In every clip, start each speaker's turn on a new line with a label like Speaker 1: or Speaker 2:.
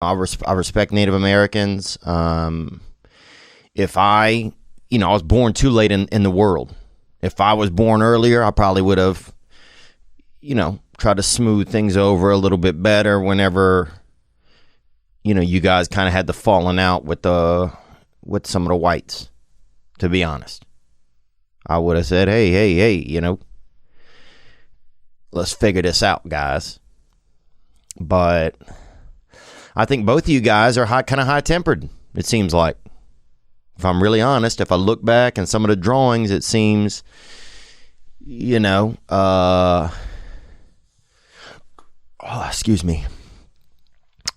Speaker 1: I respect Native Americans. If I was born too late in the world. If I was born earlier, I probably would have, tried to smooth things over a little bit better whenever, you guys kind of had the falling out with some of the whites, to be honest. I would have said, hey, let's figure this out, guys. But I think both of you guys are kind of high-tempered, it seems like. If I'm really honest, if I look back and some of the drawings, it seems, excuse me,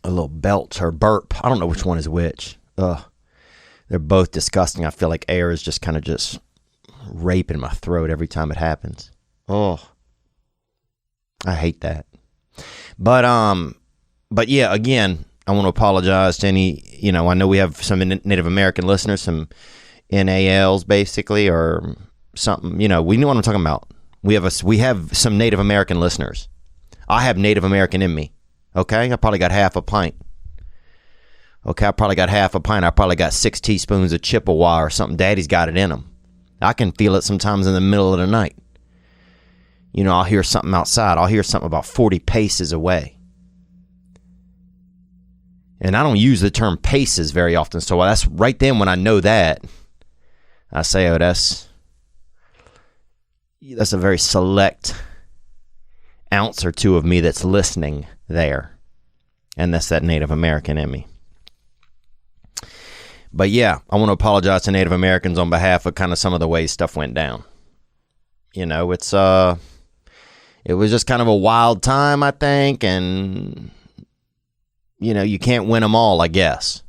Speaker 1: a little belch or burp. I don't know which one is which. They're both disgusting. I feel like air is just kind of just raping my throat every time it happens. Oh, I hate that. But yeah, again, I want to apologize to any, I know we have some Native American listeners, some NALs basically, or something, we know what I'm talking about. We have some Native American listeners. I have Native American in me. Okay. I probably got half a pint. Okay. I probably got half a pint. I probably got 6 teaspoons of Chippewa or something. Daddy's got it in him. I can feel it sometimes in the middle of the night. I'll hear something outside. I'll hear something about 40 paces away. And I don't use the term paces very often. So that's right then when I know that, I say, oh, that's a very select ounce or two of me that's listening there. And that's that Native American in me. But yeah, I want to apologize to Native Americans on behalf of kind of some of the ways stuff went down. It was just kind of a wild time, I think, and you can't win them all, I guess.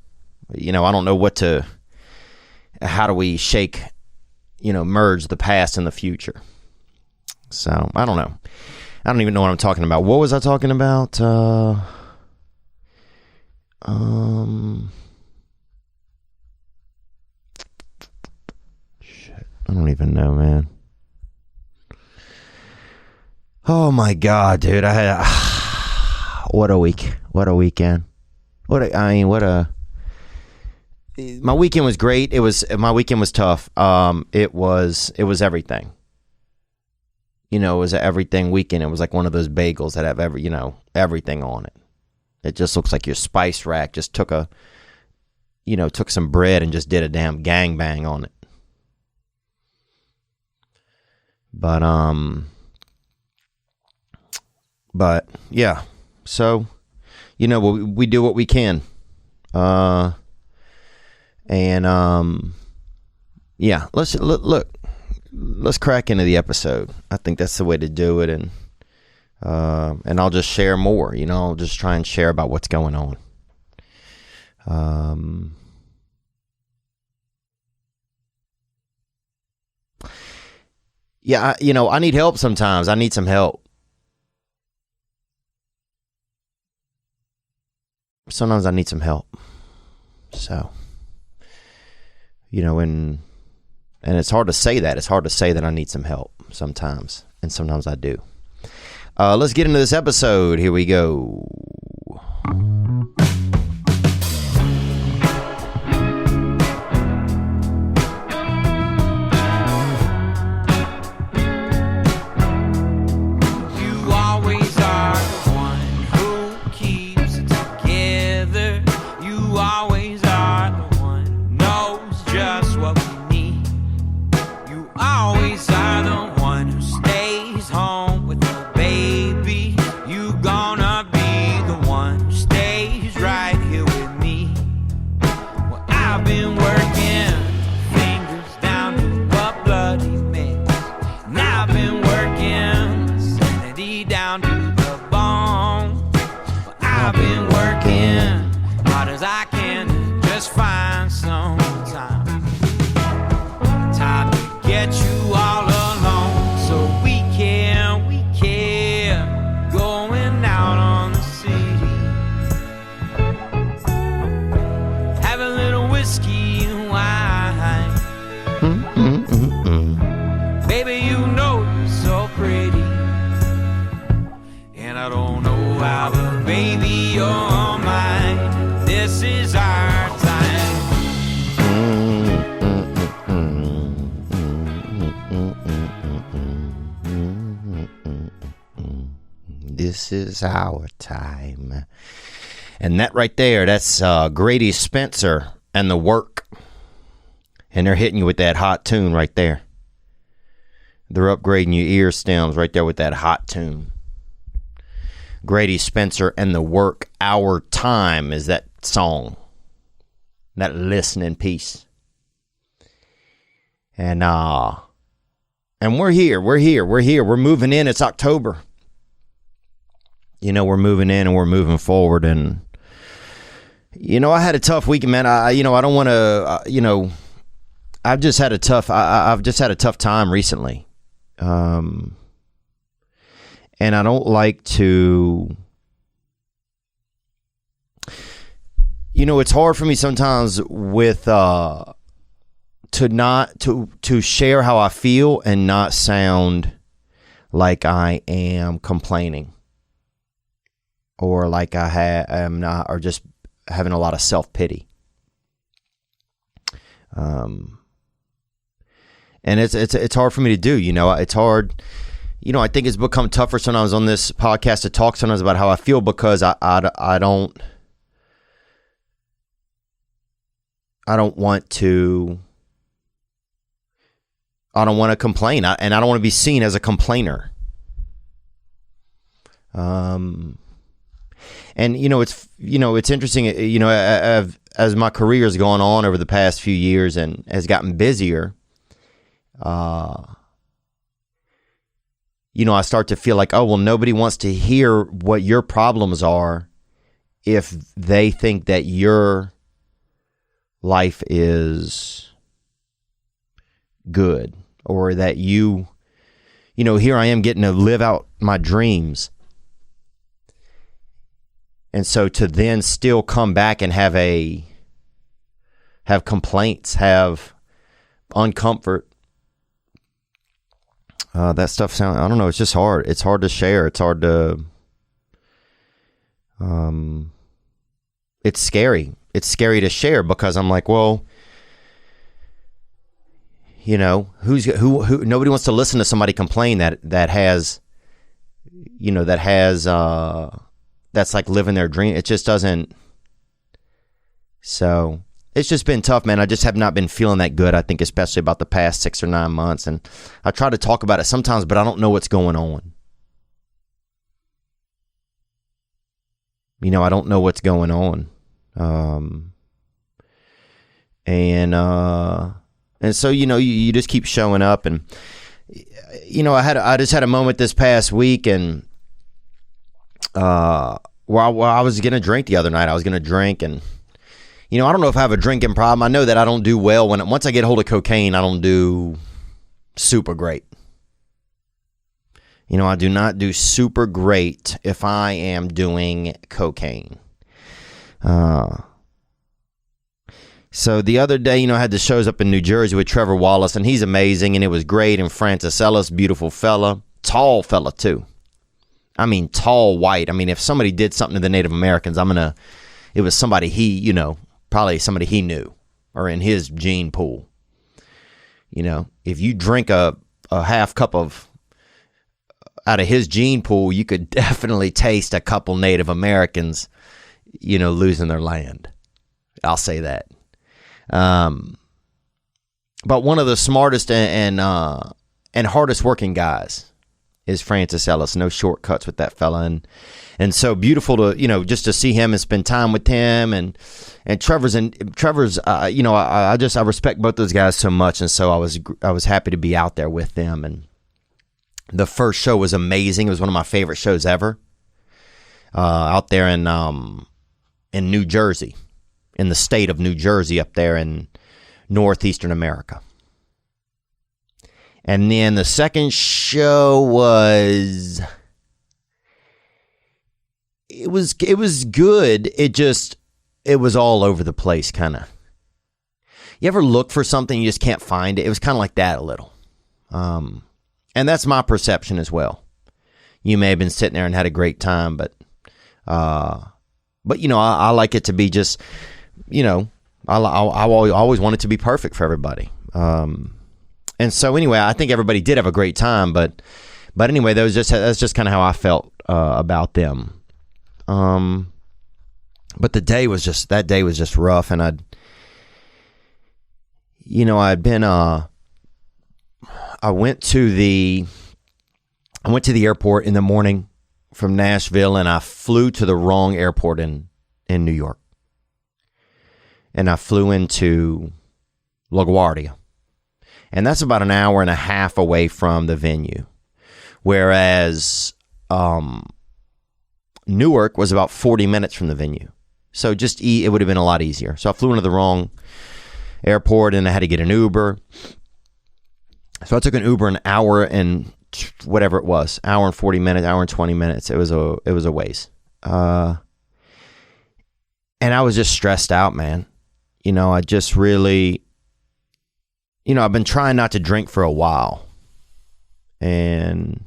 Speaker 1: I don't know how do we merge the past and the future. So, I don't know. I don't even know what I'm talking about. What was I talking about? Shit. I don't even know, man. Oh my God, dude. What a week. What a weekend. My weekend was great. My weekend was tough. It was everything. It was an everything weekend. It was like one of those bagels that have everything on it. It just looks like your spice rack just took some bread and just did a damn gangbang on it. But yeah, so, we do what we can. Yeah, let's crack into the episode. I think that's the way to do it. And I'll just share more, I'll just try and share about what's going on. Yeah, I need help sometimes. I need some help. Sometimes I need some help. So, and it's hard to say that. It's hard to say that I need some help sometimes. And sometimes I do. Let's get into this episode. Here we go.
Speaker 2: And I don't know how, but baby, you're mine. This is our time.
Speaker 1: This is our time. And that right there, that's Grady Spencer and The Work. And they're hitting you with that hot tune right there. They're upgrading your ear stems right there with that hot tune. Grady Spencer and The Work, Our Time is that song. That listening piece. And we're here. We're moving in. It's October. You know, we're moving in and we're moving forward. And, you know, I had a tough week, man. I don't want to, I've just had a tough time recently. And I don't like to, it's hard for me sometimes with, to share how I feel and not sound like I am complaining or like am not, or just having a lot of self-pity. And it's hard for me to do, it's hard. I think it's become tougher sometimes on this podcast to talk sometimes about how I feel because I don't want to complain, and I don't want to be seen as a complainer. And it's interesting, as my career has gone on over the past few years and has gotten busier, I start to feel like, oh, well, nobody wants to hear what your problems are if they think that your life is good, or that here I am getting to live out my dreams. And so to then still come back and have complaints, have uncomfort, that stuff I don't know, it's just hard. It's hard to share. It's hard to, it's scary. It's scary to share because I'm like, well, who nobody wants to listen to somebody complain that has that's like living their dream. It just doesn't. So it's just been tough, man. I just have not been feeling that good. I think especially about the past 6 or 9 months. And I try to talk about it sometimes, but I don't know what's going on. I don't know what's going on. And so, you just keep showing up. And, I just had a moment this past week and, where I was going to drink the other night. I was going to drink and, I don't know if I have a drinking problem. I know that I don't do well once I get hold of cocaine, I don't do super great. I do not do super great if I am doing cocaine. So the other day, I had the shows up in New Jersey with Trevor Wallace, and he's amazing, and it was great. And Francis Ellis, beautiful fella, tall fella too. I mean, tall, white. I mean, if somebody did something to the Native Americans, it was somebody he, probably somebody he knew or in his gene pool. If you drink a half cup out of his gene pool, you could definitely taste a couple Native Americans, losing their land. I'll say that. But one of the smartest and hardest working guys is Francis Ellis. No shortcuts with that fella, and so beautiful to just to see him and spend time with him and Trevor's I respect both those guys so much, and so I was happy to be out there with them. And the first show was amazing. It was one of my favorite shows ever. Out there in New Jersey, in the state of New Jersey, up there in northeastern America. And then the second show was it was good. It was all over the place, kind of. You ever look for something, you just can't find it? It was kind of like that a little. And that's my perception as well. You may have been sitting there and had a great time, but But, I like it to be just, I always want it to be perfect for everybody. And so anyway, I think everybody did have a great time, but anyway, that's just kind of how I felt about them. But that day was just rough, and I went to the airport in the morning from Nashville, and I flew to the wrong airport in New York. And I flew into LaGuardia. And that's about an hour and a half away from the venue. Whereas Newark was about 40 minutes from the venue. So it would have been a lot easier. So I flew into the wrong airport, and I had to get an Uber. So I took an Uber an hour and whatever it was, hour and 40 minutes, hour and 20 minutes. It was a waste. And I was just stressed out, man. I just really, I've been trying not to drink for a while. And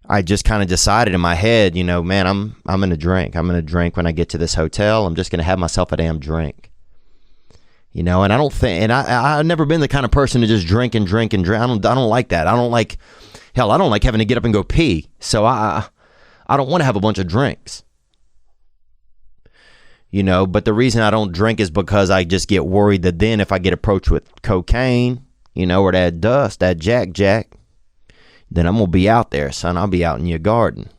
Speaker 1: I just kind of decided in my head, man, I'm going to drink. I'm going to drink when I get to this hotel. I'm just going to have myself a damn drink. And I don't think, and I've never been the kind of person to just drink and drink and drink. I don't like that. I don't like having to get up and go pee. So I don't want to have a bunch of drinks. But the reason I don't drink is because I just get worried that then if I get approached with cocaine, or that dust, that jack, then I'm going to be out there, son. I'll be out in your garden.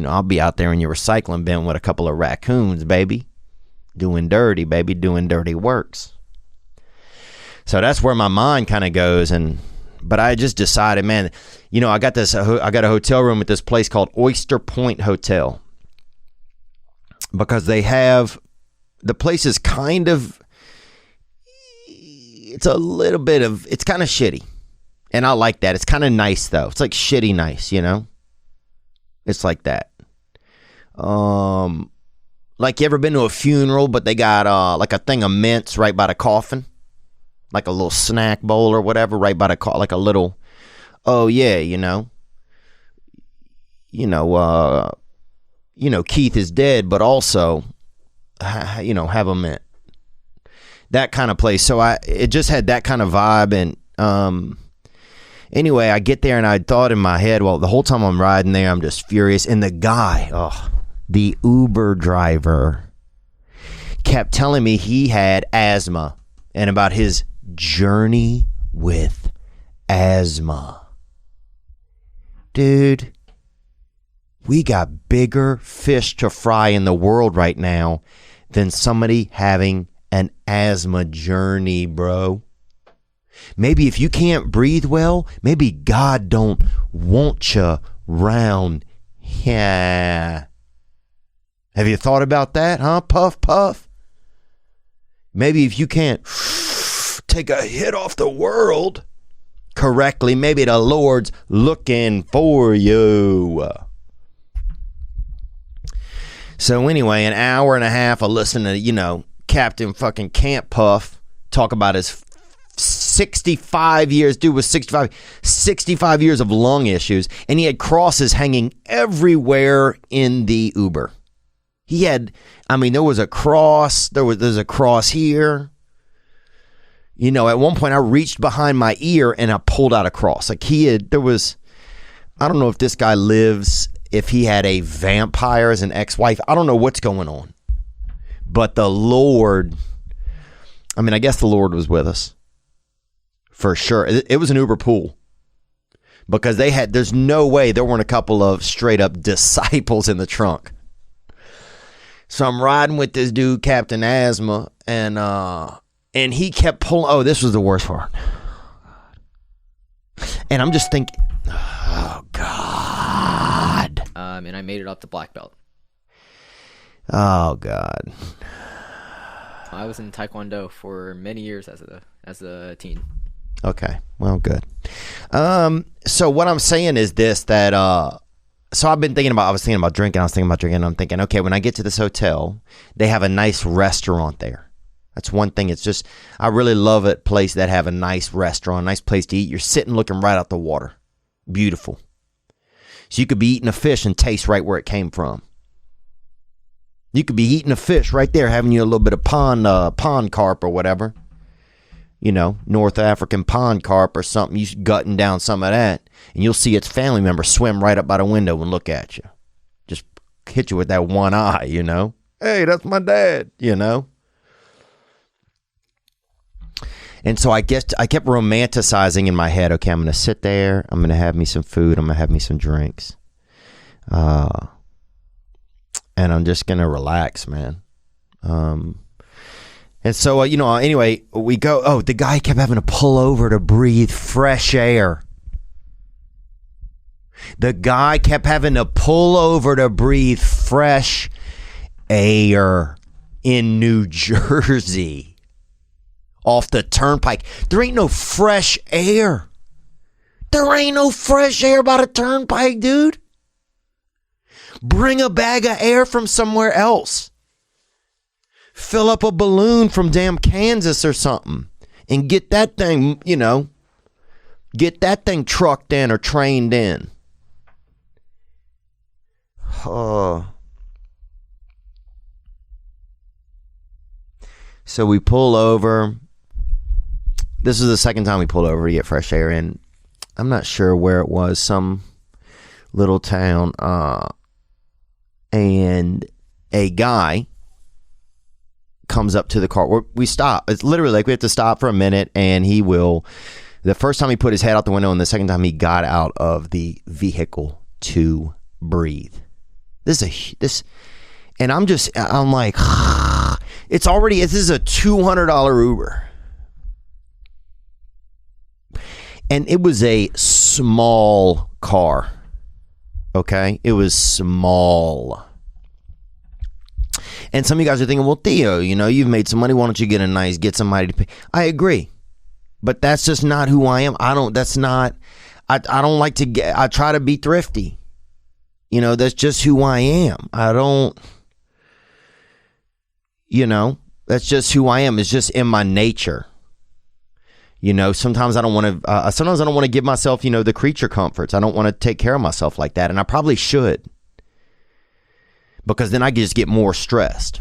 Speaker 1: I'll be out there in your recycling bin with a couple of raccoons, baby. Doing dirty, baby. Doing dirty works. So that's where my mind kind of goes. But I just decided, man, I got a hotel room at this place called Oyster Point Hotel. Because the place is kind of, it's kind of shitty. And I like that. It's kind of nice, though. It's like shitty nice, It's like that. Like, you ever been to a funeral, but they got like a thing of mints right by the coffin? Like a little snack bowl or whatever right by the coffin. Like a little, oh, yeah, Keith is dead, but also, have a mint. That kind of place. So it just had that kind of vibe. And anyway, I get there and I thought in my head, well, the whole time I'm riding there, I'm just furious. And the guy, the Uber driver, kept telling me he had asthma and about his journey with asthma. Dude. We got bigger fish to fry in the world right now than somebody having an asthma journey, bro. Maybe if you can't breathe well, maybe God don't want you round here. Have you thought about that, huh? Puff, puff. Maybe if you can't take a hit off the world correctly, maybe the Lord's looking for you. So anyway, an hour and a half of listening to, Captain fucking Camp Puff talk about his 65 years, dude was 65 years of lung issues, and he had crosses hanging everywhere in the Uber. There was a cross, there's a cross here. At one point I reached behind my ear and I pulled out a cross. Like I don't know if this guy lives, if he had a vampire as an ex-wife. I don't know what's going on. But the Lord, I guess the Lord was with us. For sure. It was an Uber pool. Because there's no way there weren't a couple of straight up disciples in the trunk. So I'm riding with this dude, Captain Asthma, and he kept pulling. Oh, this was the worst part. And I'm just thinking, oh, God.
Speaker 3: And I made it up to black belt.
Speaker 1: Oh, God.
Speaker 3: I was in Taekwondo for many years as a teen.
Speaker 1: Okay, well, good. So what I'm saying is this, that so I was thinking about drinking, and I'm thinking, okay, when I get to this hotel, they have a nice restaurant there. That's one thing. It's just, I really love a place that have a nice restaurant, nice place to eat. You're sitting looking right out the water. Beautiful. So you could be eating a fish and taste right where it came from. You could be eating a fish right there, having you a little bit of pond carp or whatever. You know, North African pond carp or something. You gutting down some of that, and you'll see its family member swim right up by the window and look at you. Just hit you with that one eye, you know. Hey, that's my dad, you know. And so I guess I kept romanticizing in my head, okay, I'm going to sit there. I'm going to have me some food. I'm going to have me some drinks. And I'm just going to relax, man. And so, anyway, we go. Oh, the guy kept having to pull over to breathe fresh air. The guy kept having to pull over to breathe fresh air in New Jersey off the turnpike. There ain't no fresh air. There ain't no fresh air by the turnpike, dude. Bring a bag of air from somewhere else. Fill up a balloon from damn Kansas or something and get that thing, get that thing trucked in or trained in. So we pull over. This is the second time we pulled over to get fresh air in. I'm not sure where it was, some little town. And a guy comes up to the car. We stop. It's literally like we have to stop for a minute, and he will. The first time he put his head out the window, and the second time he got out of the vehicle to breathe. And I'm like, this is a $200 Uber. And it was a small car. Okay? It was small. And some of you guys are thinking, well, Theo, you've made some money. Why don't you get somebody to pay? I agree. But that's just not who I am. I don't like to I try to be thrifty. That's just who I am. That's just who I am. It's just in my nature. Sometimes I don't want to give myself, the creature comforts. I don't want to take care of myself like that. And I probably should, because then I just get more stressed.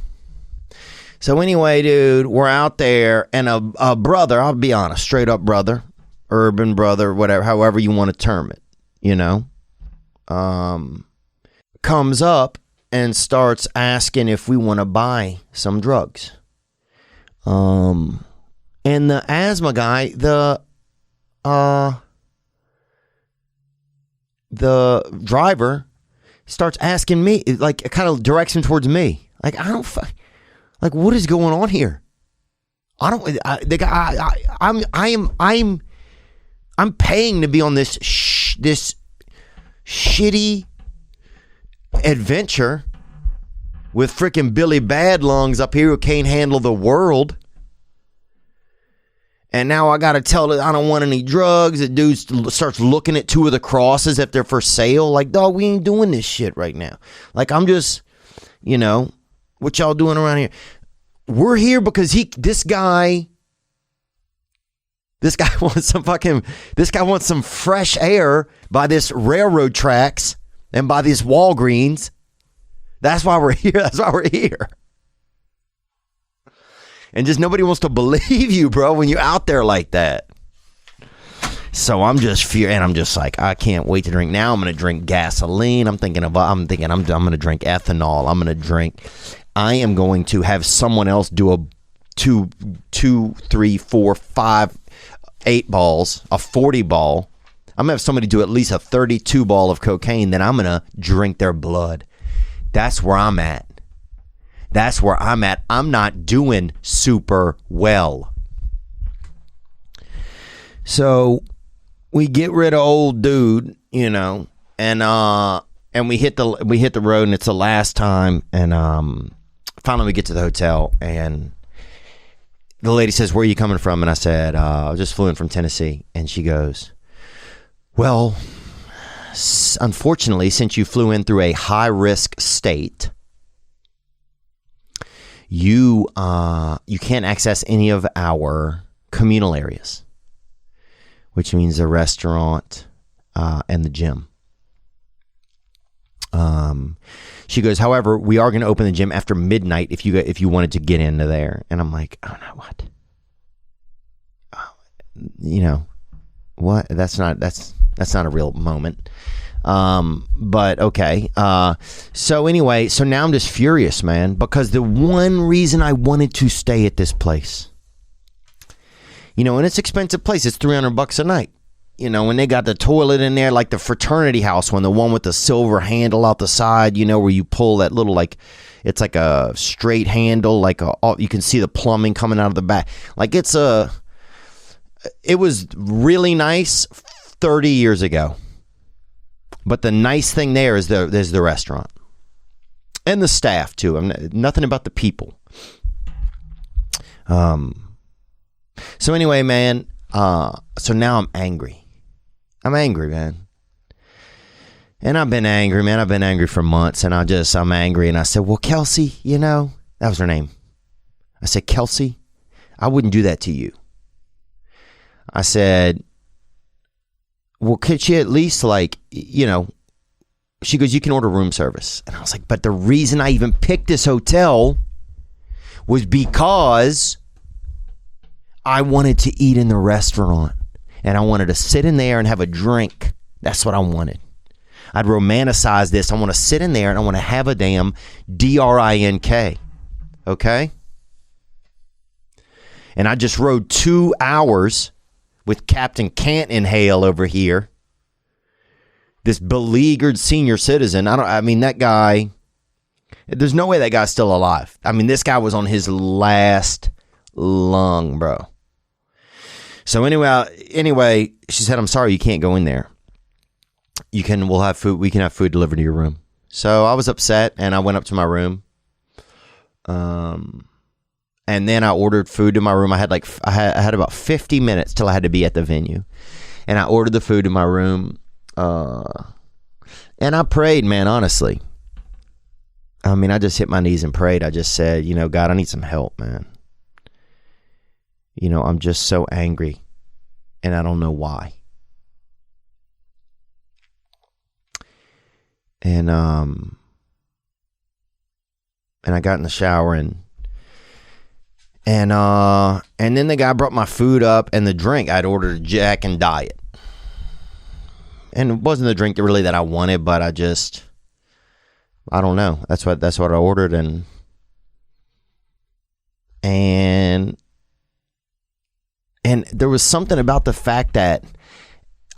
Speaker 1: So anyway, dude, we're out there, and a brother, I'll be honest, straight up brother, urban brother, whatever, however you want to term it, comes up and starts asking if we want to buy some drugs. And the asthma guy, the driver starts asking me, like, it kind of directs him towards me. Like, what is going on here? I'm paying to be on this shitty adventure with freaking Billy Badlungs up here who can't handle the world. And now I got to tell it I don't want any drugs. The dude starts looking at two of the crosses if they're for sale. Like, dog, we ain't doing this shit right now. Like, I'm just, what y'all doing around here? We're here because this guy wants some fresh air by this railroad tracks and by these Walgreens. That's why we're here. And just nobody wants to believe you, bro, when you're out there like that. So I'm just and I'm just like, I can't wait to drink. Now I'm going to drink gasoline. I'm thinking I'm going to drink ethanol. I am going to have someone else do a 2, 3, 4, 5, 8 balls, a 40 ball. I'm going to have somebody do at least a 32 ball of cocaine. Then I'm going to drink their blood. That's where I'm at. I'm not doing super well. So we get rid of old dude, and we hit the road, and it's the last time, and finally we get to the hotel, and the lady says, "Where are you coming from?" And I said, "I just flew in from Tennessee." And she goes, "Well, unfortunately, since you flew in through a high-risk state, you can't access any of our communal areas, which means the restaurant and the gym. She goes, however, we are going to open the gym after midnight if you wanted to get into there. And I'm like, oh no, what? What? That's not a real moment. But okay. So anyway, so now I'm just furious, man, because the one reason I wanted to stay at this place, and it's an expensive place. It's $300 a night. When they got the toilet in there, like the fraternity house one, the one with the silver handle out the side, where you pull that little, like, it's like a straight handle, you can see the plumbing coming out of the back. Like it was really nice 30 years ago. But the nice thing there is there's the restaurant and the staff too. Nothing about the people. So anyway, man, so now I'm angry. I'm angry, man. And I've been angry, man. I've been angry for months, and I'm angry. And I said, well, Kelsey, that was her name. I said, Kelsey, I wouldn't do that to you. I said, well, could she at least, she goes, you can order room service. And I was like, but the reason I even picked this hotel was because I wanted to eat in the restaurant. And I wanted to sit in there and have a drink. That's what I wanted. I'd romanticize this. I want to sit in there and I want to have a damn drink. Okay? And I just rode 2 hours with Captain Can't Inhale over here. This beleaguered senior citizen. That guy, there's no way that guy's still alive. This guy was on his last lung, bro. So anyway, she said, I'm sorry, you can't go in there. We can have food delivered to your room. So I was upset and I went up to my room. And then I ordered food to my room. I had about 50 minutes till I had to be at the venue. And I ordered the food to my room. And I prayed, man, honestly. I just hit my knees and prayed. I just said, God, I need some help, man. I'm just so angry. And I don't know why. And I got in the shower and then the guy brought my food up and the drink. I'd ordered a Jack and Diet. And it wasn't the drink really that I wanted, but I don't know. That's what I ordered and there was something about the fact that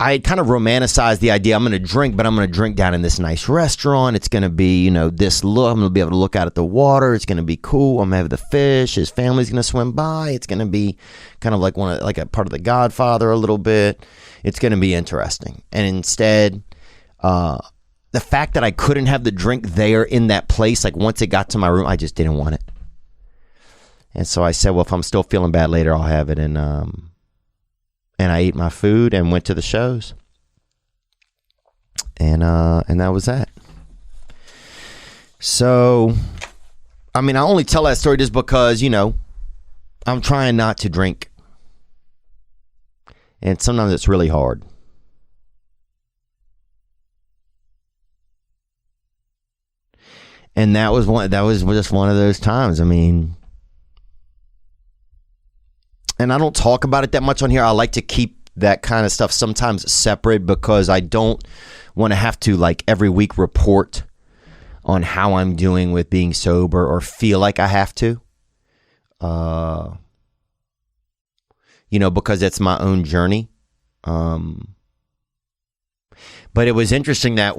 Speaker 1: I had kind of romanticized the idea I'm going to drink, but I'm going to drink down in this nice restaurant. It's going to be, this look. I'm going to be able to look out at the water. It's going to be cool. I'm going to have the fish. His family's going to swim by. It's going to be kind of like a part of The Godfather a little bit. It's going to be interesting. And instead, the fact that I couldn't have the drink there in that place, like once it got to my room, I just didn't want it. And so I said, well, if I'm still feeling bad later, I'll have it. And I ate my food and went to the shows. And that was that. So, I only tell that story just because, I'm trying not to drink. And sometimes it's really hard. And that was just one of those times. And I don't talk about it that much on here. I like to keep that kind of stuff sometimes separate because I don't want to have to every week report on how I'm doing with being sober or feel like I have to. Because it's my own journey. But it was interesting that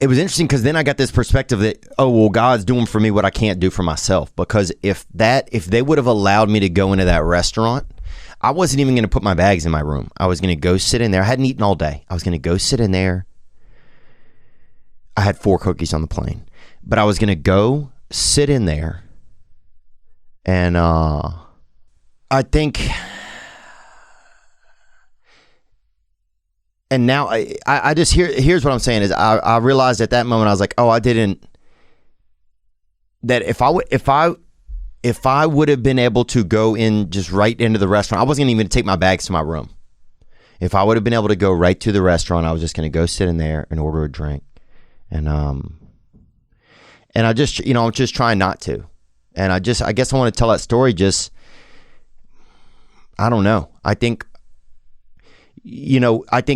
Speaker 1: it was interesting because then I got this perspective that, God's doing for me what I can't do for myself. Because if they would have allowed me to go into that restaurant, I wasn't even going to put my bags in my room. I was going to go sit in there. I hadn't eaten all day. I was going to go sit in there. I had 4 cookies on the plane. But I was going to go sit in there. And I think... And now I just here's what I'm saying is I realized at that moment I was like, that if I would have been able to go in just right into the restaurant, I wasn't even going to take my bags to my room. If I would have been able to go right to the restaurant, I was just going to go sit in there and order a drink. And I just, I'm just trying not to. And I guess I want to tell that story just, I don't know. I think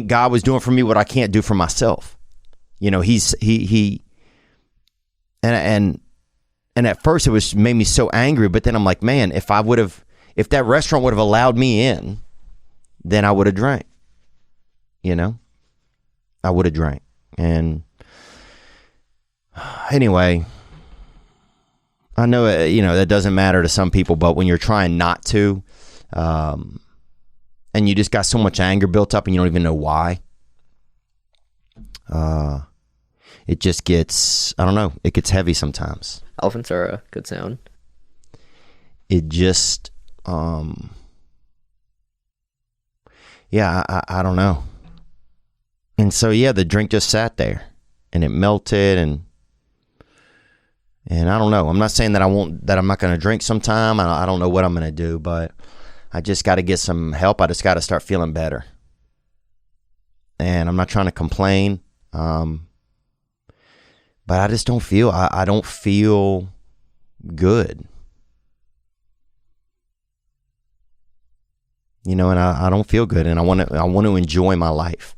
Speaker 1: God was doing for me what I can't do for myself. And at first it made me so angry, but then I'm like, man, if that restaurant would have allowed me in, then I would have drank. I would have drank. And anyway, I know, that doesn't matter to some people, but when you're trying not to, and you just got so much anger built up and you don't even know why, it just gets, I don't know, it gets heavy sometimes.
Speaker 3: Elephants are a good sound.
Speaker 1: It just, I don't know. And so, the drink just sat there and it melted and I don't know. I'm not saying that I'm not going to drink sometime. I don't know what I'm going to do, but I just got to get some help. I just got to start feeling better. And I'm not trying to complain. But I just don't feel, I don't feel good. And I don't feel good, and I want to enjoy my life.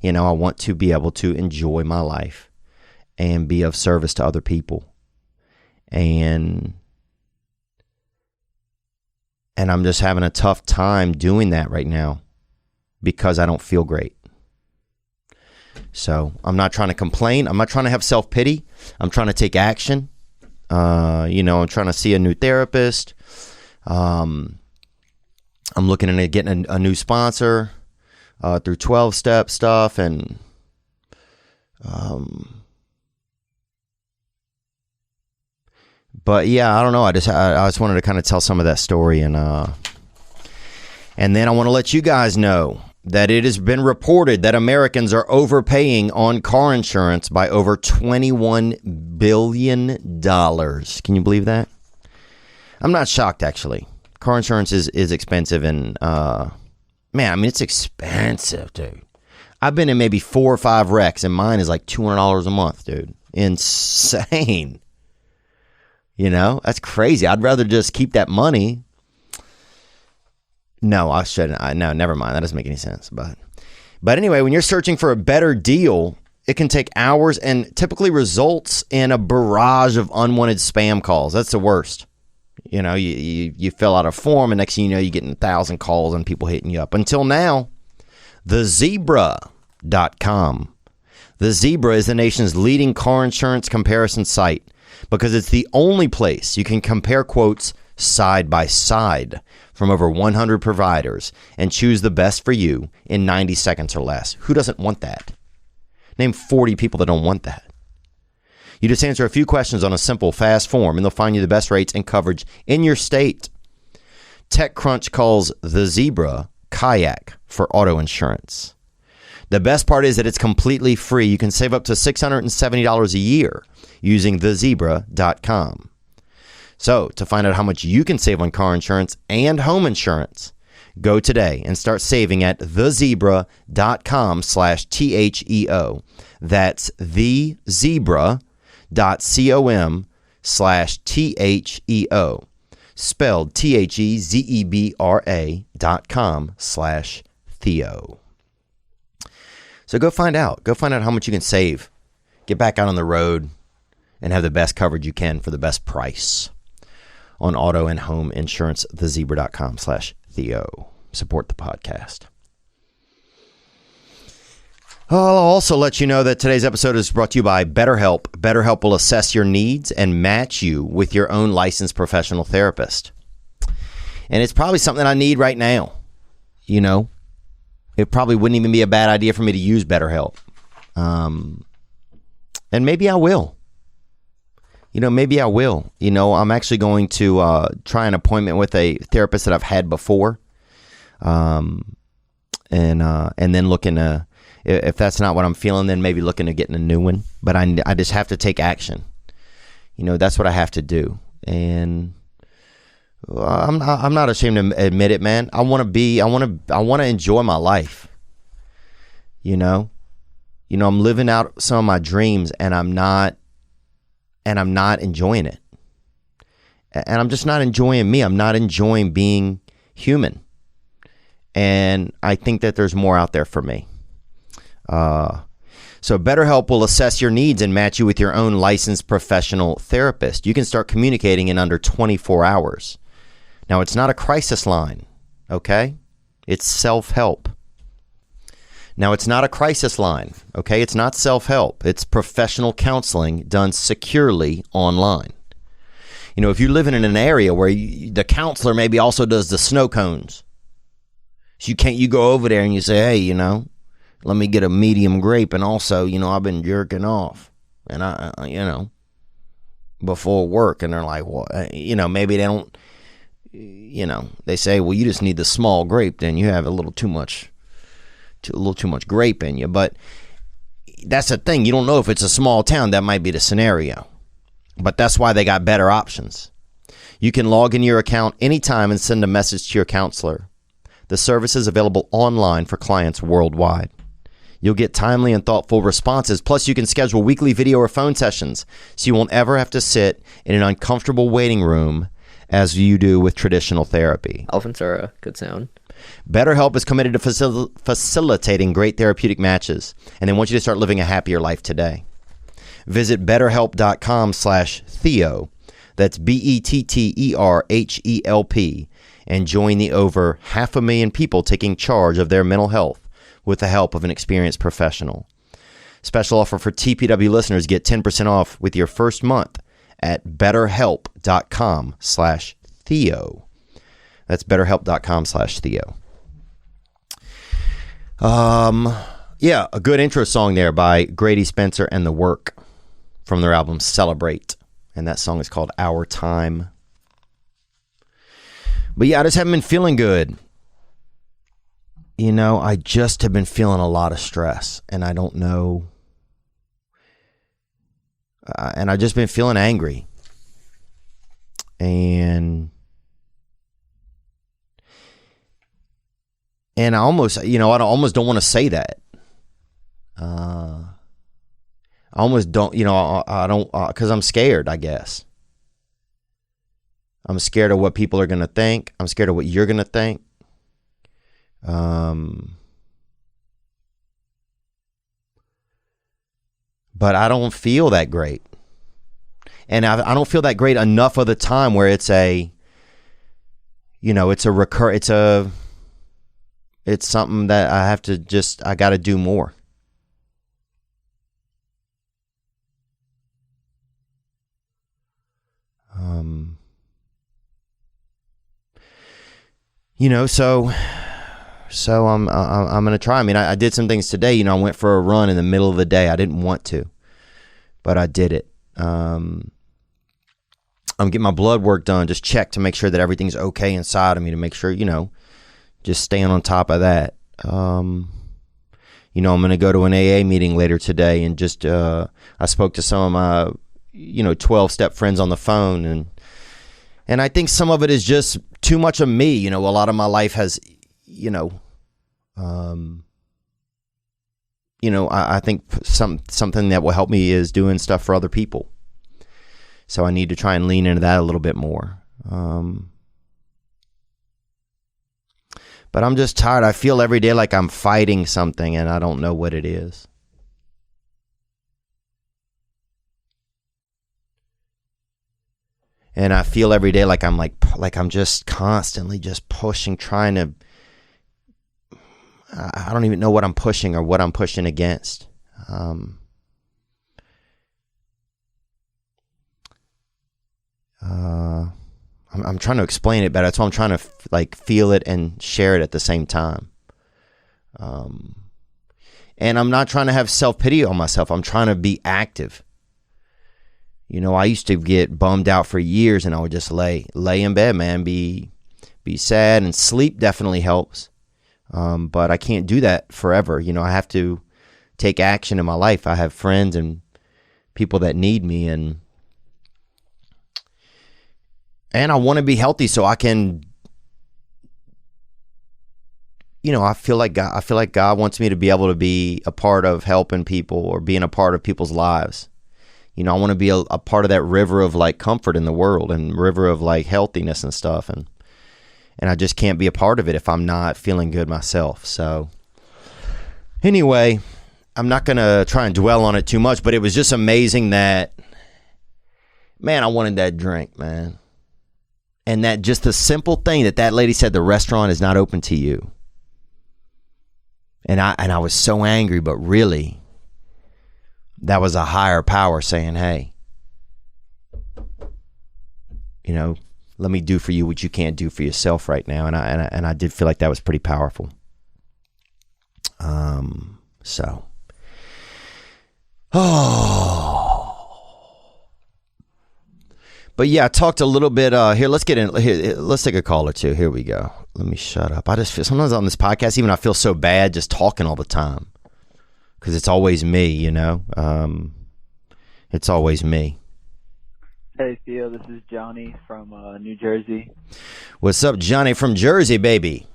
Speaker 1: I want to be able to enjoy my life and be of service to other people. And I'm just having a tough time doing that right now because I don't feel great. So I'm not trying to complain. I'm not trying to have self-pity. I'm trying to take action. I'm trying to see a new therapist. I'm looking at getting a new sponsor through 12-step stuff. And but yeah, I don't know. I just wanted to kind of tell some of that story. And then I want to let you guys know that it has been reported that Americans are overpaying on car insurance by over $21 billion. Can you believe that? I'm not shocked, actually. Car insurance is expensive, and it's expensive, dude. I've been in maybe 4 or 5 wrecks, and mine is like $200 a month, dude. Insane. That's crazy. I'd rather just keep that money. No, I shouldn't. No, never mind. That doesn't make any sense. But anyway, when you're searching for a better deal, it can take hours and typically results in a barrage of unwanted spam calls. That's the worst. You fill out a form, and next thing you know, you're getting 1,000 calls and people hitting you up. Until now, thezebra.com. The Zebra is the nation's leading car insurance comparison site because it's the only place you can compare quotes side by side from over 100 providers and choose the best for you in 90 seconds or less. Who doesn't want that? Name 40 people that don't want that. You just answer a few questions on a simple, fast form, and they'll find you the best rates and coverage in your state. TechCrunch calls the Zebra Kayak for auto insurance. The best part is that it's completely free. You can save up to $670 a year using thezebra.com. So, to find out how much you can save on car insurance and home insurance, go today and start saving at thezebra.com/THEO. That's thezebra.com/THEO. Spelled THEZEBRA.com/Theo. So go find out. Go find out how much you can save. Get back out on the road and have the best coverage you can for the best price on auto and home insurance. Thezebra.com/Theo. Support the podcast. I'll also let you know that today's episode is brought to you by BetterHelp. BetterHelp will assess your needs and match you with your own licensed professional therapist. And it's probably something I need right now. It probably wouldn't even be a bad idea for me to use BetterHelp. And maybe I will. Maybe I will. I'm actually going to try an appointment with a therapist that I've had before. And then looking to, if that's not what I'm feeling, then maybe looking to getting a new one. But I just have to take action. That's what I have to do. And I'm not ashamed to admit it, man. I want to enjoy my life. You know, I'm living out some of my dreams, and I'm not enjoying it. And I'm just not enjoying me. I'm not enjoying being human. And I think that there's more out there for me. So BetterHelp will assess your needs and match you with your own licensed professional therapist. You can start communicating in under 24 hours. Now, it's not a crisis line, okay? It's self-help. Now, it's not a crisis line, okay? It's not self-help. It's professional counseling done securely online. You know, if you're living in an area where the counselor maybe also does the snow cones, so you go over there and you say, hey, you know, let me get a medium grape, and also, you know, I've been jerking off, and I you know, before work, and they're like, well, you know, maybe they don't, you know, they say, well, you just need the small grape, then you have a little too much grape in you. But that's the thing, you don't know if it's a small town. That might be the scenario, but that's why they got better options. You can log in your account anytime and send a message to your counselor. The service is available online for clients worldwide. You'll get timely and thoughtful responses. Plus, you can schedule weekly video or phone sessions, so you won't ever have to sit in an uncomfortable waiting room as you do with traditional therapy.
Speaker 3: Elephants are a good sound.
Speaker 1: BetterHelp is committed to facilitating great therapeutic matches, and they want you to start living a happier life today. Visit betterhelp.com/Theo. That's BETTERHELP, and join the over 500,000 people taking charge of their mental health with the help of an experienced professional. Special offer for TPW listeners: get 10% off with your first month at betterhelp.com/Theo. That's betterhelp.com/Theo. Yeah, a good intro song there by Grady Spencer and The Work from their album Celebrate. And that song is called Our Time. But yeah, I just haven't been feeling good. You know, I just have been feeling a lot of stress, and I don't know. And I've just been feeling angry. And I almost, you know, I almost don't want to say that. I almost don't, you know, I don't, because I'm scared, I guess. I'm scared of what people are going to think. I'm scared of what you're going to think. But I don't feel that great. And I don't feel that great enough of the time where it's a, you know, it's something that I have to I got to do more. You know, so I'm going to try. I mean, I did some things today. You know, I went for a run in the middle of the day. I didn't want to, but I did it. I'm getting my blood work done, just check to make sure that everything's okay inside of me, to make sure, you know, just staying on top of that. You know, I'm going to go to an AA meeting later today, and just I spoke to some of my, you know, 12-step friends on the phone, and I think some of it is just too much of me. You know, a lot of my life has, you know, I think something that will help me is doing stuff for other people. So I need to try and lean into that a little bit more. But I'm just tired. I feel every day like I'm fighting something, and I don't know what it is. And I feel every day like I'm just constantly just pushing, trying to, I don't even know what I'm pushing or what I'm pushing against. I'm trying to explain it better. That's why I'm trying to feel it and share it at the same time. And I'm not trying to have self-pity on myself. I'm trying to be active. You know, I used to get bummed out for years, and I would just lay in bed, man, be sad, and sleep definitely helps. But I can't do that forever. You know, I have to take action in my life. I have friends and people that need me, and I want to be healthy so I can I feel like God wants me to be able to be a part of helping people or being a part of people's lives. I want to be a part of that river of like comfort in the world and river of like healthiness and stuff. And I just can't be a part of it if I'm not feeling good myself. So anyway, I'm not going to try and dwell on it too much, but it was just amazing that, man, I wanted that drink, man. And that just the simple thing that lady said, the restaurant is not open to you. And I was so angry, but really, that was a higher power saying, hey, let me do for you what you can't do for yourself right now. And I did feel like that was pretty powerful. But yeah, I talked a little bit. Here, let's get in. Here, let's take a call or two. Here we go. Let me shut up. I just feel sometimes on this podcast, even I feel so bad just talking all the time because it's always me. It's always me.
Speaker 4: Hey Theo, this is Johnny from New Jersey.
Speaker 1: What's up, Johnny from Jersey, baby?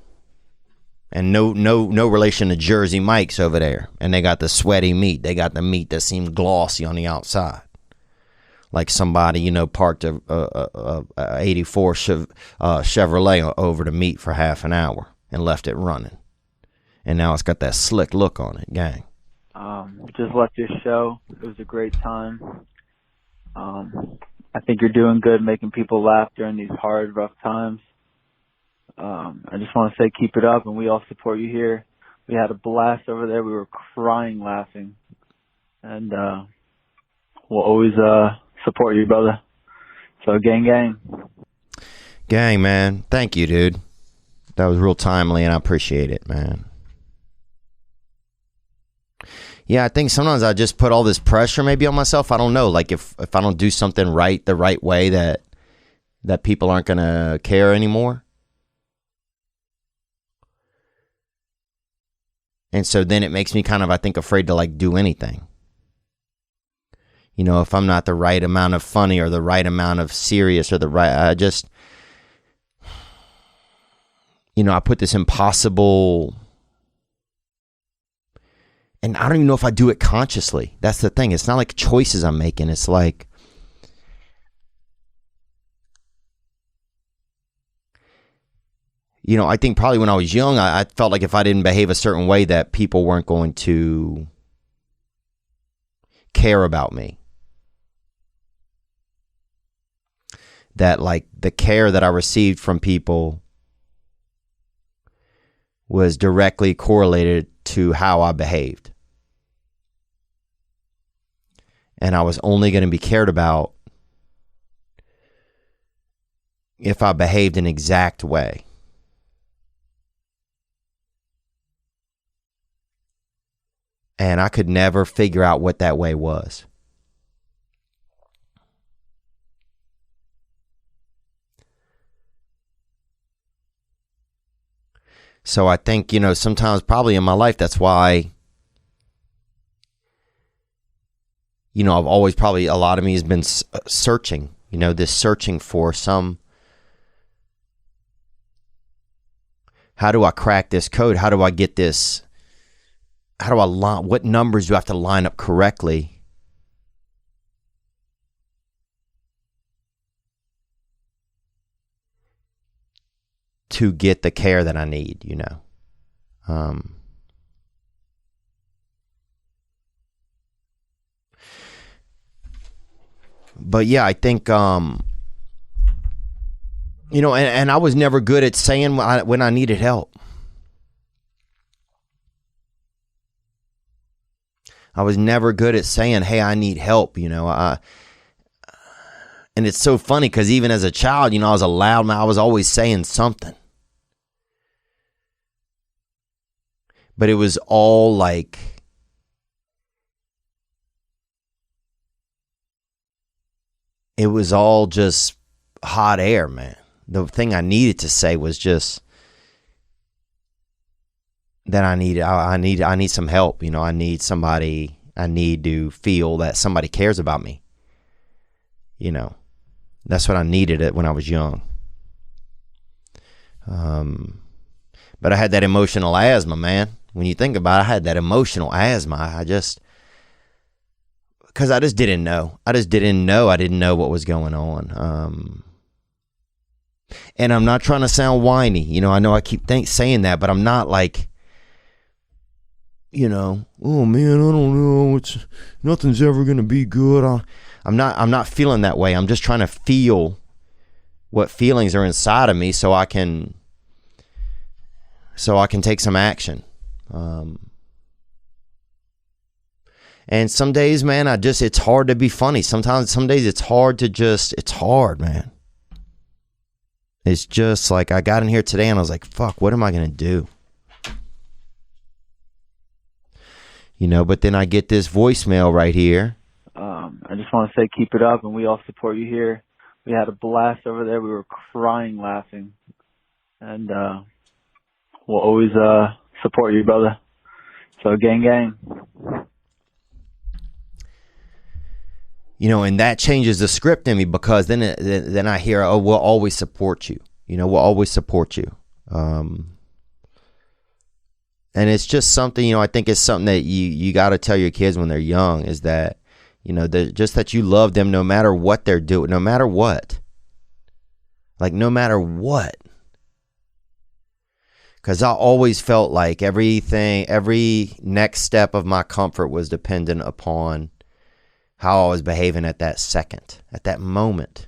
Speaker 1: And no relation to Jersey Mike's over there. And they got the sweaty meat. They got the meat that seemed glossy on the outside. Like somebody, parked a 84 Chevrolet over the meat for half an hour and left it running. And now it's got that slick look on it, gang.
Speaker 4: Just left your show. It was a great time. I think you're doing good making people laugh during these hard, rough times. I just want to say keep it up, and we all support you here. We had a blast over there. We were crying laughing. And we'll always support you, brother. So gang.
Speaker 1: Gang, man. Thank you, dude. That was real timely, and I appreciate it, man. Yeah, I think sometimes I just put all this pressure maybe on myself. I don't know. Like if I don't do something right the right way that people aren't going to care anymore. And so then it makes me kind of, I think, afraid to like do anything. If I'm not the right amount of funny or the right amount of serious or I just, I put this impossible, and I don't even know if I do it consciously. That's the thing. It's not like choices I'm making. It's like, I think probably when I was young, I felt like if I didn't behave a certain way that people weren't going to care about me. That like the care that I received from people was directly correlated to how I behaved. And I was only going to be cared about if I behaved an exact way. And I could never figure out what that way was. So I think, sometimes probably in my life, that's why, I've always probably, a lot of me has been searching, this searching for some, how do I crack this code? How do I get this? How do I what numbers do I have to line up correctly to get the care that I need, But yeah, I think, and I was never good at saying when I needed help. I was never good at saying, hey, I need help, and it's so funny because even as a child, I was a loud man. I was always saying something. But it was all like, it was all just hot air, man. The thing I needed to say was just that I need some help. I need somebody. I need to feel that somebody cares about me. That's what I needed it when I was young. But But I had that emotional asthma, man. When you think about it, I had that emotional asthma. Because I just didn't know. I didn't know what was going on. And I'm not trying to sound whiny. You know I keep saying that, but I'm not like, oh man, I don't know. Nothing's ever going to be good. I'm not feeling that way. I'm just trying to feel what feelings are inside of me so I can take some action. And some days, man, it's hard to be funny. Some days it's hard, man. It's just like I got in here today and I was like, fuck, what am I going to do? But then I get this voicemail right here.
Speaker 4: I just want to say keep it up, and we all support you here. We had a blast over there. We were crying laughing. And we'll always support you, brother. So gang, gang.
Speaker 1: And that changes the script in me, because then I hear, oh, we'll always support you. We'll always support you. And it's just something, I think it's something that you got to tell your kids when they're young, is that, just that you love them no matter what they're doing, no matter what. Like, no matter what. Because I always felt like every next step of my comfort was dependent upon how I was behaving at that second, at that moment.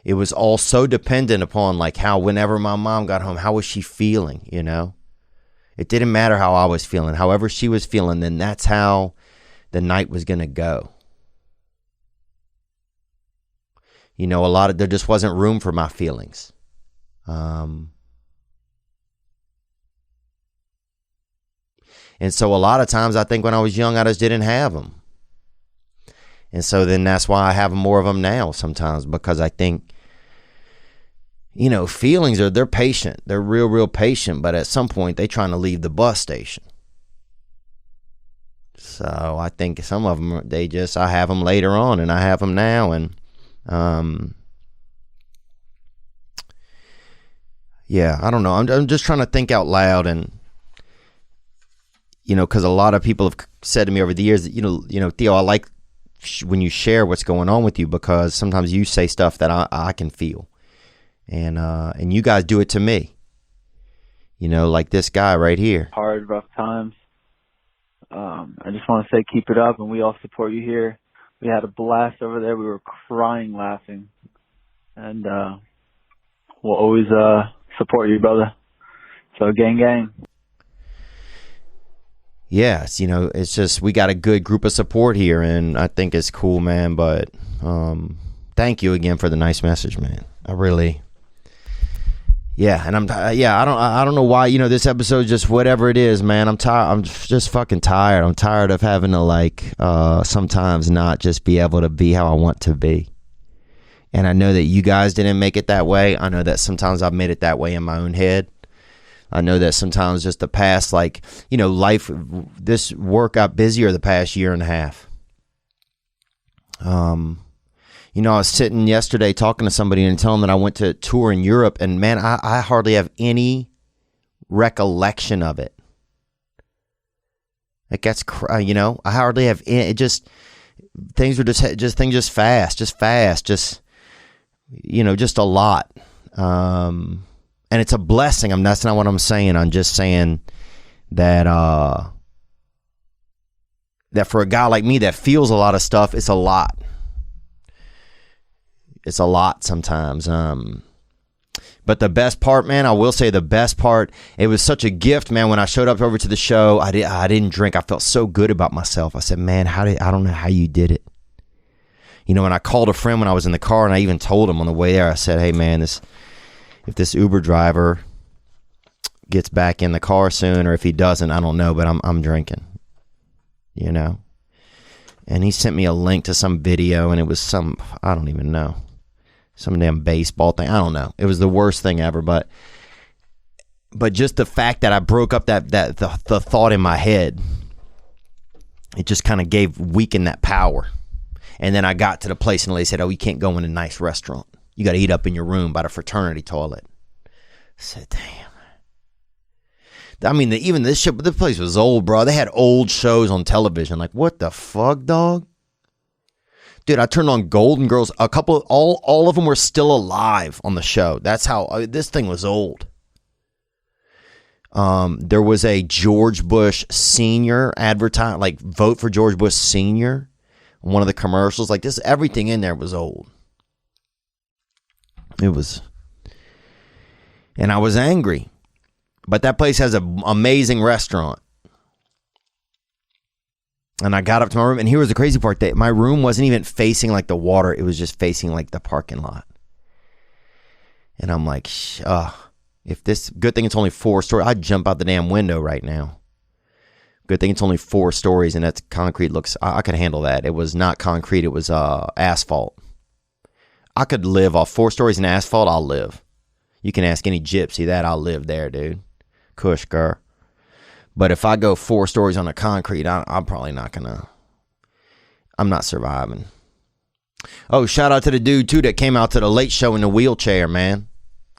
Speaker 1: It was all so dependent upon like how, whenever my mom got home, how was she feeling, It didn't matter how I was feeling. However she was feeling, then that's how the night was going to go. There just wasn't room for my feelings. And so a lot of times I think when I was young, I just didn't have them. And so then that's why I have more of them now sometimes, because I think, feelings they're patient. They're real patient. But at some point they trying to leave the bus station. So I think some of them, I have them later on, and I have them now. And, yeah, I don't know. I'm just trying to think out loud, and, because a lot of people have said to me over the years that, Theo, I like when you share what's going on with you, because sometimes you say stuff that I can feel, and you guys do it to me, like this guy right here.
Speaker 4: Hard, rough times. I just want to say keep it up, and we all support you here. We had a blast over there. We were crying laughing, and we'll always support you, brother. So gang, gang.
Speaker 1: Yeah, it's just, we got a good group of support here, and I think it's cool, man. But thank you again for the nice message, man. I really, yeah. And I don't know why, this episode, just whatever it is, man. I'm tired. I'm just fucking tired. I'm tired of having to sometimes not just be able to be how I want to be. And I know that you guys didn't make it that way. I know that sometimes I've made it that way in my own head. I know that sometimes just the past, life, this work got busier the past year and a half. I was sitting yesterday talking to somebody and telling them that I went to a tour in Europe, and man, I hardly have any recollection of it. It gets, I hardly have any, things were just fast, just a lot. And it's a blessing. That's not what I'm saying. I'm just saying that that for a guy like me that feels a lot of stuff, it's a lot. It's a lot sometimes. But the best part, man, I will say the best part, it was such a gift, man. When I showed up over to the show, I didn't drink. I felt so good about myself. I said, man, I don't know how you did it. And I called a friend when I was in the car, and I even told him on the way there, I said, hey, man, if this Uber driver gets back in the car soon, or if he doesn't, I don't know, but I'm drinking, And he sent me a link to some video, and it was I don't even know, some damn baseball thing. I don't know. It was the worst thing ever, but just the fact that I broke up the thought in my head, it just kind of weakened that power. And then I got to the place, and they said, oh, you can't go in a nice restaurant. You got to eat up in your room by the fraternity toilet. I said, damn. I mean, even this shit, but this place was old, bro. They had old shows on television. Like, what the fuck, dog? Dude, I turned on Golden Girls. A couple, all of them were still alive on the show. That's how, this thing was old. There was a George Bush Senior advertise, like vote for George Bush Senior. One of the commercials, like this, everything in there was old. It was, and I was angry. But that place has an amazing restaurant. And I got up to my room, and here was the crazy part, that my room wasn't even facing like the water, it was just facing like the parking lot. And I'm like, if this, good thing it's only 4 stories, I'd jump out the damn window right now. Good thing it's only 4 stories, and that's concrete. Looks, I could handle that. It was not concrete, it was asphalt. I could live off 4 stories in asphalt, I'll live. You can ask any gypsy that, I'll live there, dude. Kush, girl. But if I go 4 stories on the concrete, I'm probably not gonna, I'm not surviving. Oh, shout out to the dude too that came out to the late show in the wheelchair, man.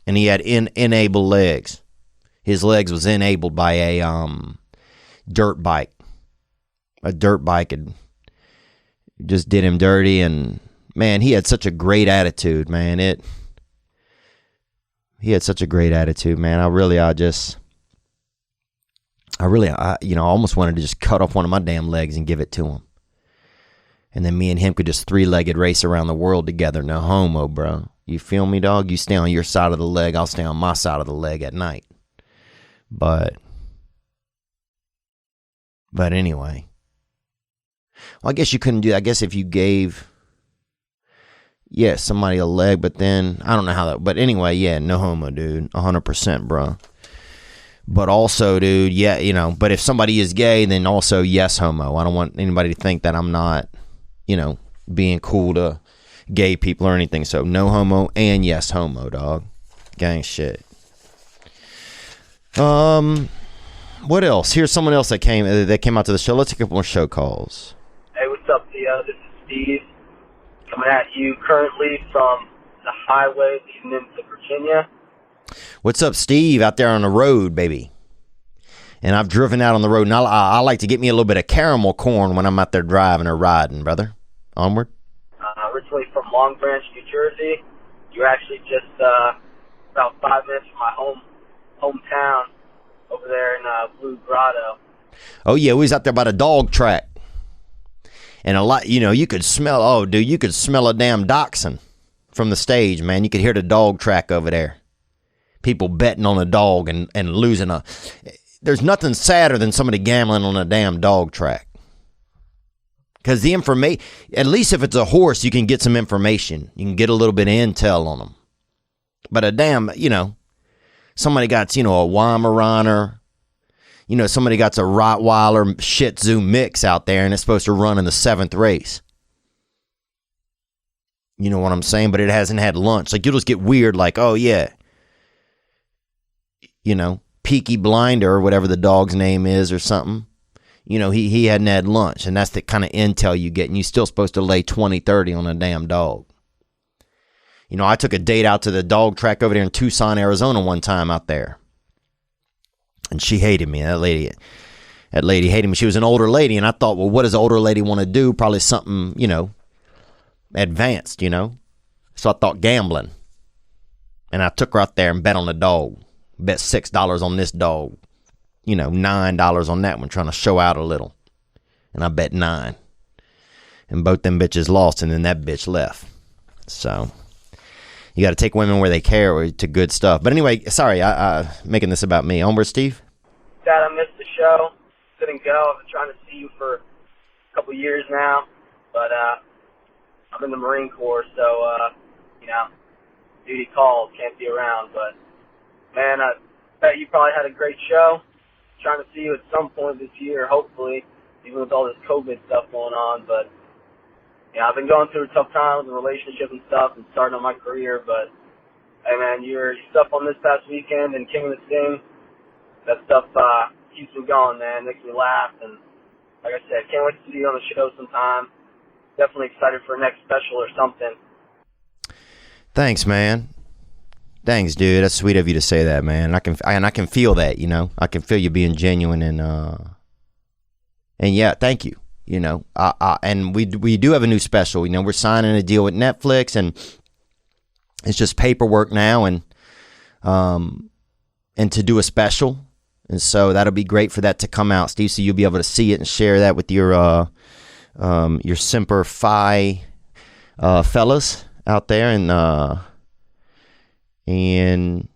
Speaker 1: And he had enabled legs. His legs was enabled by a dirt bike. A dirt bike had just did him dirty, and man, he had such a great attitude, man. He had such a great attitude, man. I almost wanted to just cut off one of my damn legs and give it to him. And then me and him could just 3-legged race around the world together. No homo, bro. You feel me, dog? You stay on your side of the leg, I'll stay on my side of the leg at night. But anyway. Well, I guess you couldn't do that. I guess if you gave, somebody a leg, but then, I don't know how that, but anyway, no homo, dude. 100%, bro. But also, dude, but if somebody is gay, then also yes, homo. I don't want anybody to think that I'm not, being cool to gay people or anything. So no homo and yes, homo, dog. Gang shit. What else? Here's someone else that came out to the show. Let's take a couple more show calls.
Speaker 5: Hey, what's up, Theo? This is Steve. Coming at you currently from the highway leading into Virginia.
Speaker 1: What's up, Steve? Out there on the road, baby. And I've driven out on the road, and I like to get me a little bit of caramel corn when I'm out there driving or riding, brother. Onward.
Speaker 5: Originally from Long Branch, New Jersey. You're actually just about 5 minutes from my hometown over there in Blue Grotto.
Speaker 1: Oh, yeah, we was out there by the dog track. And a lot, you could smell, you could smell a damn dachshund from the stage, man. You could hear the dog track over there. People betting on a dog and losing there's nothing sadder than somebody gambling on a damn dog track. Because the information, at least if it's a horse, you can get some information. You can get a little bit of intel on them. But a damn, somebody got, a Weimaraner, somebody got a Rottweiler Shih Tzu mix out there, and it's supposed to run in the 7th race. You know what I'm saying? But it hasn't had lunch. Like, you'll just get weird, like, oh, yeah. Peaky Blinder or whatever the dog's name is or something. He hadn't had lunch, and that's the kind of intel you get, and you're still supposed to lay 20-30 on a damn dog. I took a date out to the dog track over there in Tucson, Arizona one time out there, and she hated me. That lady hated me. She was an older lady, and I thought, well, what does an older lady want to do? Probably something, advanced, So I thought gambling, and I took her out there and bet on the dog. Bet $6 on this dog, $9 on that one, trying to show out a little. And I bet 9. And both them bitches lost, and then that bitch left. So, you got to take women where they care to good stuff. But anyway, sorry, I making this about me. Onward, Steve?
Speaker 5: Dad, I missed the show. Couldn't go. I've been trying to see you for a couple years now. But I'm in the Marine Corps, so, duty calls, can't be around, but man, I bet you probably had a great show. Trying to see you at some point this year, hopefully, even with all this COVID stuff going on. But, I've been going through a tough time with the relationship and stuff and starting on my career. But, hey, man, your stuff on this past weekend and King of the Sting, that stuff keeps me going, man. Makes me laugh. And, like I said, can't wait to see you on the show sometime. Definitely excited for a next special or something.
Speaker 1: Thanks, man. Thanks, dude. That's sweet of you to say that, man. I can feel that, you know. I can feel you being genuine and yeah, thank you. You know, and we do have a new special. You know, we're signing a deal with Netflix, and it's just paperwork now, and to do a special, and so that'll be great for that to come out, Steve. So you'll be able to see it and share that with your Semper Fi fellas out there, and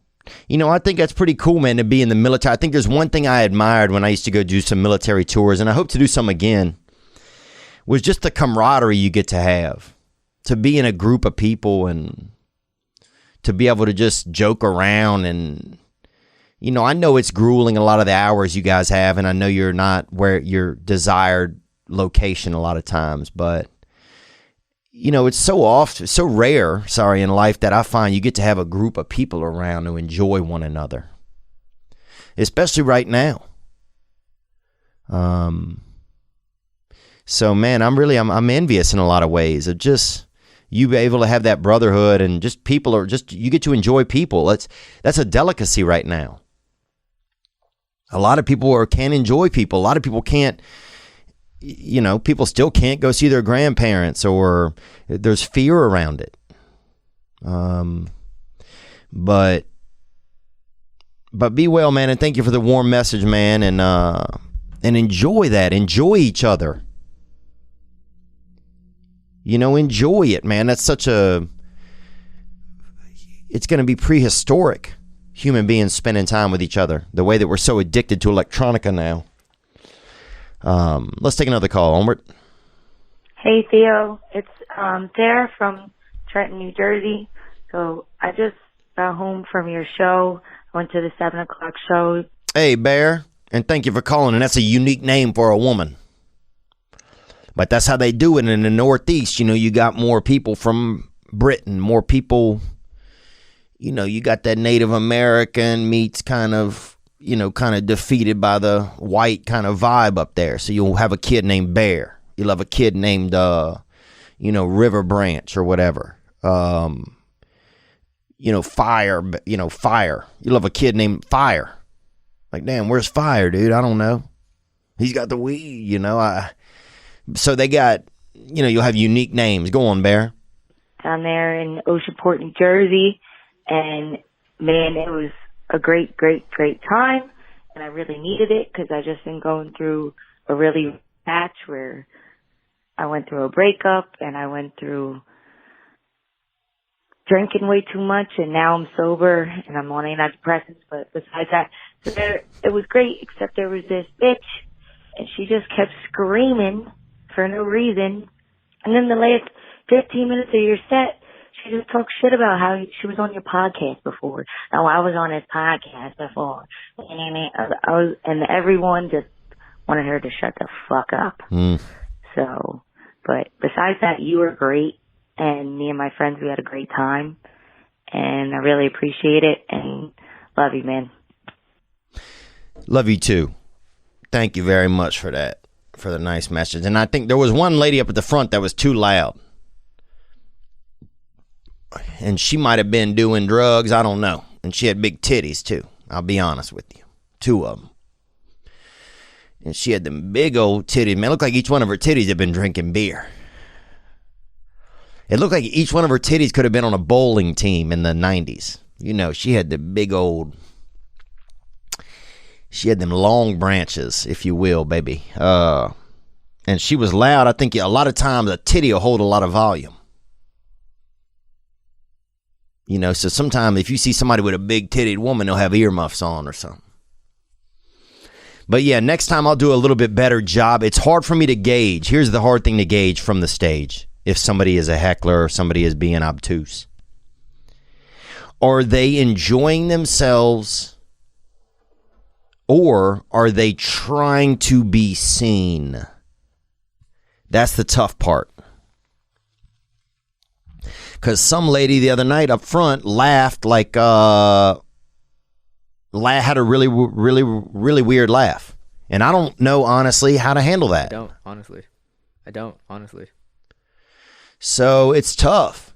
Speaker 1: you know, I think that's pretty cool, man, to be in the military. I think there's one thing I admired when I used to go do some military tours, and I hope to do some again, was just the camaraderie you get to have, to be in a group of people and to be able to just joke around. And, you know, I know it's grueling a lot of the hours you guys have, and I know you're not where your desired location a lot of times, but, you know, it's so rare, in life, that I find you get to have a group of people around who enjoy one another, especially right now. So, man, I'm envious in a lot of ways of just you be able to have that brotherhood, and just people are just, you get to enjoy people. That's a delicacy right now. A lot of people can't enjoy people. A lot of people can't, you know, people still can't go see their grandparents, or there's fear around it. But be well, man, and thank you for the warm message, man, and enjoy that. Enjoy each other. You know, enjoy it, man. That's it's going to be prehistoric, human beings spending time with each other, the way that we're so addicted to electronica now. Let's take another call. Onward.
Speaker 6: Hey, Theo. It's Tara from Trenton, New Jersey. So I just got home from your show. I went to the 7 o'clock show.
Speaker 1: Hey, Bear, and thank you for calling. And that's a unique name for a woman. But that's how they do it in the Northeast. You know, you got more people from Britain, more people, you know, you got that Native American meets kind of defeated by the white kind of vibe up there. So you'll have a kid named Bear. You'll have a kid named, River Branch or whatever. Fire. Fire. You'll have a kid named Fire. Like, damn, where's Fire, dude? I don't know. He's got the weed, you know. So they got, you'll have unique names. Go on, Bear.
Speaker 6: Down there in Oceanport, New Jersey. And, man, it was a great, great, great time. And I really needed it because I just been going through a really patch where I went through a breakup and I went through drinking way too much, and now I'm sober and I'm on antidepressants. But besides that, it was great, except there was this bitch and she just kept screaming for no reason. And then the last 15 minutes of your set, she just talked shit about how she was on your podcast before. Oh, I was on his podcast before. And everyone just wanted her to shut the fuck up. So, but besides that, you were great. And me and my friends, we had a great time. And I really appreciate it. And love you, man.
Speaker 1: Love you too. Thank you very much for that, for the nice message. And I think there was one lady up at the front that was too loud. And she might have been doing drugs. I don't know. And she had big titties too. I'll be honest with you. 2 of them. And she had them big old titties. Man, it looked like each one of her titties had been drinking beer. It looked like each one of her titties could have been on a bowling team in the 90s. You know, she had the big old... She had them long branches, if you will, baby. And she was loud. I think a lot of times a titty will hold a lot of volume. You know, so sometimes if you see somebody with a big tittied woman, they'll have earmuffs on or something. But yeah, next time I'll do a little bit better job. It's hard for me to gauge. Here's the hard thing to gauge from the stage. If somebody is a heckler or somebody is being obtuse. Are they enjoying themselves? Or are they trying to be seen? That's the tough part. Because some lady the other night up front laughed like, had a really, really, really weird laugh. And I don't know, honestly, how to handle that.
Speaker 3: I don't, honestly.
Speaker 1: So it's tough.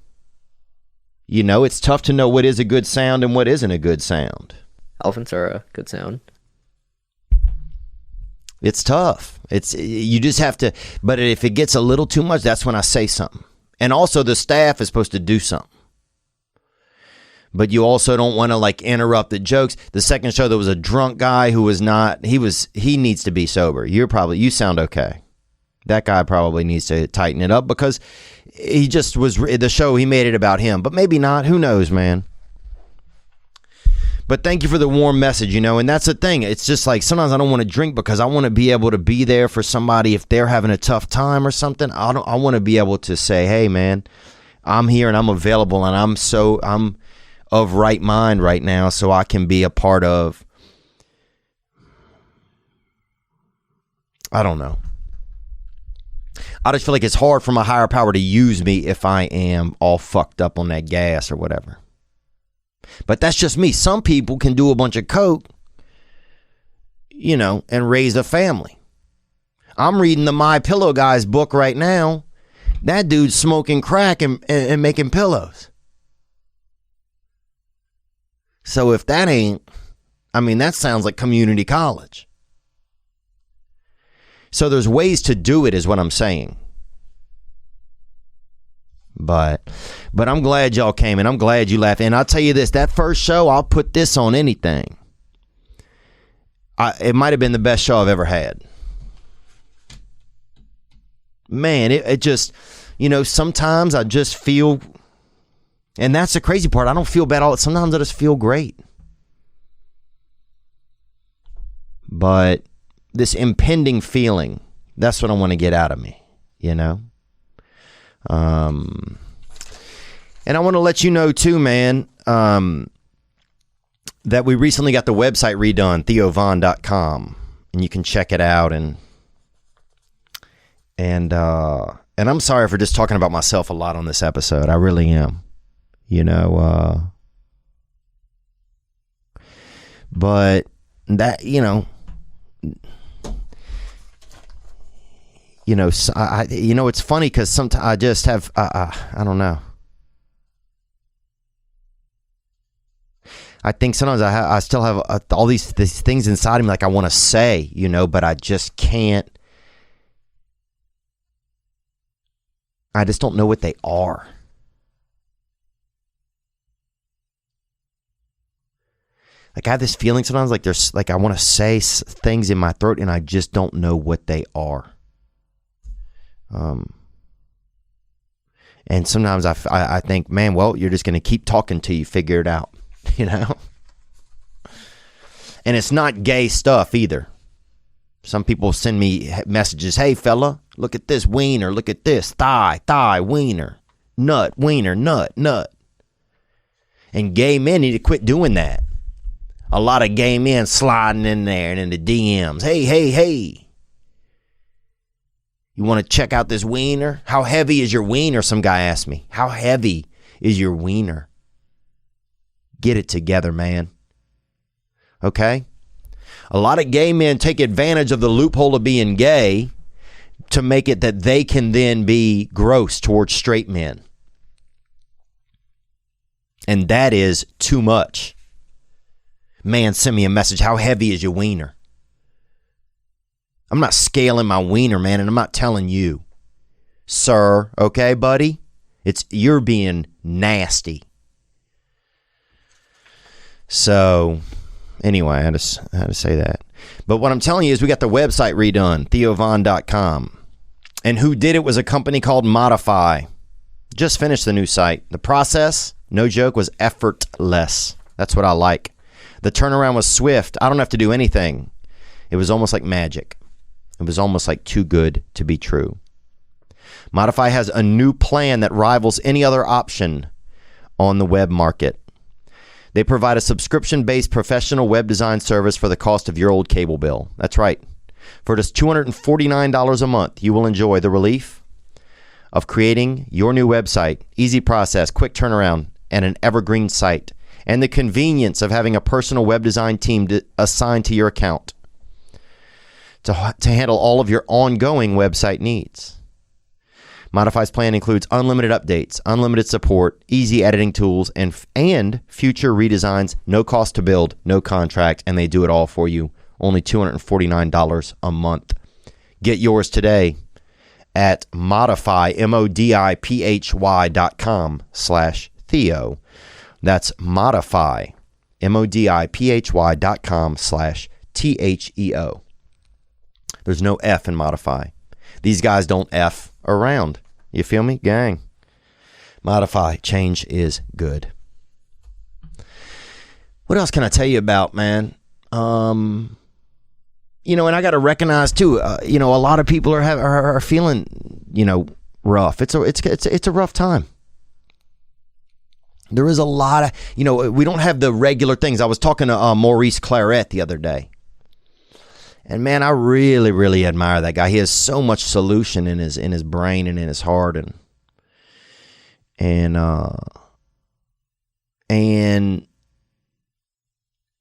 Speaker 1: You know, it's tough to know what is a good sound and what isn't a good sound.
Speaker 3: Elephants are a good sound.
Speaker 1: It's tough. You just have to, but if it gets a little too much, that's when I say something. And also the staff is supposed to do something. But you also don't want to like interrupt the jokes. The second show, there was a drunk guy who was not, he needs to be sober. You sound okay. That guy probably needs to tighten it up because he just was, the show, he made it about him. But maybe not. Who knows, man? But thank you for the warm message, you know, and that's the thing. It's just like sometimes I don't want to drink because I want to be able to be there for somebody if they're having a tough time or something. I want to be able to say, hey, man, I'm here and I'm available and I'm of right mind right now so I can be a part of, I don't know. I just feel like it's hard for my higher power to use me if I am all fucked up on that gas or whatever. But that's just me. Some people can do a bunch of coke, you know, and raise a family. I'm reading the My Pillow guy's book right now. That dude's smoking crack and making pillows. So if that ain't, I mean, that sounds like community college. So there's ways to do it is what I'm saying. But I'm glad y'all came and I'm glad you laughed. And I'll tell you this, that first show, I'll put this on anything. It might have been the best show I've ever had. Man, it just, you know, sometimes I just feel, and that's the crazy part, I don't feel bad all, sometimes I just feel great. But this impending feeling, that's what I want to get out of me, you know? And I want to let you know too, man, that we recently got the website redone, theovon.com, and you can check it out. And I'm sorry for just talking about myself a lot on this episode. I really am, you know, but that, you know, it's funny because sometimes I just have, I don't know. I think sometimes I still have all these things inside of me like I want to say, you know, but I just can't. I just don't know what they are. Like I have this feeling sometimes like there's like I want to say things in my throat and I just don't know what they are. And sometimes I think, man, well, you're just going to keep talking till you figure it out, you know? And it's not gay stuff either. Some people send me messages, hey, fella, look at this wiener, look at this, thigh, wiener, nut, wiener, nut. And gay men need to quit doing that. A lot of gay men sliding in there and in the DMs, hey. You want to check out this wiener? How heavy is your wiener? Some guy asked me. How heavy is your wiener? Get it together, man. Okay? A lot of gay men take advantage of the loophole of being gay to make it that they can then be gross towards straight men. And that is too much. Man, send me a message. How heavy is your wiener? I'm not scaling my wiener, man, and I'm not telling you, sir, okay, buddy? You're being nasty. So, anyway, I had to say that. But what I'm telling you is we got the website redone, theovon.com. And who did it was a company called Modify. Just finished the new site. The process, no joke, was effortless. That's what I like. The turnaround was swift. I don't have to do anything. It was almost like magic. It was almost like too good to be true. Modify has a new plan that rivals any other option on the web market. They provide a subscription-based professional web design service for the cost of your old cable bill. That's right. For just $249 a month, you will enjoy the relief of creating your new website, easy process, quick turnaround, and an evergreen site, and the convenience of having a personal web design team assigned to your account to handle all of your ongoing website needs. Modify's plan includes unlimited updates, unlimited support, easy editing tools, and future redesigns. No cost to build, no contract, and they do it all for you. Only $249 a month. Get yours today at Modify, modiphy.com/Theo. That's Modify, modiphy.com/THEO. There's no F in Modify. These guys don't F around. You feel me, gang? Modify. Change is good. What else can I tell you about, man? And I got to recognize too. A lot of people are feeling, rough. It's a rough time. There is a lot of, we don't have the regular things. I was talking to Maurice Claret the other day. And man, I really, really admire that guy. He has so much solution in his brain and in his heart, and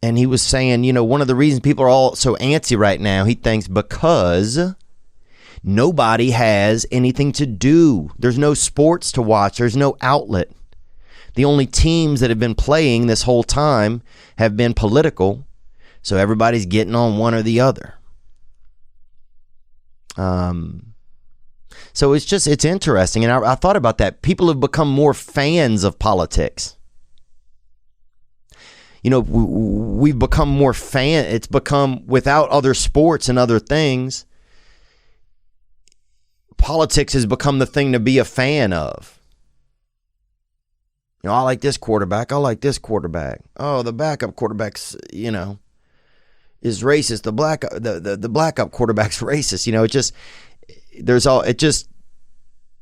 Speaker 1: he was saying, one of the reasons people are all so antsy right now, he thinks because nobody has anything to do. There's no sports to watch. There's no outlet. The only teams that have been playing this whole time have been political. So everybody's getting on one or the other. So it's interesting. And I thought about that. People have become more fans of politics. We've become more it's become, without other sports and other things, politics has become the thing to be a fan of. I like this quarterback. I like this quarterback. Oh, the backup quarterback's, is racist. The backup quarterback's racist.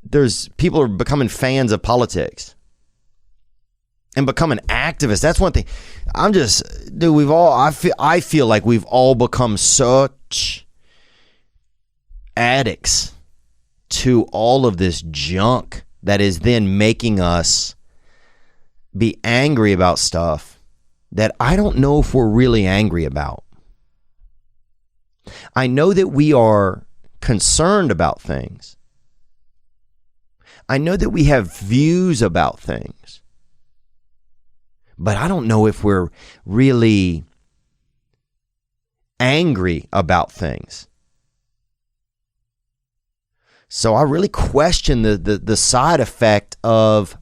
Speaker 1: There's people are becoming fans of politics and becoming activists. That's one thing. I feel like we've all become such addicts to all of this junk that is then making us be angry about stuff that I don't know if we're really angry about. I know that we are concerned about things. I know that we have views about things. But I don't know if we're really angry about things. So I really question the side effect of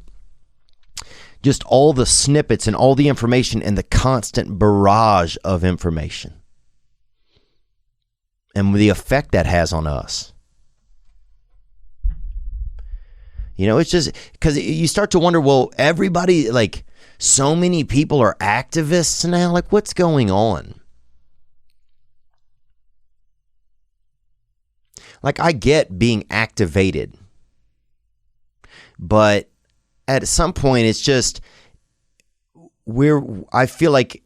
Speaker 1: just all the snippets and all the information and the constant barrage of information and the effect that has on us. It's just because you start to wonder, well, everybody, like, so many people are activists now. Like, what's going on? Like, I get being activated, but at some point, it's just I feel like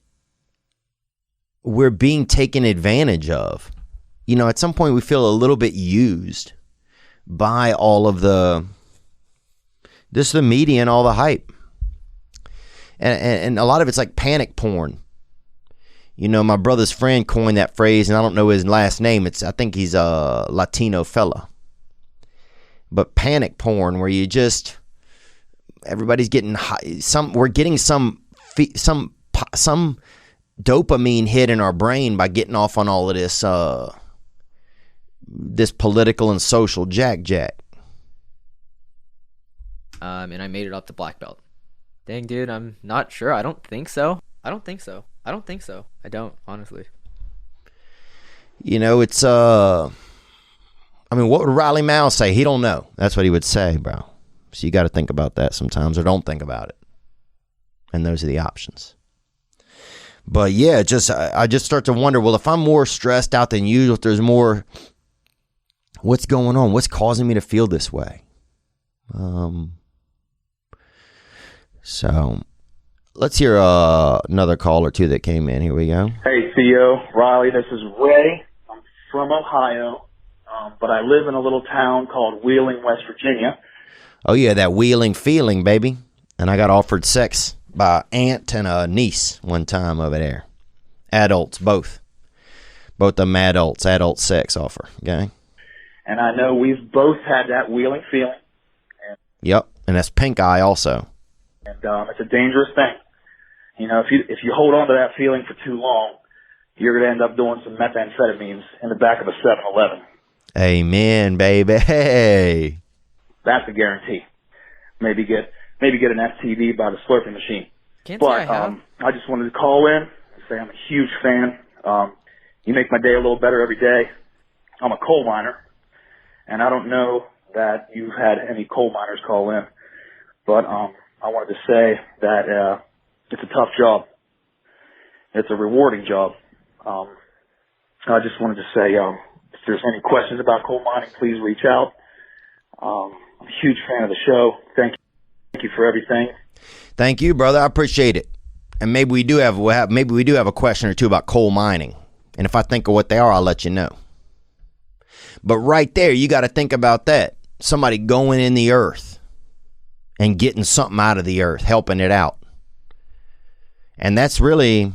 Speaker 1: we're being taken advantage of. At some point we feel a little bit used by all of the media and all the hype. And a lot of it's like panic porn. My brother's friend coined that phrase, and I don't know his last name. I think he's a Latino fella. But panic porn, where everybody's getting we're getting some dopamine hit in our brain by getting off on all of this political and social jack.
Speaker 3: And I made it up to black belt. Dang, dude, I'm not sure. I don't think so. I don't, honestly.
Speaker 1: It's what would Riley Mouse say? He don't know. That's what he would say, bro. So you got to think about that sometimes, or don't think about it. And those are the options. But yeah, I just start to wonder, well, if I'm more stressed out than usual, if there's more, what's going on? What's causing me to feel this way? So let's hear another call or two that came in. Here we go.
Speaker 7: Hey, Theo, Riley, this is Ray. I'm from Ohio, but I live in a little town called Wheeling, West Virginia.
Speaker 1: Oh, yeah, that wheeling feeling, baby. And I got offered sex by aunt and a niece one time over there. Adults, both. Both of them adult sex offer, okay?
Speaker 7: And I know we've both had that wheeling feeling.
Speaker 1: Yep, and that's pink eye also.
Speaker 7: And it's a dangerous thing. You know, if you hold on to that feeling for too long, you're going to end up doing some methamphetamines in the back of a 7-Eleven.
Speaker 1: Amen, baby. Hey.
Speaker 7: That's a guarantee. Maybe get an STD by the slurping machine.
Speaker 3: Can't
Speaker 7: But
Speaker 3: say I have.
Speaker 7: I just wanted to call in and say I'm a huge fan. You make my day a little better every day. I'm a coal miner, and I don't know that you've had any coal miners call in, but I wanted to say that it's a tough job. It's a rewarding job. I just wanted to say if there's any questions about coal mining, please reach out. I'm a huge fan of the show. Thank you for everything.
Speaker 1: Thank you, brother. I appreciate it. And maybe we do have a question or two about coal mining. And if I think of what they are, I'll let you know. But right there, you got to think about that. Somebody going in the earth and getting something out of the earth, helping it out. And that's really,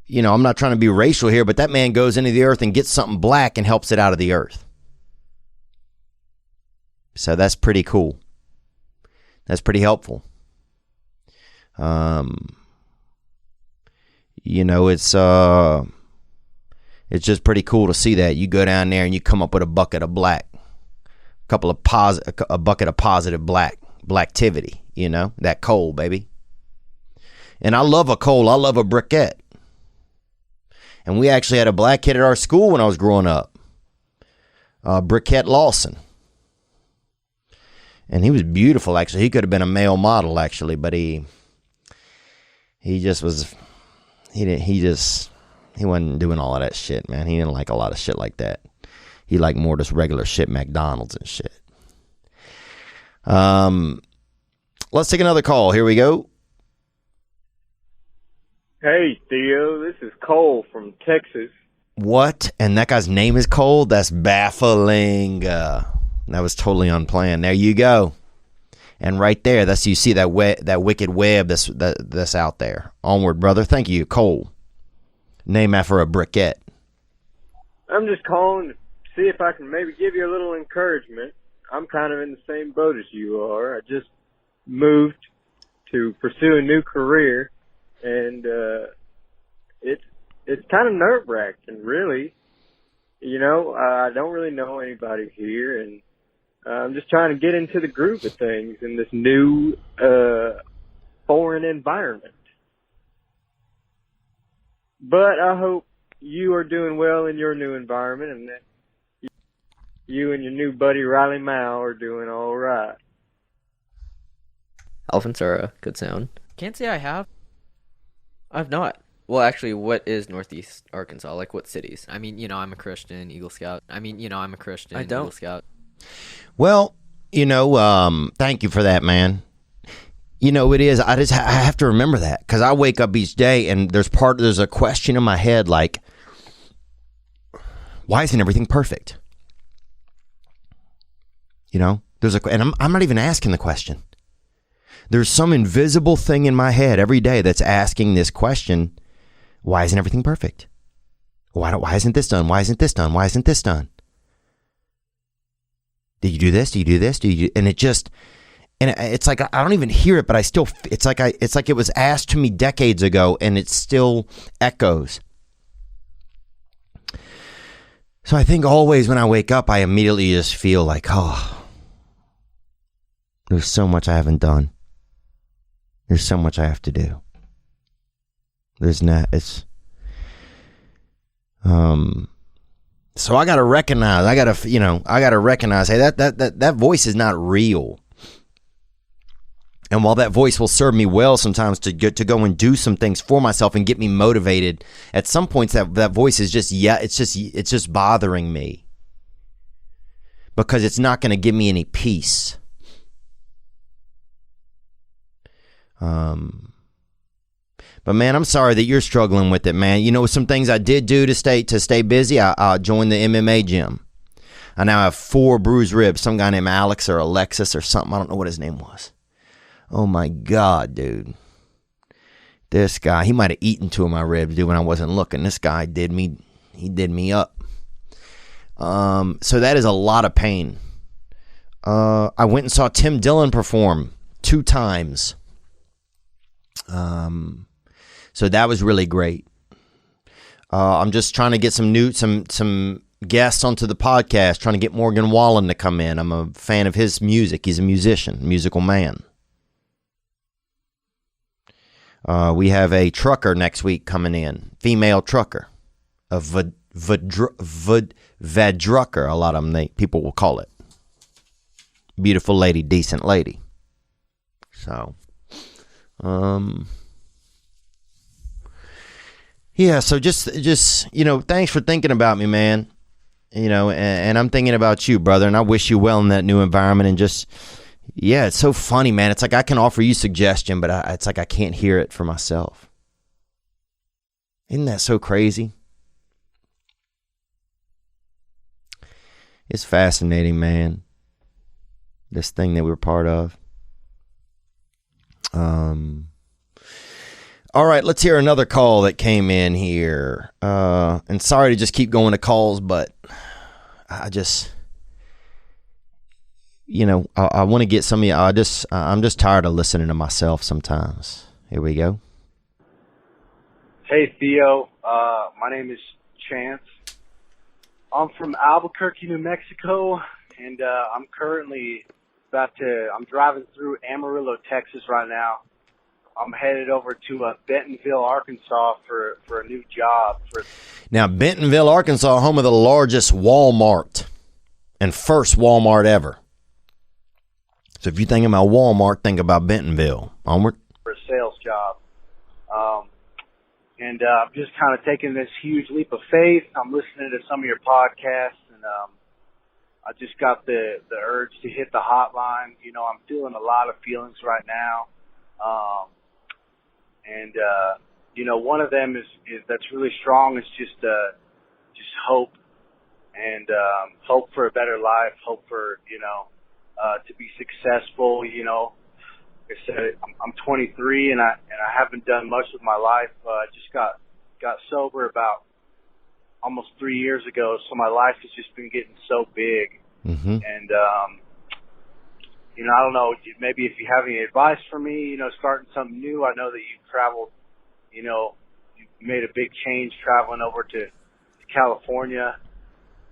Speaker 1: you know, I'm not trying to be racial here, but that man goes into the earth and gets something black and helps it out of the earth. So that's pretty cool. That's pretty helpful. You know, it's just pretty cool to see that. You go down there and you come up with a bucket of black, a bucket of positive blacktivity, you know, that coal, baby. And I love a coal. I love a briquette. And we actually had a black kid at our school when I was growing up, Briquette Lawson. And he was beautiful, actually. He could have been a male model, actually, but he just was, he wasn't doing all of that shit, man. He didn't like a lot of shit like that. He liked more just regular shit, McDonald's and shit. Let's take another call. Here we go.
Speaker 8: Hey, Theo, this is Cole from Texas.
Speaker 1: What? And that guy's name is Cole? That's baffling. That was totally unplanned. There you go. And right there, you see that wicked web that's out there. Onward, brother. Thank you, Cole. Name after a briquette.
Speaker 8: I'm just calling to see if I can maybe give you a little encouragement. I'm kind of in the same boat as you are. I just moved to pursue a new career, and it's kind of nerve-wracking, really. You know, I don't really know anybody here, and I'm just trying to get into the groove of things in this new foreign environment. But I hope you are doing well in your new environment, and that you and your new buddy Riley Mao are doing all right.
Speaker 3: Elephants are a good sound. Can't say I have. I've not. Well, actually, what is Northeast Arkansas? Like, what cities? I mean, you know, I'm a Christian Eagle Scout. I don't. Eagle Scout.
Speaker 1: Well, you know, thank you for that, man. You know, it is. I have to remember that because I wake up each day and there's a question in my head like, why isn't everything perfect? You know, and I'm not even asking the question. There's some invisible thing in my head every day that's asking this question: why isn't everything perfect? Why isn't this done? Why isn't this done? Why isn't this done? Did you do this? Do you do this? And it's like I don't even hear it, but I still. It's like it was asked to me decades ago, and it still echoes. So I think always when I wake up, I immediately just feel like, oh, there's so much I haven't done. There's so much I have to do. So I gotta recognize. I gotta recognize. Hey, that voice is not real. And while that voice will serve me well sometimes to go and do some things for myself and get me motivated, at some points that voice is it's just bothering me because it's not going to give me any peace. But man, I'm sorry that you're struggling with it, man. You know, some things I did do to stay busy. I joined the MMA gym. I now have 4 bruised ribs. Some guy named Alex or Alexis or something. I don't know what his name was. Oh my God, dude. This guy, he might have eaten 2 of my ribs, dude, when I wasn't looking. This guy did me up. So that is a lot of pain. I went and saw Tim Dillon perform 2 times. So that was really great. I'm just trying to get some guests onto the podcast, trying to get Morgan Wallen to come in. I'm a fan of his music. He's a musician, musical man. We have a trucker next week coming in, female trucker, a vadrucker, a lot of them people will call it. Beautiful lady, decent lady. So, yeah, so just thanks for thinking about me, man. And I'm thinking about you, brother, and I wish you well in that new environment. And just, yeah, it's so funny, man. It's like I can offer you suggestion, but it's like I can't hear it for myself. Isn't that so crazy? It's fascinating, man. This thing that we're part of. All right, let's hear another call that came in here. And sorry to just keep going to calls, but I just, I want to get some of you. I'm just tired of listening to myself sometimes. Here we go.
Speaker 9: Hey, Theo. My name is Chance. I'm from Albuquerque, New Mexico, and I'm currently I'm driving through Amarillo, Texas right now. I'm headed over to Bentonville, Arkansas for a new job.
Speaker 1: Now, Bentonville, Arkansas, home of the largest Walmart and first Walmart ever. So if you think about Walmart, think about Bentonville. Onward.
Speaker 9: For a sales job. And I'm just kind of taking this huge leap of faith. I'm listening to some of your podcasts, and I just got the urge to hit the hotline. I'm feeling a lot of feelings right now. One of them is that's really strong is just hope and hope for a better life, hope for to be successful. Like I said, I'm 23 and I haven't done much with my life. I just got sober about almost 3 years ago, so my life has just been getting so big.
Speaker 1: Mm-hmm.
Speaker 9: And I don't know, maybe if you have any advice for me, starting something new. I know that you've traveled, you made a big change traveling over to California,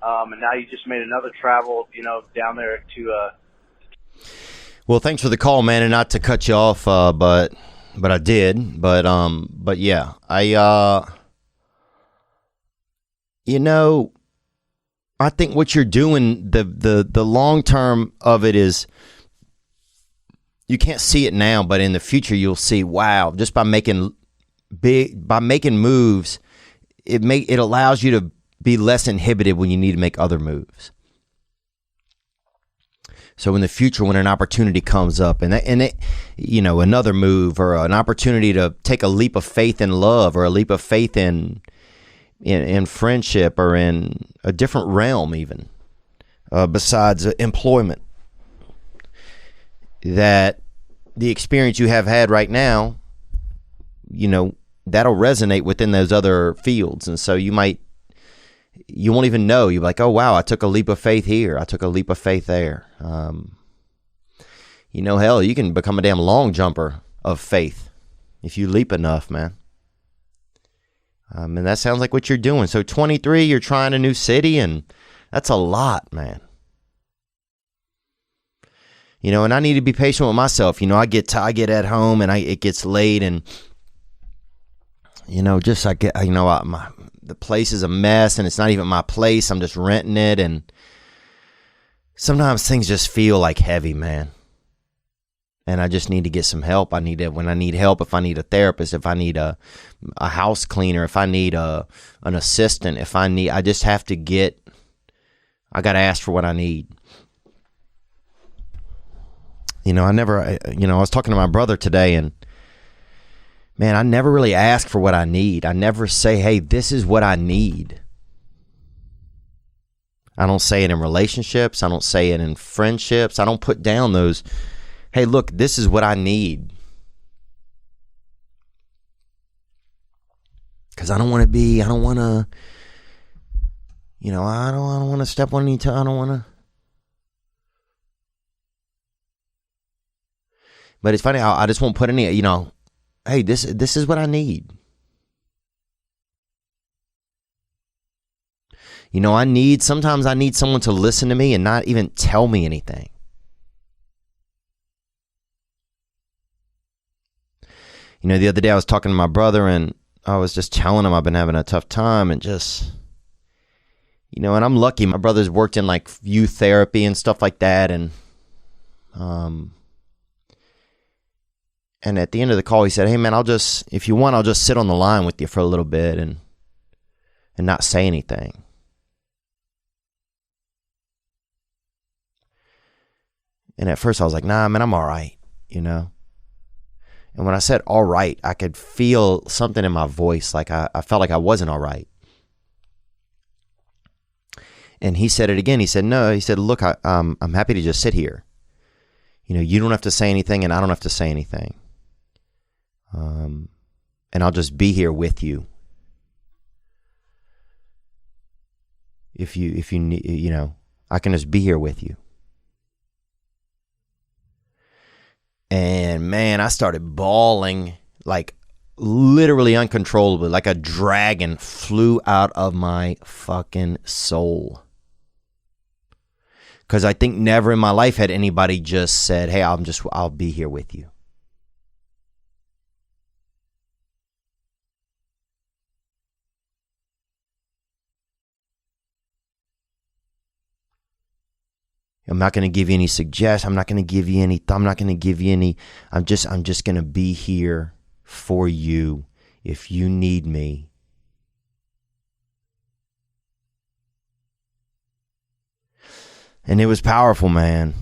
Speaker 9: and now you just made another travel, down there to.
Speaker 1: Well, thanks for the call, man, and not to cut you off, but I did, but yeah, I think what you're doing, the long term of it is. You can't see it now, but in the future you'll see. Wow! Just by making moves, it allows you to be less inhibited when you need to make other moves. So in the future, when an opportunity comes up, another move or an opportunity to take a leap of faith in love or a leap of faith in friendship or in a different realm, even besides employment. That the experience you have had right now, that'll resonate within those other fields. And so you won't even know. You're like, oh, wow, I took a leap of faith here. I took a leap of faith there. Hell, you can become a damn long jumper of faith if you leap enough, man. And that sounds like what you're doing. So 23, you're trying a new city, and that's a lot, man. And I need to be patient with myself. I get at home and it gets late, and the place is a mess, and it's not even my place. I'm just renting it, and sometimes things just feel like heavy, man. And I just need to get some help. When I need help, if I need a therapist, if I need a house cleaner, if I need an assistant, I just have to I got to ask for what I need. I was talking to my brother today, and man, I never really ask for what I need. I never say, hey, this is what I need. I don't say it in relationships. I don't say it in friendships. I don't put down those, hey, look, this is what I need. Because I don't want to step on any toes. I don't want to. But it's funny, I just won't put any, hey, this is what I need. Hey, this is what I need. Sometimes I need someone to listen to me and not even tell me anything. The other day I was talking to my brother and I was just telling him I've been having a tough time and just, and I'm lucky. My brother's worked in like youth therapy and stuff like that. And at the end of the call, he said, hey man, if you want, I'll just sit on the line with you for a little bit and not say anything. And at first I was like, nah, man, I'm all right, And when I said all right, I could feel something in my voice. Like I felt like I wasn't all right. And he said it again. He said, no, he said, look, I'm happy to just sit here. You don't have to say anything and I don't have to say anything. And I'll just be here with you. If you need, I can just be here with you. And man, I started bawling like literally uncontrollably, like a dragon flew out of my fucking soul. Because I think never in my life had anybody just said, hey, I'll be here with you. I'm not going to give you any suggestions. I'm not going to give you any. I'm just going to be here for you if you need me. And it was powerful, man.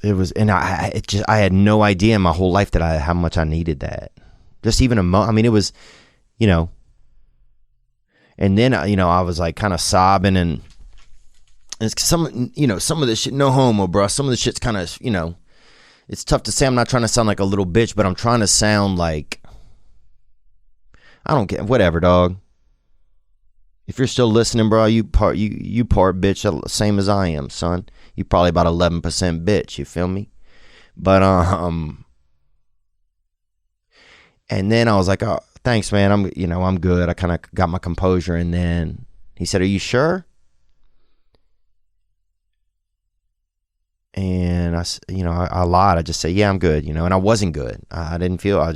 Speaker 1: It was, and I had no idea in my whole life how much I needed that. Just even it was, and then, I was like kind of sobbing and it's some of this shit, no homo, bro. Some of the shit's kind of, it's tough to say. I'm not trying to sound like a little bitch, but I'm trying to sound like, I don't get, whatever, dog. If you're still listening, bro, you part bitch, same as I am, son. You probably about 11% bitch, you feel me? But, and then I was like, oh, thanks, man. I'm good. I kind of got my composure. And then he said, are you sure? And I lied. I just said, yeah, I'm good, and I wasn't good. I didn't feel, and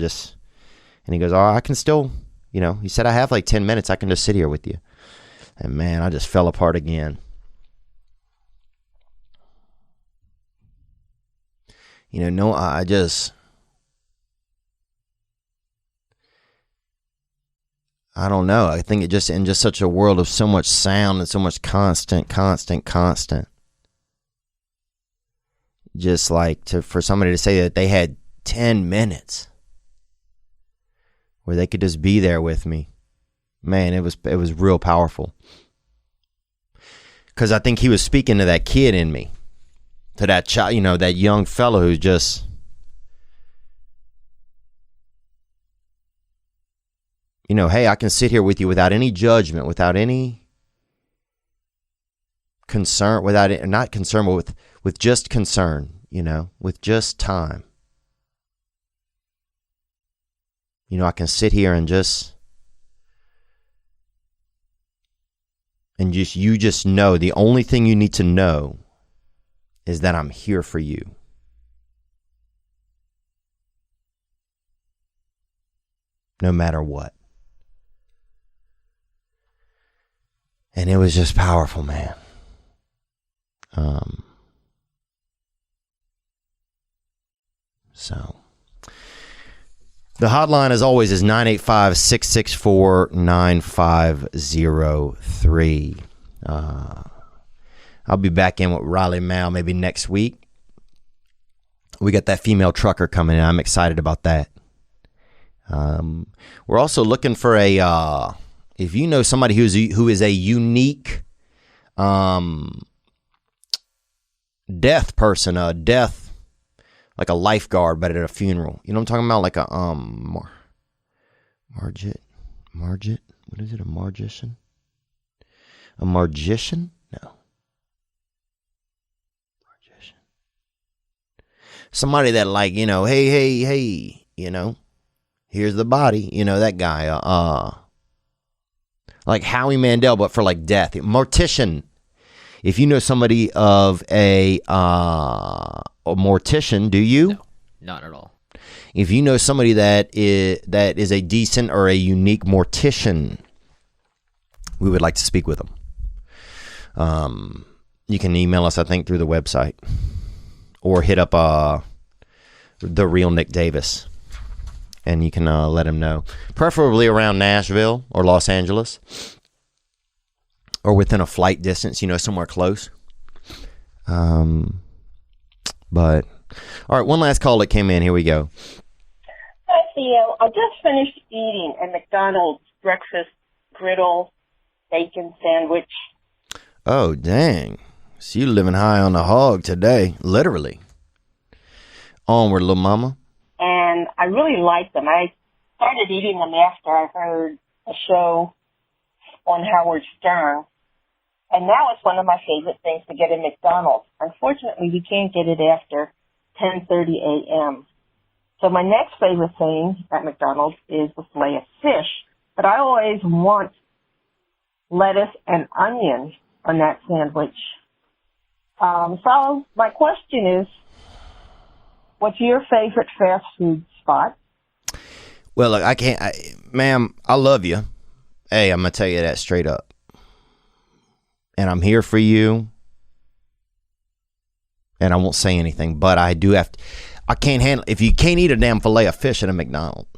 Speaker 1: he goes, oh, I can still, he said, I have like 10 minutes. I can just sit here with you. And man, I just fell apart again. I don't know. I think in just such a world of so much sound and so much constant. Just like for somebody to say that they had 10 minutes where they could just be there with me. Man, it was real powerful. Because I think he was speaking to that kid in me. To that child, that young fellow who's just, hey, I can sit here with you without any judgment, without any concern, not concern, but with just concern, with just time. I can sit here and you just know, the only thing you need to know is that I'm here for you. No matter what. And it was just powerful, man. So the hotline, as always, is 985-664-9503. I'll be back in with Riley Mao maybe next week. We got that female trucker coming in. I'm excited about that. We're also looking for if you know somebody who is a unique death person, death, like a lifeguard, but at a funeral. You know what I'm talking about? Like a Margit? What is it? A magician? A magician? No. Magician. somebody that like, hey, here's the body, that guy, like Howie Mandel, but for like death. Mortician. If you know somebody of a mortician, do you?
Speaker 3: No, not at all.
Speaker 1: If you know somebody that is a decent or a unique mortician, we would like to speak with them. You can email us, I think, through the website, or hit up the real Nick Davis, and you can let him know. Preferably around Nashville or Los Angeles, or within a flight distance, somewhere close. But all right, one last call that came in. Here we go.
Speaker 10: Hi, Theo. I just finished eating a McDonald's breakfast griddle bacon sandwich.
Speaker 1: Oh, dang. So you living high on the hog today, literally. Onward, little mama.
Speaker 10: And I really liked them. I started eating them after I heard a show on Howard Stern. And now it's one of my favorite things to get at McDonald's. Unfortunately, we can't get it after 10:30 a.m. So my next favorite thing at McDonald's is the filet of fish. But I always want lettuce and onion on that sandwich. So my question is, what's your favorite fast food spot?
Speaker 1: Well, look, ma'am, I love you. Hey, I'm going to tell you that straight up. And I'm here for you. And I won't say anything, but I do have to, I can't handle, if you can't eat a damn filet of fish at a McDonald's.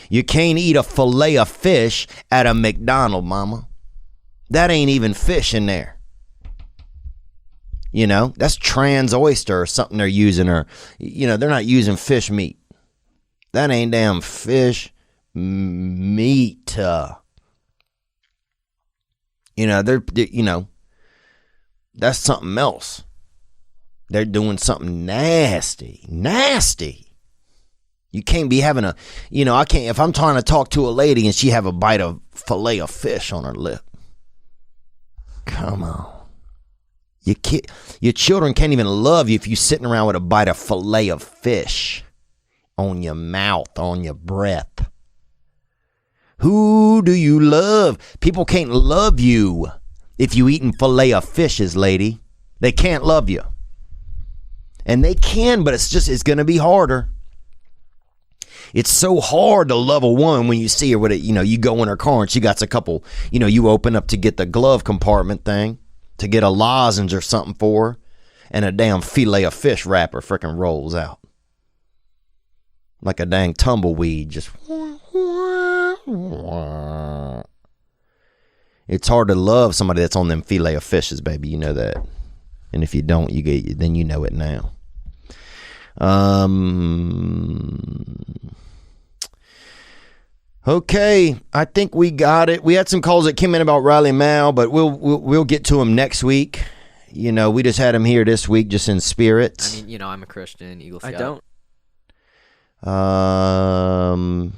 Speaker 1: You can't eat a filet of fish at a McDonald's, mama. That ain't even fish in there. That's trans oyster or something they're using, or, they're not using fish meat. That ain't damn fish meat. They're that's something else. They're doing something nasty. You can't be having I can't, if I'm trying to talk to a lady and she have a bite of filet of fish on her lip. Come on. Your children can't even love you if you're sitting around with a bite of filet of fish on your mouth, on your breath. Who do you love? People can't love you if you eating filet of fishes, lady. They can't love you. And they can, but it's going to be harder. It's so hard to love a woman when you see her with it. You go in her car and she got a couple, you open up to get the glove compartment thing, to get a lozenge or something for her, and a damn filet of fish wrapper freaking rolls out. Like a dang tumbleweed, just. It's hard to love somebody that's on them filet of fishes, baby. You know that. And if you don't, then you know it now. Okay, I think we got it. We had some calls that came in about Riley Mao, but we'll get to them next week. We just had him here this week, just in spirit.
Speaker 3: I mean, I'm a Christian, Eagle Scout.
Speaker 11: I don't.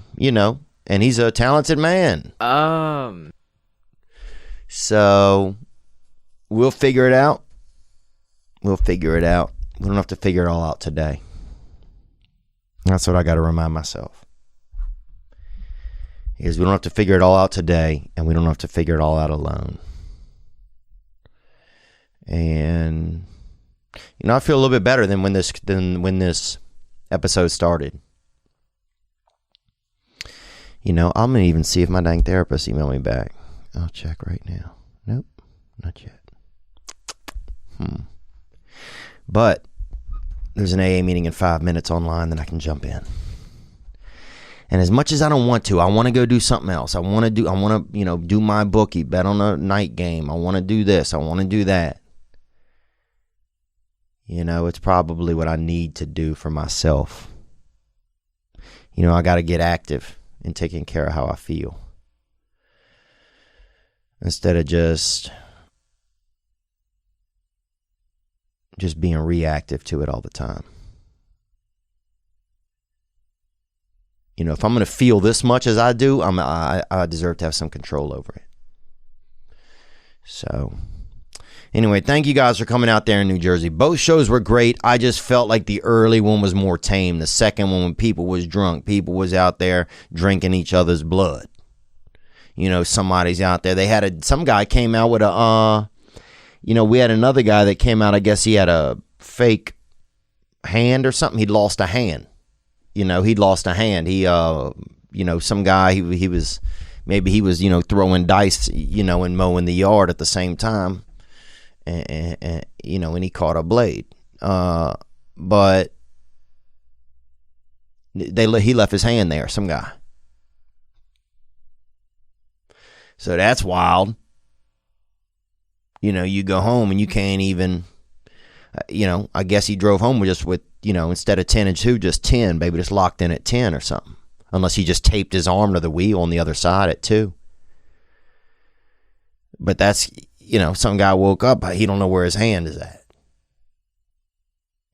Speaker 1: And he's a talented man. So we'll figure it out. We don't have to figure it all out today. That's what I got to remind myself. Is we don't have to figure it all out today, and we don't have to figure it all out alone. And I feel a little bit better than when this episode started. I'm gonna even see if my dang therapist emailed me back. I'll check right now. Nope, not yet. But there's an AA meeting in 5 minutes online that I can jump in. And as much as I don't want to, I want to go do something else. I want to do my bookie, bet on a night game. I want to do this. I want to do that. It's probably what I need to do for myself. I got to get active in taking care of how I feel. Instead of just being reactive to it all the time. If I'm going to feel this much as I do, I deserve to have some control over it. So, Anyway, thank you guys for coming out there in New Jersey. Both shows were great. I just felt like the early one was more tame. The second one, when people was drunk, people was out there drinking each other's blood. You know, somebody's out there. They had some guy came out with a, we had another guy that came out. I guess he had a fake hand or something. He'd lost a hand. He'd lost a hand. He, some guy, he was throwing dice, and mowing the yard at the same time. And he caught a blade. But he left his hand there, some guy. So that's wild. You go home and you can't even, I guess he drove home with instead of 10 and 2, just 10, maybe just locked in at 10 or something. Unless he just taped his arm to the wheel on the other side at 2. But that's, some guy woke up, he don't know where his hand is at.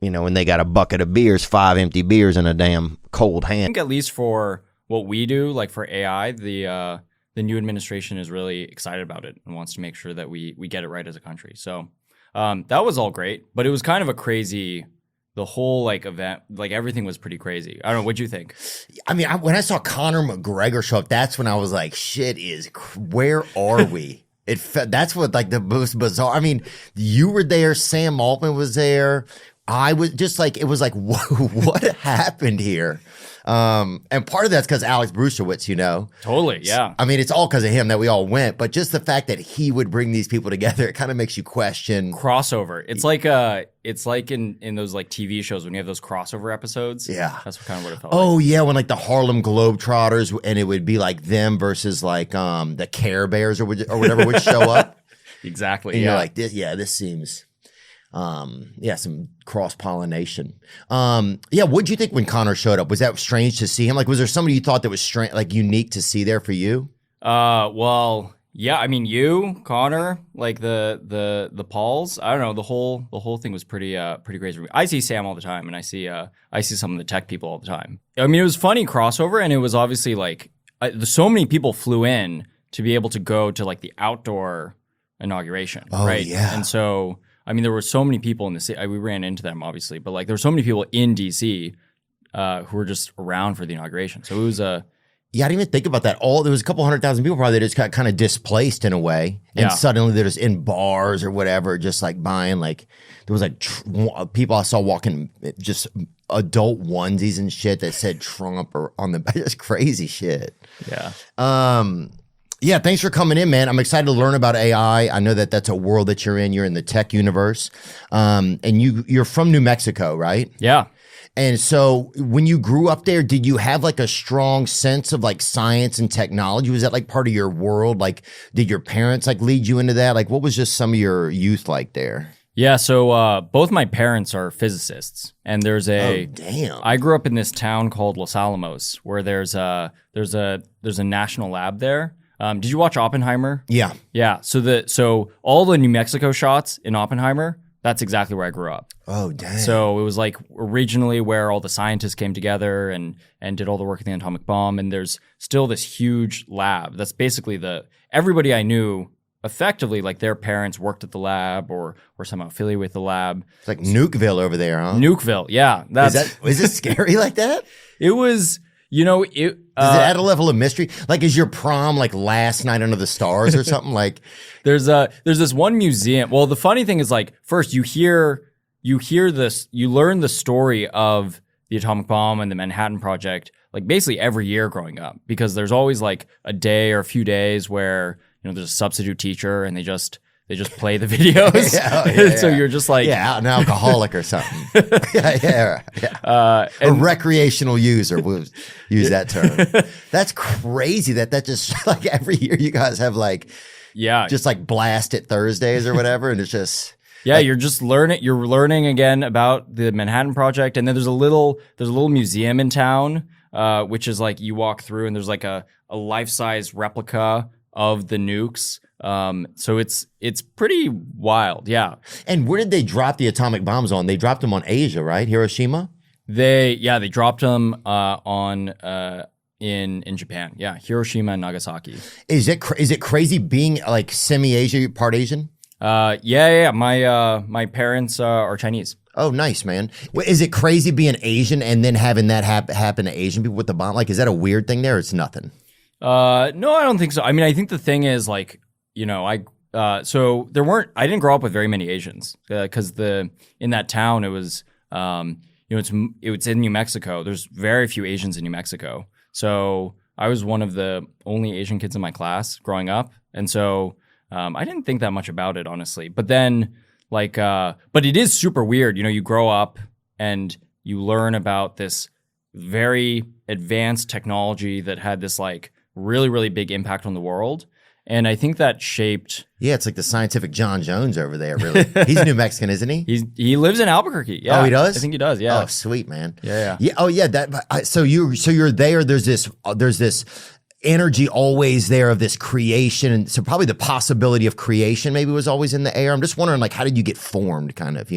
Speaker 1: And they got a bucket of beers, 5 empty beers in a damn cold hand.
Speaker 11: I think at least for what we do, like for AI, the new administration is really excited about it and wants to make sure that we get it right as a country. So that was all great, but it was kind of a crazy, the whole event, everything was pretty crazy. I don't know, what'd you think?
Speaker 1: I mean, when I saw Conor McGregor show up, that's when I was like, where are we? That's what the most bizarre. I mean, you were there, Sam Altman was there. I was just it was like, what happened here? And part of that's because Alex Bruchowitz,
Speaker 11: Totally, yeah.
Speaker 1: I mean, it's all because of him that we all went, but just the fact that he would bring these people together, it kind of makes you question.
Speaker 11: Crossover. It's like in those TV shows when you have those crossover episodes.
Speaker 1: Yeah.
Speaker 11: That's kind of what it felt
Speaker 1: like. Yeah, when the Harlem Globetrotters, and it would be them versus the Care Bears or whatever would show up.
Speaker 11: Exactly,
Speaker 1: and you're like, this seems... some cross-pollination. What'd you think when Connor showed up? Was that strange to see him? Was there somebody you thought that was strange, unique to see there for you?
Speaker 11: Well, yeah, I mean, you, Connor, the Pauls, I don't know, the whole thing was pretty crazy. I see Sam all the time, and I see some of the tech people all the time. I mean, it was funny crossover, and it was obviously so many people flew in to be able to go to the outdoor inauguration, right?
Speaker 1: Yeah.
Speaker 11: And so, I mean, there were so many people in the city. We ran into them, obviously, but there were so many people in DC who were just around for the inauguration. So it was a...
Speaker 1: Yeah, I didn't even think about that. There was a couple 100,000 people probably that just got kind of displaced in a way. And suddenly they're just in bars or whatever, just buying there was people I saw walking just adult onesies and shit that said Trump or on the, just crazy shit.
Speaker 11: Yeah.
Speaker 1: Yeah, thanks for coming in, man. I'm excited to learn about AI. I know that that's a world that you're in. You're in the tech universe. And you're from New Mexico, right?
Speaker 11: Yeah.
Speaker 1: And so when you grew up there, did you have a strong sense of science and technology? Was that part of your world? Did your parents lead you into that? What was just some of your youth like there?
Speaker 11: Yeah, so both my parents are physicists, and there's a...
Speaker 1: Oh, damn.
Speaker 11: I grew up in this town called Los Alamos, where there's a national lab there. Did you watch Oppenheimer?
Speaker 1: Yeah.
Speaker 11: Yeah. So all the New Mexico shots in Oppenheimer, that's exactly where I grew up.
Speaker 1: Oh, dang.
Speaker 11: So it was originally where all the scientists came together and did all the work in the atomic bomb. And there's still this huge lab. That's basically everybody I knew effectively, their parents worked at the lab or somehow affiliated with the lab.
Speaker 1: It's like Nukeville over there, huh?
Speaker 11: Nukeville. Yeah.
Speaker 1: Is it scary like that?
Speaker 11: It was...
Speaker 1: Does it add a level of mystery? Is your prom last night under the stars or something?
Speaker 11: There's this one museum. Well, the funny thing is first you hear this, you learn the story of the atomic bomb and the Manhattan Project basically every year growing up, because there's always a day or a few days where there's a substitute teacher and they just play the videos. So you're just
Speaker 1: an alcoholic or something. yeah. A recreational user, we'll use that term. That's crazy that just every year you guys have just blast it Thursdays or whatever, and it's just...
Speaker 11: Yeah, you're learning again about the Manhattan Project, and then there's a little museum in town, which is you walk through and there's a life-size replica of the nukes. So it's pretty wild, yeah.
Speaker 1: And where did they drop the atomic bombs on? They dropped them on Asia, right? Hiroshima?
Speaker 11: They dropped them in Japan. Yeah, Hiroshima and Nagasaki.
Speaker 1: Is it crazy being semi-Asian, part Asian?
Speaker 11: Yeah. My parents are Chinese.
Speaker 1: Oh, nice, man. Is it crazy being Asian and then having that happen to Asian people with the bomb? Like, is that a weird thing there? Or it's nothing.
Speaker 11: No, I don't think so. I mean, I think the thing is like, so I didn't grow up with very many Asians because in that town it was, it's in New Mexico. There's very few Asians in New Mexico. So I was one of the only Asian kids in my class growing up. And so I didn't think that much about it, honestly. But then but it is super weird. You grow up and you learn about this very advanced technology that had this like really, really big impact on the world. And I think that shaped.
Speaker 1: Yeah, it's like the scientific John Jones over there, really. He's New Mexican, isn't he?
Speaker 11: He lives in Albuquerque. Yeah.
Speaker 1: Oh, he does?
Speaker 11: I think he does, yeah.
Speaker 1: Oh, sweet, man.
Speaker 11: Yeah.
Speaker 1: Oh, yeah. So you're there. There's this energy always there of this creation, and so probably the possibility of creation maybe was always in the air. I'm just wondering, like, how did you get formed, kind of,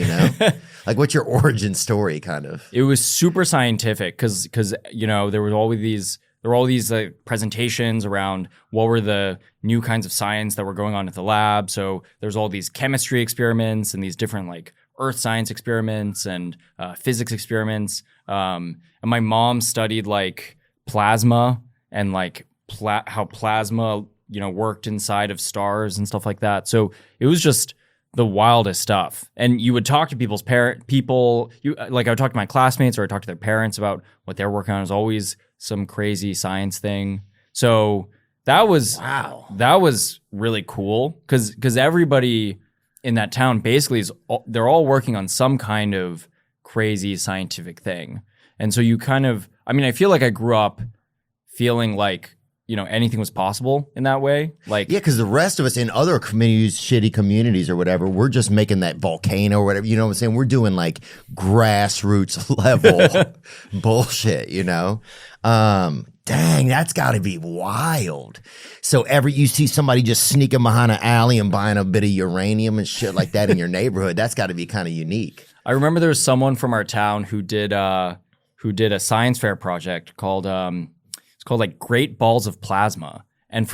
Speaker 1: like what's your origin story, kind of?
Speaker 11: It was super scientific because there were all these presentations around what were the new kinds of science that were going on at the lab. So there's all these chemistry experiments and these different like earth science experiments and physics experiments. And my mom studied like plasma and like how plasma, worked inside of stars and stuff like that. So it was just the wildest stuff. And you would talk to I would talk to my classmates or I'd talk to their parents about what they're working on. It was always some crazy science thing. So that was really cool because everybody in that town basically they're all working on some kind of crazy scientific thing. And so you kind of, I feel like I grew up feeling like, anything was possible in that way. Like,
Speaker 1: yeah, because the rest of us in other communities, shitty communities or whatever, we're just making that volcano or whatever. You know what I'm saying? We're doing like grassroots level bullshit, Dang, that's got to be wild. So you see somebody just sneaking behind an alley and buying a bit of uranium and shit like that in your neighborhood. That's got to be kind of unique.
Speaker 11: I remember there was someone from our town who did a science fair project called it's called like Great Balls of Plasma. And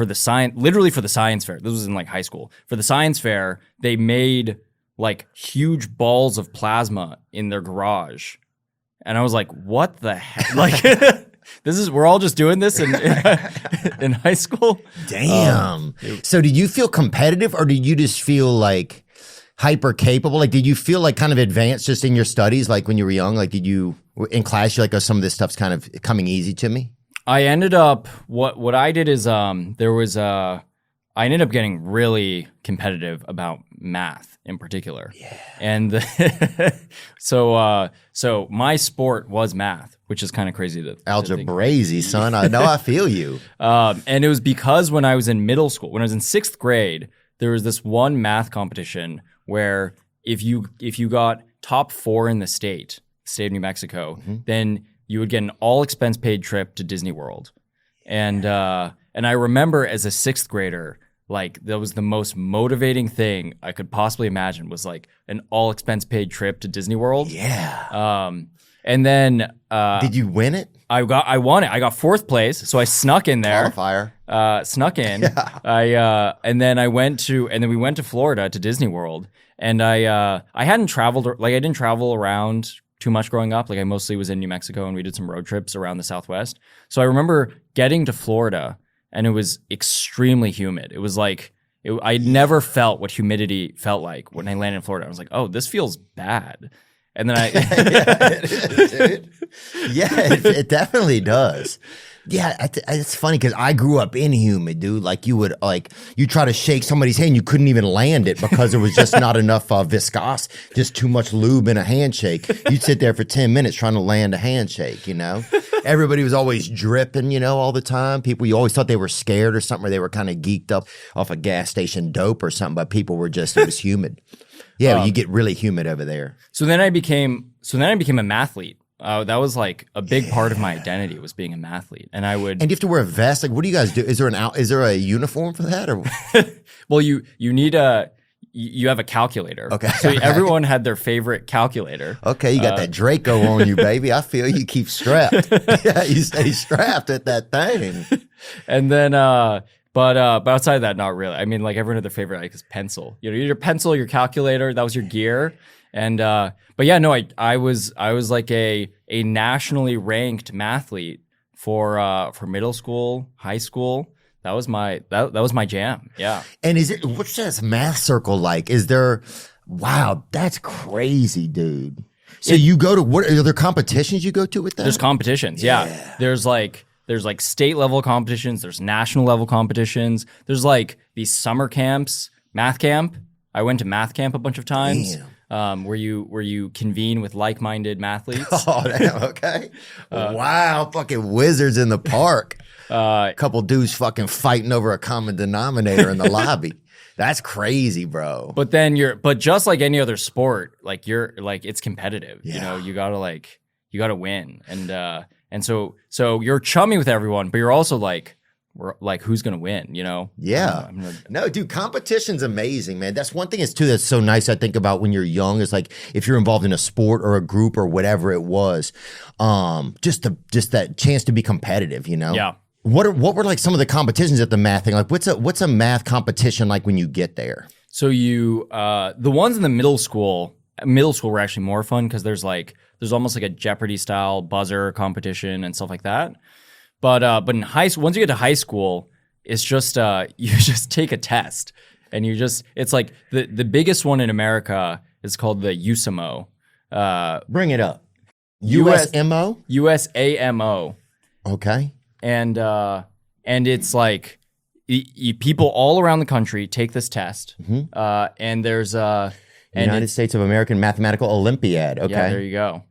Speaker 11: literally for the science fair, this was in like high school. For the science fair, they made like huge balls of plasma in their garage. And I was like, what the heck? Like, we're all just doing this in high school.
Speaker 1: Damn. So did you feel competitive or did you just feel like hyper capable? Like, did you feel like kind of advanced just in your studies? Like when you were young, like in class, you're like, oh, some of this stuff's kind of coming easy to me?
Speaker 11: I ended up, what I did is I ended up getting really competitive about math in particular. Yeah. And so my sport was math, which is kind of crazy to
Speaker 1: algebrazy, son. I know, I feel you.
Speaker 11: And it was because when I was in middle school, when I was in 6th grade, there was this one math competition where if you got top 4 in the state of New Mexico, then you would get an all expense paid trip to Disney World. And I remember as a 6th grader, like that was the most motivating thing I could possibly imagine was like an all expense paid trip to Disney World.
Speaker 1: Yeah.
Speaker 11: And then
Speaker 1: did you win it?
Speaker 11: I won it. I got 4th place, so I snuck in there.
Speaker 1: Qualifier.
Speaker 11: Snuck in. Yeah. And then we went to Florida to Disney World. And I hadn't traveled, like I didn't travel around too much growing up. Like I mostly was in New Mexico and we did some road trips around the Southwest. So I remember getting to Florida and it was extremely humid. It was like, I never felt what humidity felt like when I landed in Florida. I was like, oh, this feels bad. And then
Speaker 1: it definitely does. Yeah, it's funny because I grew up in humid, dude. Like you try to shake somebody's hand, you couldn't even land it because there was just not enough viscosity, just too much lube in a handshake. You'd sit there for 10 minutes trying to land a handshake, Everybody was always dripping, all the time. You always thought they were scared or something, or they were kind of geeked up off a gas station dope or something, but people were it was humid. Yeah, you get really humid over there.
Speaker 11: So then I became a mathlete. That was like a big part of my identity was being a mathlete, and
Speaker 1: And you have to wear a vest. Like, what do you guys do? Is there a uniform for that? Or
Speaker 11: well, you need you have a calculator.
Speaker 1: Okay,
Speaker 11: so everyone had their favorite calculator.
Speaker 1: Okay, you got that Draco on you, baby. I feel you keep strapped. Yeah, you stay strapped at that thing.
Speaker 11: And then, But outside of that, not really. I mean, like everyone had their favorite like is pencil. You know, your pencil, your calculator, that was your gear. And but yeah, no, I was like a nationally ranked mathlete for middle school, high school. That was my jam. Yeah.
Speaker 1: And what's this math circle like? Is there? Wow, that's crazy, dude. So you go to what? Are there competitions you go to with that?
Speaker 11: There's competitions. Yeah. There's like state level competitions. There's national level competitions. There's like these summer camps, math camp. I went to math camp a bunch of times. Where you convene with like-minded mathletes.
Speaker 1: Oh, damn, okay. Wow, fucking wizards in the park. A couple dudes fucking fighting over a common denominator in the lobby. That's crazy, bro.
Speaker 11: But just like any other sport, like it's competitive. Yeah. You know, you gotta win. And so you're chummy with everyone, but you're also like, who's gonna win, you know?
Speaker 1: Yeah. No, dude, competition's amazing, man. That's one thing that's so nice, I think, about when you're young is like if you're involved in a sport or a group or whatever it was, just that chance to be competitive, you know?
Speaker 11: Yeah.
Speaker 1: What were like some of the competitions at the math thing? Like what's a math competition like when you get there?
Speaker 11: So the ones in the middle school were actually more fun because there's almost like a Jeopardy style buzzer competition and stuff like that. But in high school, once you get to high school, it's just you just take a test and it's like the biggest one in America is called the USAMO.
Speaker 1: Bring it up. USMO?
Speaker 11: USAMO.
Speaker 1: Okay.
Speaker 11: And it's like people all around the country take this test. Mm-hmm. And there's
Speaker 1: United States of American Mathematical Olympiad. Okay.
Speaker 11: Yeah, there you go.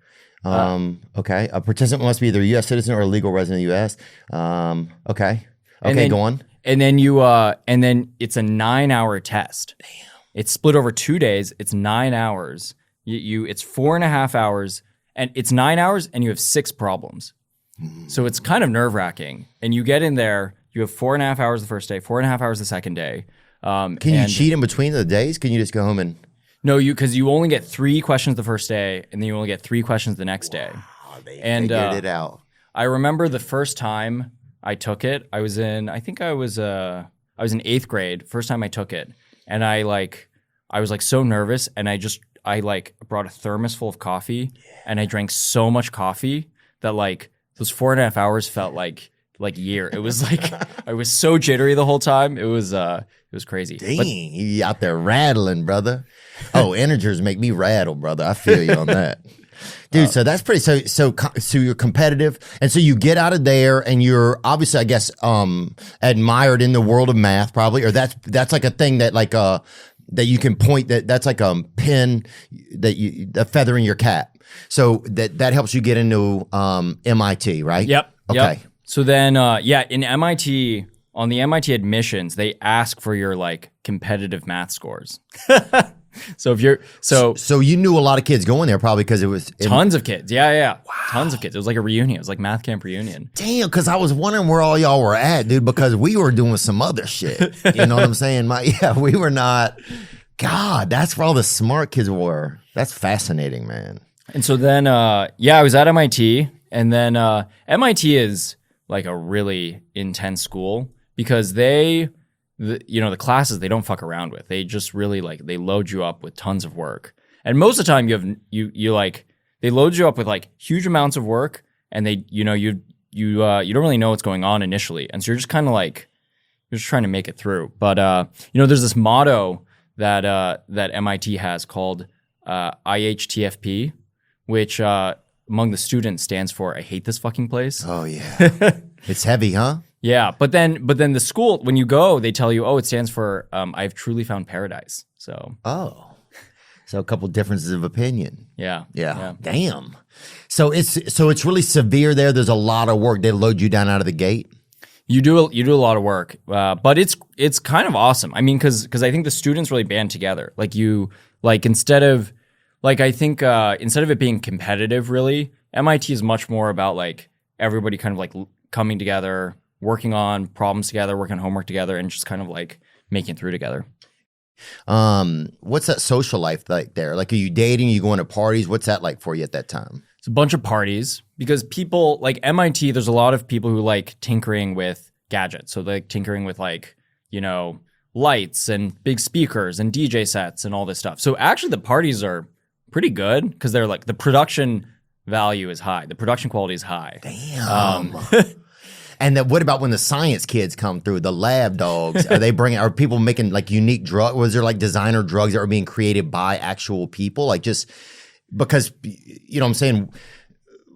Speaker 1: Okay. A participant must be either a U.S. citizen or a legal resident of the U.S. Okay. Okay, go on.
Speaker 11: And then it's a 9-hour test. Damn. It's split over 2 days. It's 9 hours. It's 4.5 hours, and it's 9 hours, and you have 6 problems. So it's kind of nerve-wracking. And you get in there, you have 4.5 hours the first day, 4.5 hours the second day.
Speaker 1: Can you cheat in between the days? Can you just go home and...
Speaker 11: No, because you only get 3 questions the first day, and then you only get 3 questions the next day.
Speaker 1: They figured it out.
Speaker 11: I remember the first time I took it. I was in 8th grade. First time I took it, and I was like so nervous, and I brought a thermos full of coffee, and I drank so much coffee that like those 4.5 hours felt like a year. It was like I was so jittery the whole time. It was crazy.
Speaker 1: Dang, you out there rattling, brother. Oh, integers make me rattle, brother. I feel you on that. Dude, so that's pretty, so you're competitive. And so you get out of there and you're obviously, I guess, admired in the world of math probably, or that's like a thing that like, that you can point that's like a pin a feather in your cap. So that helps you get into, MIT, right?
Speaker 11: Yep.
Speaker 1: Okay.
Speaker 11: Yep. So then, in MIT, on the MIT admissions, they ask for your like competitive math scores. So if you're
Speaker 1: so you knew a lot of kids going there probably because it was
Speaker 11: tons of kids. Yeah. Wow. Tons of kids. It was like a reunion. It was like math camp reunion.
Speaker 1: Damn, because I was wondering where all y'all were at, dude, because we were doing some other shit. You know what I'm saying? We were not. God, that's where all the smart kids were. That's fascinating, man.
Speaker 11: And so then, I was at MIT, and then MIT is like a really intense school because the classes they don't fuck around with. They just really they load you up with tons of work. And most of the time they load you up with like huge amounts of work, and you don't really know what's going on initially. And so you're just kind of like, you're just trying to make it through. But there's this motto that MIT has called IHTFP, which among the students stands for I hate this fucking place.
Speaker 1: Oh yeah. It's heavy, huh?
Speaker 11: Yeah, but then the school, when you go, they tell you, it stands for I've truly found paradise. So
Speaker 1: so a couple differences of opinion.
Speaker 11: Yeah.
Speaker 1: Damn. So it's really severe there. There's a lot of work. They load you down out of the gate.
Speaker 11: You do a lot of work, but it's kind of awesome. I mean, because I think the students really band together. Instead of it being competitive, really, MIT is much more about like everybody kind of like coming together, working on problems together, working on homework together, and just kind of like making it through together.
Speaker 1: What's that social life like there? Like, are you dating? Are you going to parties? What's that like for you at that time?
Speaker 11: It's a bunch of parties because people like MIT, there's a lot of people who like tinkering with gadgets. So like tinkering with like, you know, lights and big speakers and DJ sets and all this stuff. So actually the parties are pretty good because they're like the production value is high. The production quality is high.
Speaker 1: Damn. And what about when the science kids come through, the lab dogs? Are people making like unique drugs? Was there like designer drugs that were being created by actual people? Like just because, you know what I'm saying?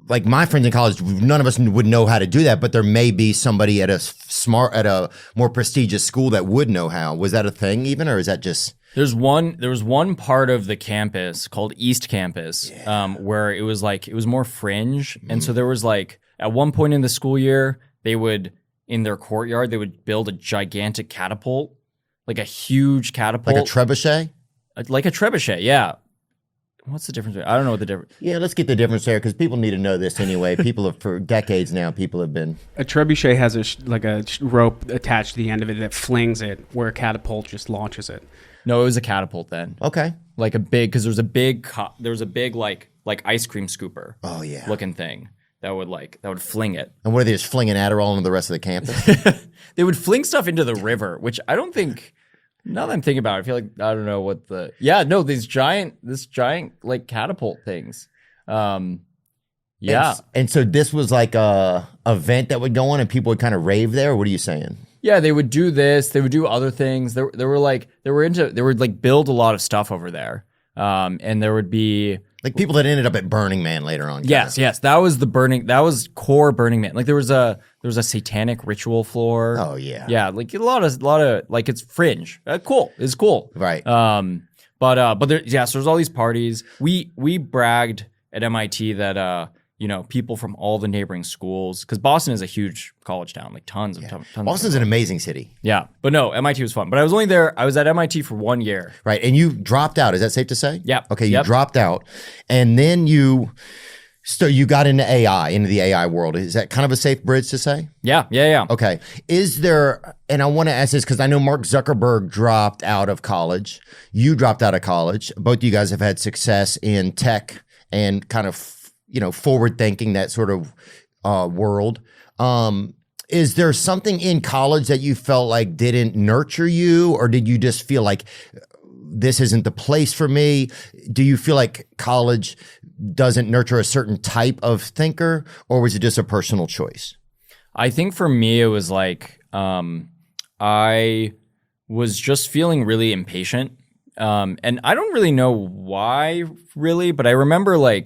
Speaker 1: Like my friends in college, none of us would know how to do that, but there may be somebody at a more prestigious school that would know how. Was that a thing even, or is that just?
Speaker 11: There was one part of the campus called East Campus, where it was more fringe. And so there was like, at one point in the school year, in their courtyard, they would build a gigantic catapult, like a huge catapult.
Speaker 1: Like a trebuchet?
Speaker 11: Like a trebuchet, yeah. What's the difference? I don't know what the difference.
Speaker 1: Yeah, let's get the difference there because people need to know this anyway. For decades now, people have been.
Speaker 12: A trebuchet has a rope attached to the end of it that flings it, where a catapult just launches it.
Speaker 11: No, it was a catapult then.
Speaker 1: Okay.
Speaker 11: Like a big, because there was a big like ice cream scooper.
Speaker 1: Oh yeah.
Speaker 11: Looking thing that would fling it.
Speaker 1: And what are they just flinging Adderall into the rest of the campus?
Speaker 11: They would fling stuff into the river, which I don't think. Now that I'm thinking about it, I feel like I don't know what this giant like catapult things. Yeah.
Speaker 1: And so this was like a event that would go on and people would kind of rave there. Or what are you saying?
Speaker 11: Yeah, they would do this. They would do other things. They would build a lot of stuff over there. And there would be
Speaker 1: like people that ended up at Burning Man later on.
Speaker 11: Yes. That was core Burning Man. Like there was a satanic ritual floor.
Speaker 1: Oh yeah.
Speaker 11: Yeah, like a lot of like it's fringe. Cool. It's cool.
Speaker 1: Right.
Speaker 11: But so there's all these parties. We bragged at MIT that people from all the neighboring schools, because Boston is a huge college town, like tons of
Speaker 1: Boston's an amazing city.
Speaker 11: Yeah, but no, MIT was fun. But I was at MIT for 1 year.
Speaker 1: Right, and you dropped out. Is that safe to say?
Speaker 11: Yeah.
Speaker 1: Okay, you dropped out, and then you got into the AI world. Is that kind of a safe bridge to say?
Speaker 11: Yeah.
Speaker 1: Okay. Is there, and I want to ask this because I know Mark Zuckerberg dropped out of college. You dropped out of college. Both of you guys have had success in tech and kind of forward thinking, that sort of world. Is there something in college that you felt like didn't nurture you, or did you just feel like this isn't the place for me? Do you feel like college doesn't nurture a certain type of thinker, or was it just a personal choice?
Speaker 11: I think for me, it was like I was just feeling really impatient. And I don't really know why really, but I remember I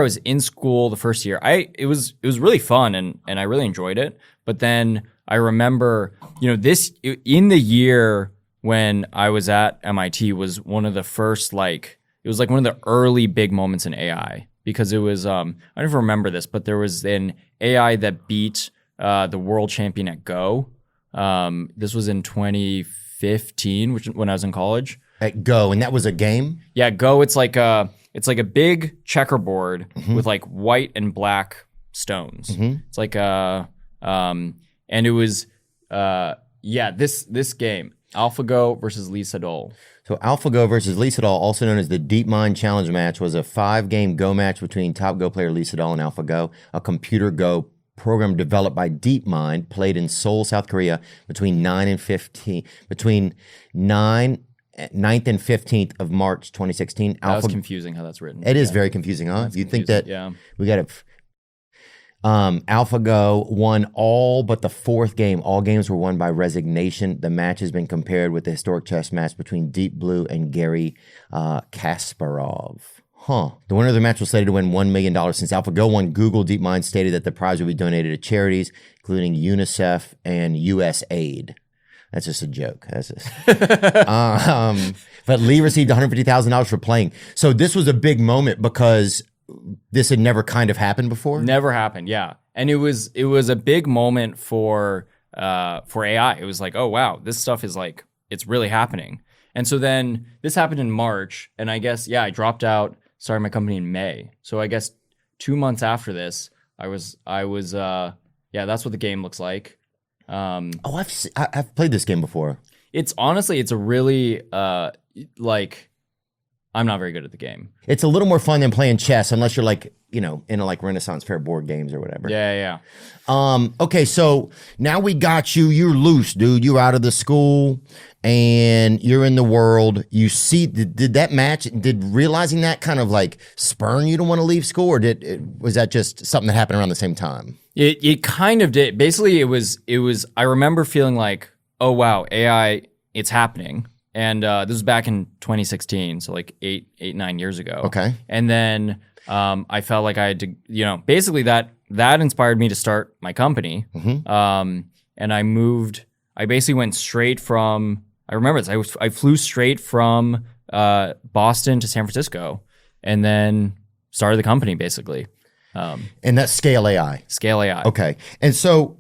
Speaker 11: was in school the first year. It was really fun and I really enjoyed it. But then I remember, in the year when I was at MIT was one of the first, it was like one of the early big moments in AI, because it was, I don't even remember this, but there was an AI that beat the world champion at Go. This was in 2015, when I was in college.
Speaker 1: At Go, and that was a game?
Speaker 11: Yeah, Go, it's like a big checkerboard with like white and black stones. It's like and it was this game, AlphaGo versus Lee Sedol.
Speaker 1: So AlphaGo versus Lee Sedol, also known as the DeepMind Challenge match, was a 5-game Go match between top Go player Lee Sedol and AlphaGo, a computer Go program developed by DeepMind, played in Seoul, South Korea between 9th and 15th of March 2016.
Speaker 11: That was confusing how that's written.
Speaker 1: It is very confusing, huh?
Speaker 11: That's
Speaker 1: you think that
Speaker 11: yeah.
Speaker 1: We got it. AlphaGo won all but the 4th game. All games were won by resignation. The match has been compared with the historic chess match between Deep Blue and Garry Kasparov. The winner of the match was slated to win $1 million. Since AlphaGo won, Google DeepMind stated that the prize would be donated to charities, including UNICEF and USAID. That's just a joke. That's just. But Lee received $150,000 for playing. So this was a big moment because this had never kind of happened before.
Speaker 11: Never happened, yeah. And it was a big moment for AI. It was like, oh wow, this stuff is like, it's really happening. And so then this happened in March, and I guess I dropped out, started my company in May. So I guess 2 months after this, I was that's what the game looks like.
Speaker 1: I've played this game before.
Speaker 11: It's honestly, it's a really I'm not very good at the game.
Speaker 1: It's a little more fun than playing chess, unless you're like, into like Renaissance Fair board games or whatever.
Speaker 11: Yeah.
Speaker 1: Okay, so now we got you. You're loose, dude. You're out of the school and you're in the world. You see, did that match? Did realizing that kind of like spurn you to want to leave school, or was that just something that happened around the same time?
Speaker 11: It kind of did. Basically, it was. I remember feeling like, oh wow, AI, it's happening. And this was back in 2016, so like 9 years ago.
Speaker 1: Okay.
Speaker 11: And then I felt like I had to, basically that inspired me to start my company.
Speaker 1: Mm-hmm.
Speaker 11: And I basically went straight from, I remember this, I flew straight from Boston to San Francisco and then started the company basically.
Speaker 1: And that's Scale AI.
Speaker 11: Scale AI.
Speaker 1: Okay. And so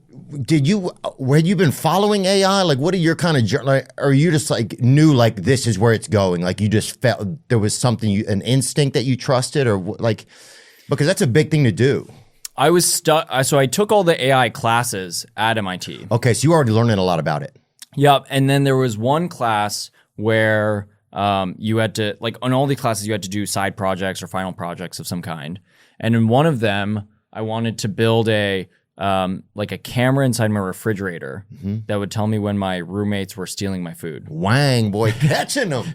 Speaker 1: had you been following AI? Like, what are your kind of, like, or you just like knew like this is where it's going? Like you just felt there was something, an instinct that you trusted, or like, because that's a big thing to do.
Speaker 11: I was stuck. So I took all the AI classes at MIT.
Speaker 1: Okay. So you already learning a lot about it.
Speaker 11: Yep. And then there was one class where you had to, like on all the classes, you had to do side projects or final projects of some kind. And in one of them, I wanted to build like a camera inside my refrigerator that would tell me when my roommates were stealing my food.
Speaker 1: Wang, boy, catching them.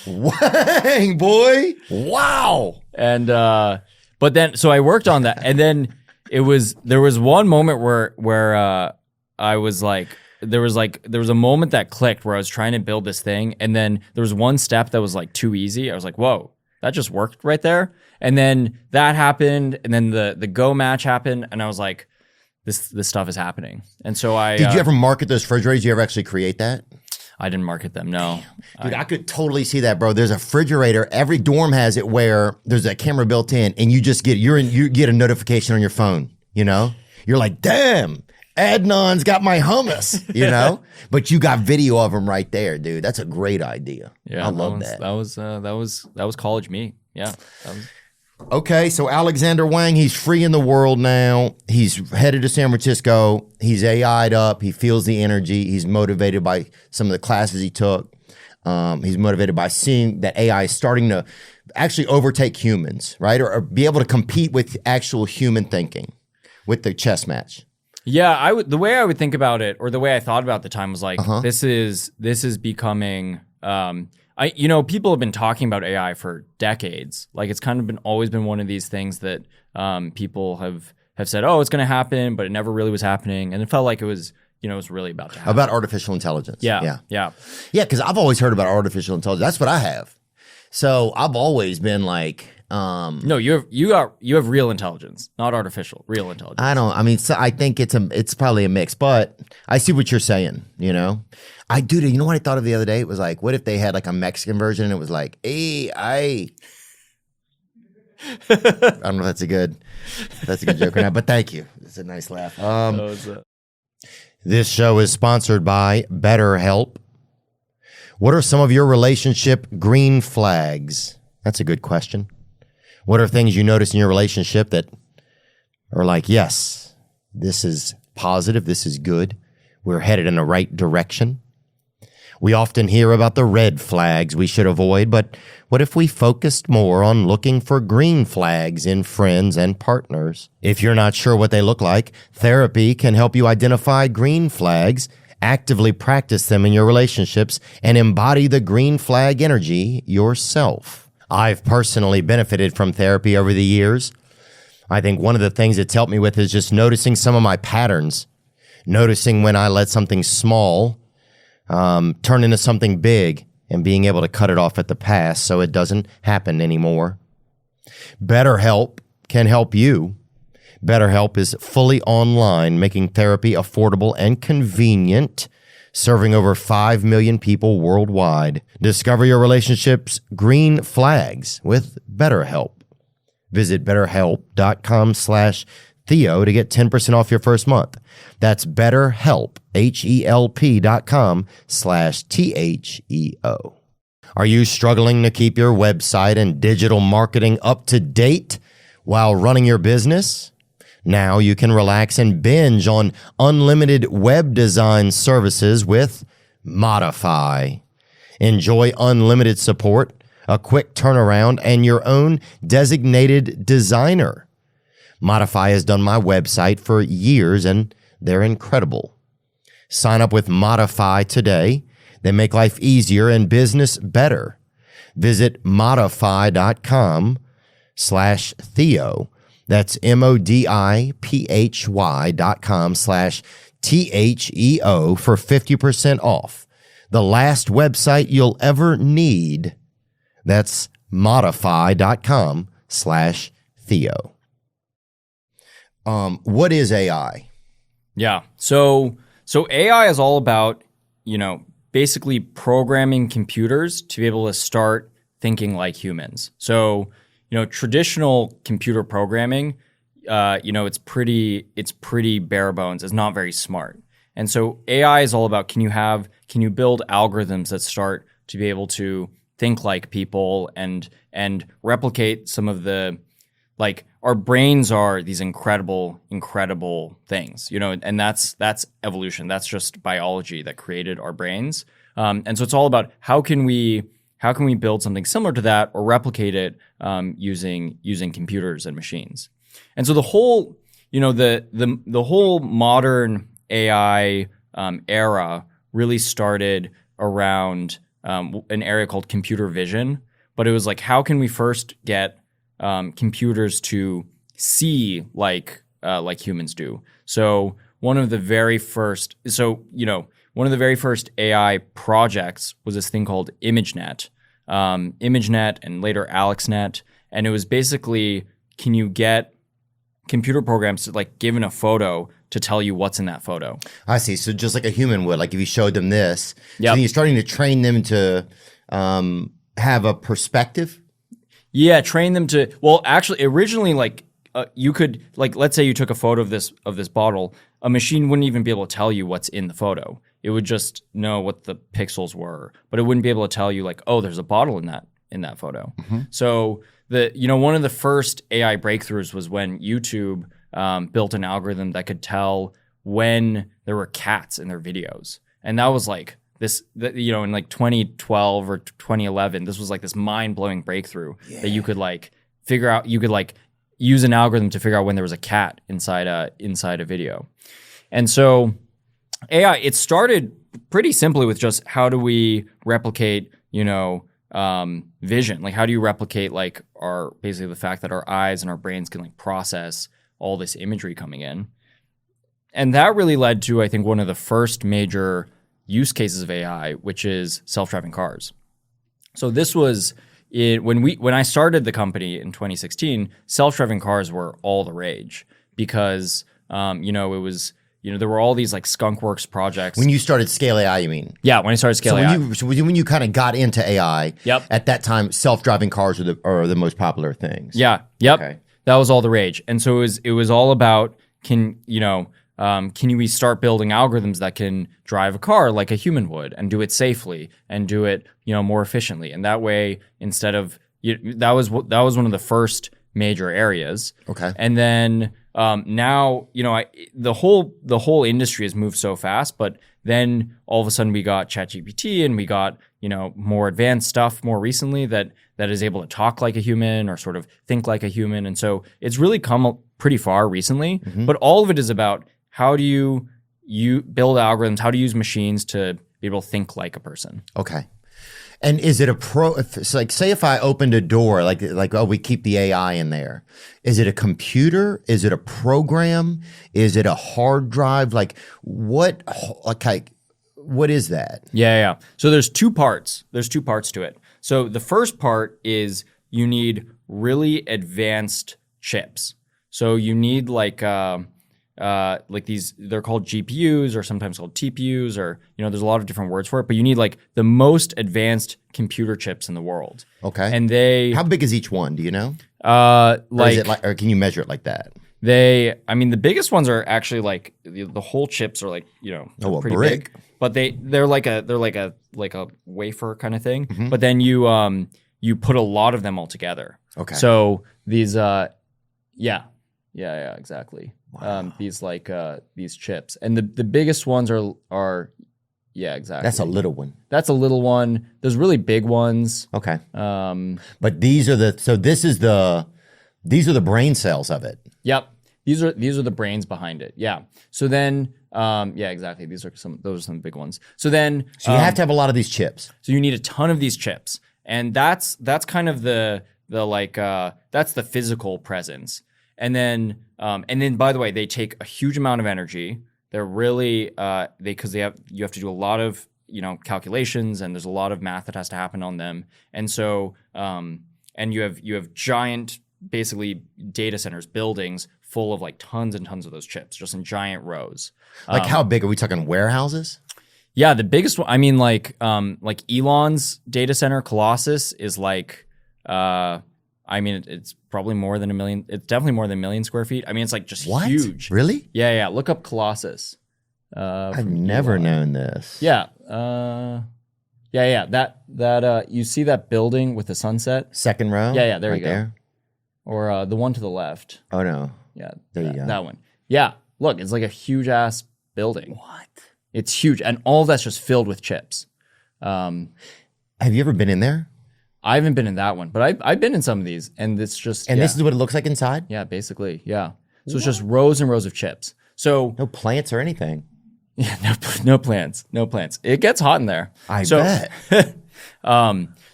Speaker 1: Wang, boy. Wow.
Speaker 11: And, but then, so I worked on that. And then there was one moment where I was like, there was a moment that clicked where I was trying to build this thing. And then there was one step that was like too easy. I was like, whoa, that just worked right there. And then that happened, and then the Go match happened, and I was like, this stuff is happening. And so
Speaker 1: Did you ever market those refrigerators? Did you ever actually create that?
Speaker 11: I didn't market them, no.
Speaker 1: Dude, I could totally see that, bro. There's a refrigerator. Every dorm has it where there's a camera built in, and you just you get a notification on your phone, You're like, damn, Adnan's got my hummus, But you got video of him right there, dude. That's a great idea.
Speaker 11: Yeah,
Speaker 1: I love that.
Speaker 11: That was college me. Yeah.
Speaker 1: Okay, so Alexander Wang, he's free in the world now. He's headed to San Francisco. He's AI'd up. He feels the energy. He's motivated by some of the classes he took. He's motivated by seeing that AI is starting to actually overtake humans, right? Or be able to compete with actual human thinking with the chess match.
Speaker 11: Yeah, the way I would think about it, or the way I thought about it at the time was like, this is becoming people have been talking about AI for decades. Like it's kind of always been one of these things that people have said, oh, it's going to happen, but it never really was happening. And it felt like it was really about to happen.
Speaker 1: About artificial intelligence.
Speaker 11: Yeah.
Speaker 1: Yeah, because I've always heard about artificial intelligence. That's what I have. So I've always been like,
Speaker 11: no, you have real intelligence, not artificial, real intelligence.
Speaker 1: I think it's probably a mix, but I see what you're saying, You know what I thought of the other day? It was like, what if they had like a Mexican version and it was like, I don't know if that's a good joke or not, but thank you. It's a nice laugh. This show is sponsored by BetterHelp. What are some of your relationship green flags? That's a good question. What are things you notice in your relationship that are like, yes, this is positive, this is good, we're headed in the right direction? We often hear about the red flags we should avoid, but what if we focused more on looking for green flags in friends and partners? If you're not sure what they look like, therapy can help you identify green flags, actively practice them in your relationships, and embody the green flag energy yourself. I've personally benefited from therapy over the years. I think one of the things it's helped me with is just noticing some of my patterns, noticing when I let something small turn into something big and being able to cut it off at the pass so it doesn't happen anymore. BetterHelp can help you. BetterHelp is fully online, making therapy affordable and convenient, serving over 5 million people worldwide. Discover your relationship's green flags with BetterHelp. Visit BetterHelp.com/Theo to get 10% off your first month. That's BetterHelp, HELP.com/THEO. Are you struggling to keep your website and digital marketing up to date while running your business? Now you can relax and binge on unlimited web design services with Modify. Enjoy unlimited support, a quick turnaround, and your own designated designer. Modify has done my website for years, and they're incredible. Sign up with Modify today. They make life easier and business better. Visit modify.com/Theo. That's modiphy.com/THEO for 50% off. The last website you'll ever need. That's modify.com/Theo. What is AI?
Speaker 11: Yeah. So AI is all about, basically programming computers to be able to start thinking like humans. So, traditional computer programming, it's pretty bare bones. It's not very smart. And so AI is all about, can you build algorithms that start to be able to think like people and replicate some of the, like, our brains are these incredible things, and that's evolution. That's just biology that created our brains. And so it's all about how can we build something similar to that or replicate it using computers and machines. And so the whole, the whole modern AI era really started around an area called computer vision. But it was like, how can we first get computers to see like humans do? So one of the very first AI projects was this thing called ImageNet, and later AlexNet, and it was basically, can you get computer programs to, like, given a photo, to tell you what's in that photo?
Speaker 1: I see. So just like a human would, like if you showed them this,
Speaker 11: yep.
Speaker 1: So then you're starting to train them to have a perspective.
Speaker 11: Yeah, train them to. Well, actually, originally, you could, like, let's say you took a photo of this bottle. A machine wouldn't even be able to tell you what's in the photo. It would just know what the pixels were, but it wouldn't be able to tell you, like, oh, there's a bottle in that photo. Mm-hmm. So one of the first AI breakthroughs was when YouTube built an algorithm that could tell when there were cats in their videos, and that was like in like 2012 or 2011, this was like this mind-blowing breakthrough that you could like figure out. You could like use an algorithm to figure out when there was a cat inside a video. And so AI, it started pretty simply with just, how do we replicate, vision? Like, how do you replicate, like, basically the fact that our eyes and our brains can, like, process all this imagery coming in. And that really led to, I think, one of the first major use cases of AI, which is self-driving cars. So this was when I started the company in 2016, self-driving cars were all the rage because it was, there were all these like skunkworks projects.
Speaker 1: When you started Scale AI, you mean?
Speaker 11: Yeah, when I started Scale AI.
Speaker 1: When you kind of got into AI,
Speaker 11: yep.
Speaker 1: At that time, self-driving cars are the most popular things.
Speaker 11: Yeah, yep. Okay. That was all the rage. And so it was all about, can we start building algorithms that can drive a car like a human would and do it safely and do it, more efficiently? And that way, instead of, that was one of the first major areas.
Speaker 1: Okay.
Speaker 11: And then now, the whole industry has moved so fast, but then all of a sudden we got ChatGPT and we got, more advanced stuff more recently that is able to talk like a human or sort of think like a human. And so it's really come pretty far recently, but all of it is about, how do you build algorithms? How to use machines to be able to think like a person?
Speaker 1: Okay. And is it say if I opened a door, like, oh, we keep the AI in there. Is it a computer? Is it a program? Is it a hard drive? Like, what is that?
Speaker 11: Yeah. So there's two parts. There's two parts to it. So the first part is you need really advanced chips. So you need like these, they're called GPUs or sometimes called TPUs, or, there's a lot of different words for it, but you need like the most advanced computer chips in the world.
Speaker 1: Okay.
Speaker 11: And
Speaker 1: how big is each one? Do you know? Or can you measure it like that?
Speaker 11: The biggest ones are actually like the whole chips are like, pretty big, but they're like a wafer kind of thing. Mm-hmm. But then you put a lot of them all together.
Speaker 1: Okay.
Speaker 11: So these, yeah, exactly. Wow. These chips, and the biggest ones are Yeah, exactly.
Speaker 1: That's a little one.
Speaker 11: That's a little one. There's really big ones.
Speaker 1: Okay. But these are the brain cells of it.
Speaker 11: Yep. These are the brains behind it. Yeah. So then, yeah, exactly. Those are some big ones. So then,
Speaker 1: so you have to have a lot of these chips.
Speaker 11: So you need a ton of these chips, and that's kind of the that's the physical presence. And then by the way, they take a huge amount of energy. They're really you have to do a lot of calculations, and there's a lot of math that has to happen on them. And so and you have giant, basically, data centers, buildings full of like tons and tons of those chips, just in giant rows.
Speaker 1: Like how big are we talking? Warehouses?
Speaker 11: Yeah, the biggest one. I mean, like Elon's data center Colossus is like, I mean, it's probably more than 1 million. It's definitely more than 1 million square feet. I mean, it's like just huge.
Speaker 1: Really?
Speaker 11: Yeah. Look up Colossus.
Speaker 1: I've never known this.
Speaker 11: Yeah. Yeah. That you see that building with the sunset?
Speaker 1: Second row?
Speaker 11: Yeah. There
Speaker 1: right
Speaker 11: you go.
Speaker 1: There?
Speaker 11: Or the one to the left.
Speaker 1: Oh no.
Speaker 11: Yeah.
Speaker 1: There you go.
Speaker 11: That one. Yeah. Look, it's like a huge ass building.
Speaker 1: What?
Speaker 11: It's huge, and all that's just filled with chips.
Speaker 1: Have you ever been in there?
Speaker 11: I haven't been in that one, but I've been in some of these, and it's just
Speaker 1: this is what it looks like inside.
Speaker 11: Yeah, basically, yeah. So it's just rows and rows of chips. So
Speaker 1: no plants or anything.
Speaker 11: Yeah, no plants. It gets hot in there.
Speaker 1: I bet.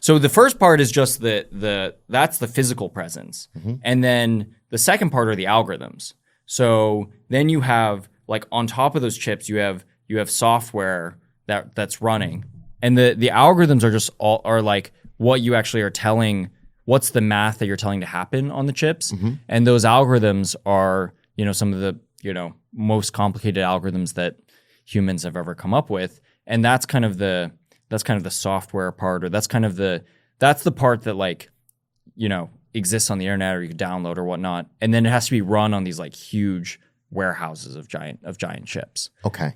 Speaker 11: So the first part is just that's the physical presence, and then the second part are the algorithms. So then you have, like, on top of those chips, you have software that's running, and the algorithms are just are like what you actually are telling. What's the math that you're telling to happen on the chips? And those algorithms are some of the most complicated algorithms that humans have ever come up with, and that's kind of the software part, or that's the part that, like, exists on the internet, or you could download or whatnot, and then it has to be run on these, like, huge warehouses of giant chips.
Speaker 1: Okay.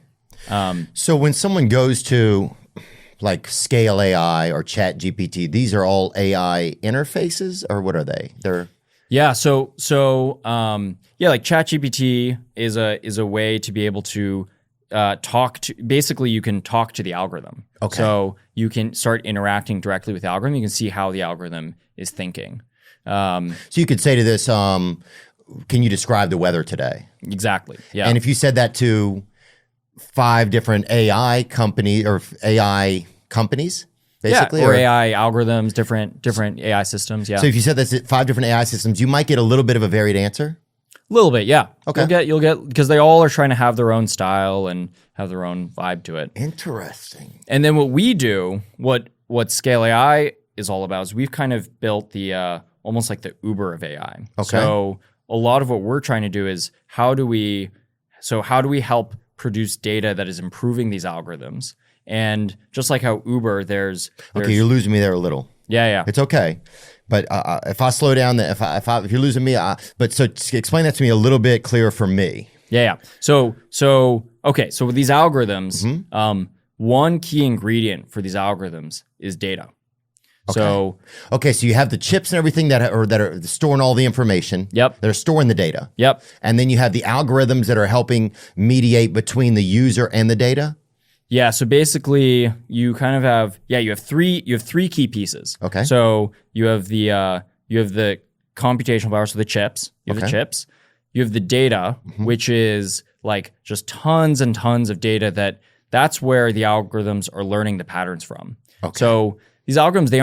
Speaker 1: So when someone goes to, like, Scale AI or Chat GPT, these are all AI interfaces, or what are they? They're
Speaker 11: yeah. So like Chat GPT is a way to be able to talk to. Basically, you can talk to the algorithm.
Speaker 1: Okay.
Speaker 11: So you can start interacting directly with the algorithm. You can see how the algorithm is thinking.
Speaker 1: So you could say to this, can you describe the weather today?
Speaker 11: Exactly. Yeah.
Speaker 1: And if you said that to 5 different AI company or AI companies, basically,
Speaker 11: or AI algorithms, different AI systems. Yeah.
Speaker 1: So if you said that's 5 different AI systems, you might get a little bit of a varied ansur.
Speaker 11: A little bit, yeah.
Speaker 1: Okay.
Speaker 11: You'll get because they all are trying to have their own style and have their own vibe to it.
Speaker 1: Interesting.
Speaker 11: And then what we do, what Scale AI is all about, is we've kind of built the almost like the Uber of AI.
Speaker 1: Okay.
Speaker 11: So a lot of what we're trying to do is how do we help produce data that is improving these algorithms? And just like how Uber, there's
Speaker 1: okay, you're losing me there a little.
Speaker 11: Yeah.
Speaker 1: It's okay. But if I slow down, if you're losing me, but so explain that to me a little bit clearer for me.
Speaker 11: Yeah. So okay. So with these algorithms, one key ingredient for these algorithms is data.
Speaker 1: Okay. So you have the chips and everything that are storing all the information.
Speaker 11: Yep.
Speaker 1: That are storing the data.
Speaker 11: Yep.
Speaker 1: And then you have the algorithms that are helping mediate between the user and the data.
Speaker 11: Yeah, so basically you kind of have you have three key pieces.
Speaker 1: Okay.
Speaker 11: So you have the computational power, so the chips. You have the chips. You have the data, which is like just tons and tons of data that's where the algorithms are learning the patterns from.
Speaker 1: Okay.
Speaker 11: So these algorithms, they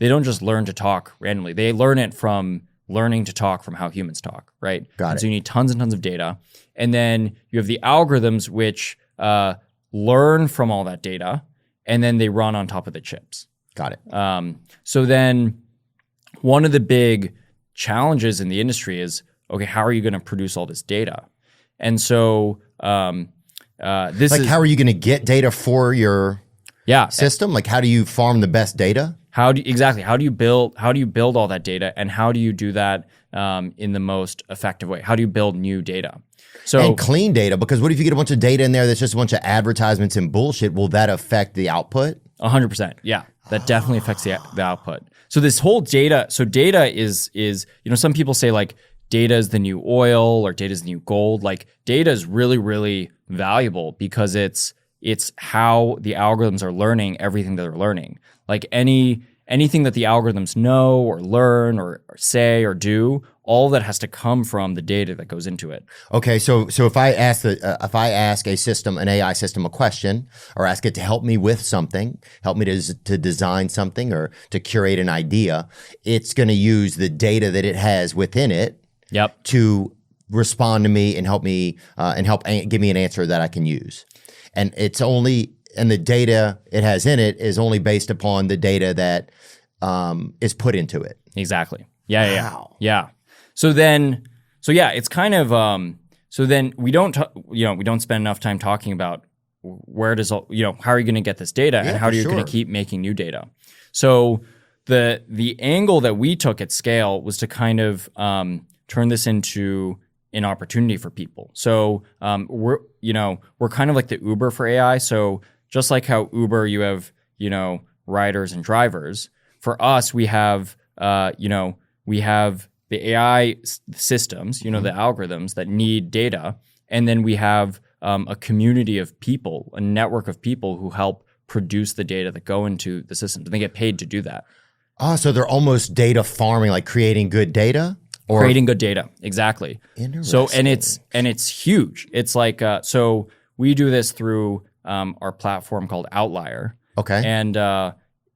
Speaker 11: don't just learn to talk randomly. They learn it from learning to talk from how humans talk, right?
Speaker 1: Got it.
Speaker 11: So you need tons and tons of data. And then you have the algorithms which learn from all that data, and then they run on top of the chips.
Speaker 1: Got it.
Speaker 11: So then one of the big challenges in the industry is, okay, how are you going to produce all this data? And so how are
Speaker 1: you going to get data for your system? Like, how do you farm the best data?
Speaker 11: How do you build all that data, and how do you do that in the most effective way? How do you build new data?
Speaker 1: And clean data, because what if you get a bunch of data in there that's just a bunch of advertisements and bullshit? Will that affect the output?
Speaker 11: 100%. Yeah, that definitely affects the output. So this whole data, is some people say, like, data is the new oil or data is the new gold. Like, data is really, really valuable because it's it's how the algorithms are learning everything that they're learning. Like anything that the algorithms know or learn or say or do, all that has to come from the data that goes into it.
Speaker 1: Okay, so if I ask a system, an AI system, a question, or ask it to help me with something, help me to design something or to curate an idea, it's going to use the data that it has within it.
Speaker 11: Yep.
Speaker 1: To respond to me and help me give me an answer that I can use. And the data it has in it is only based upon the data that is put into it.
Speaker 11: Exactly. Yeah.
Speaker 1: Wow.
Speaker 11: Yeah. So it's kind of so then we don't spend enough time talking about how are you going to get this data and how are you going to keep making new data. So the angle that we took at Scale was to kind of turn this into an opportunity for people. So we're kind of like the Uber for AI. So just like how Uber, you have riders and drivers. For us, we have the AI systems, the algorithms that need data, and then we have a community of people, a network of people who help produce the data that go into the system, and they get paid to do that.
Speaker 1: Oh, so they're almost data farming, like creating good data. Or
Speaker 11: creating good data, exactly.
Speaker 1: Interesting.
Speaker 11: So and it's huge. It's like so we do this through our platform called Outlier.
Speaker 1: Okay.
Speaker 11: And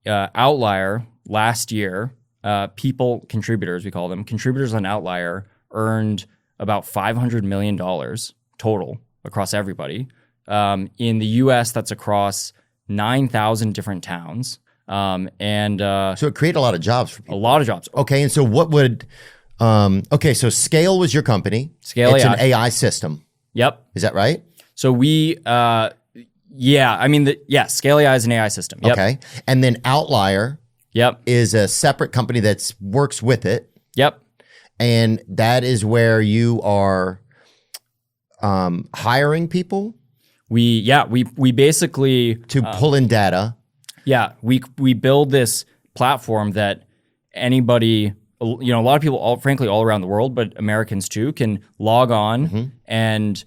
Speaker 11: Outlier last year, contributors, we call them contributors on Outlier, earned about $500 million total across everybody. In the U.S., that's across 9,000 different towns. So
Speaker 1: it created a lot of jobs for people.
Speaker 11: A lot of jobs.
Speaker 1: Okay, and so what would so Scale was your company.
Speaker 11: Scale
Speaker 1: it's
Speaker 11: AI.
Speaker 1: an AI system.
Speaker 11: Yep.
Speaker 1: Is that right?
Speaker 11: So we Scale AI is an AI system. Yep.
Speaker 1: Okay. And then Outlier is a separate company that works with it.
Speaker 11: Yep.
Speaker 1: And that is where you are hiring people?
Speaker 11: We basically
Speaker 1: to pull in data.
Speaker 11: Yeah, we build this platform that anybody, a lot of people, frankly, all around the world, but Americans too, can log on and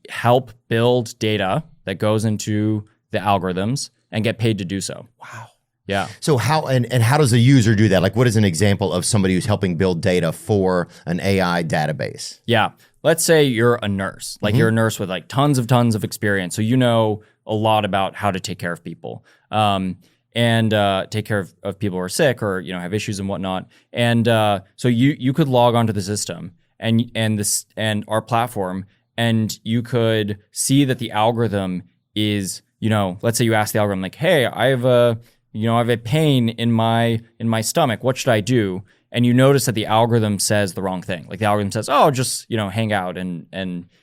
Speaker 11: help build data that goes into the algorithms and get paid to do so.
Speaker 1: Wow.
Speaker 11: Yeah.
Speaker 1: So how does a user do that? Like, what is an example of somebody who's helping build data for an AI database?
Speaker 11: Yeah. Let's say you're a nurse, like you're a nurse with like tons of experience. So you know a lot about how to take care of people and take care of people who are sick or, have issues and whatnot. And so you could log onto the system and our platform, and you could see that the algorithm is, let's say you ask the algorithm like, hey, I have a pain in my stomach. What should I do? And you notice that the algorithm says the wrong thing. Like the algorithm says, "Oh, just hang out and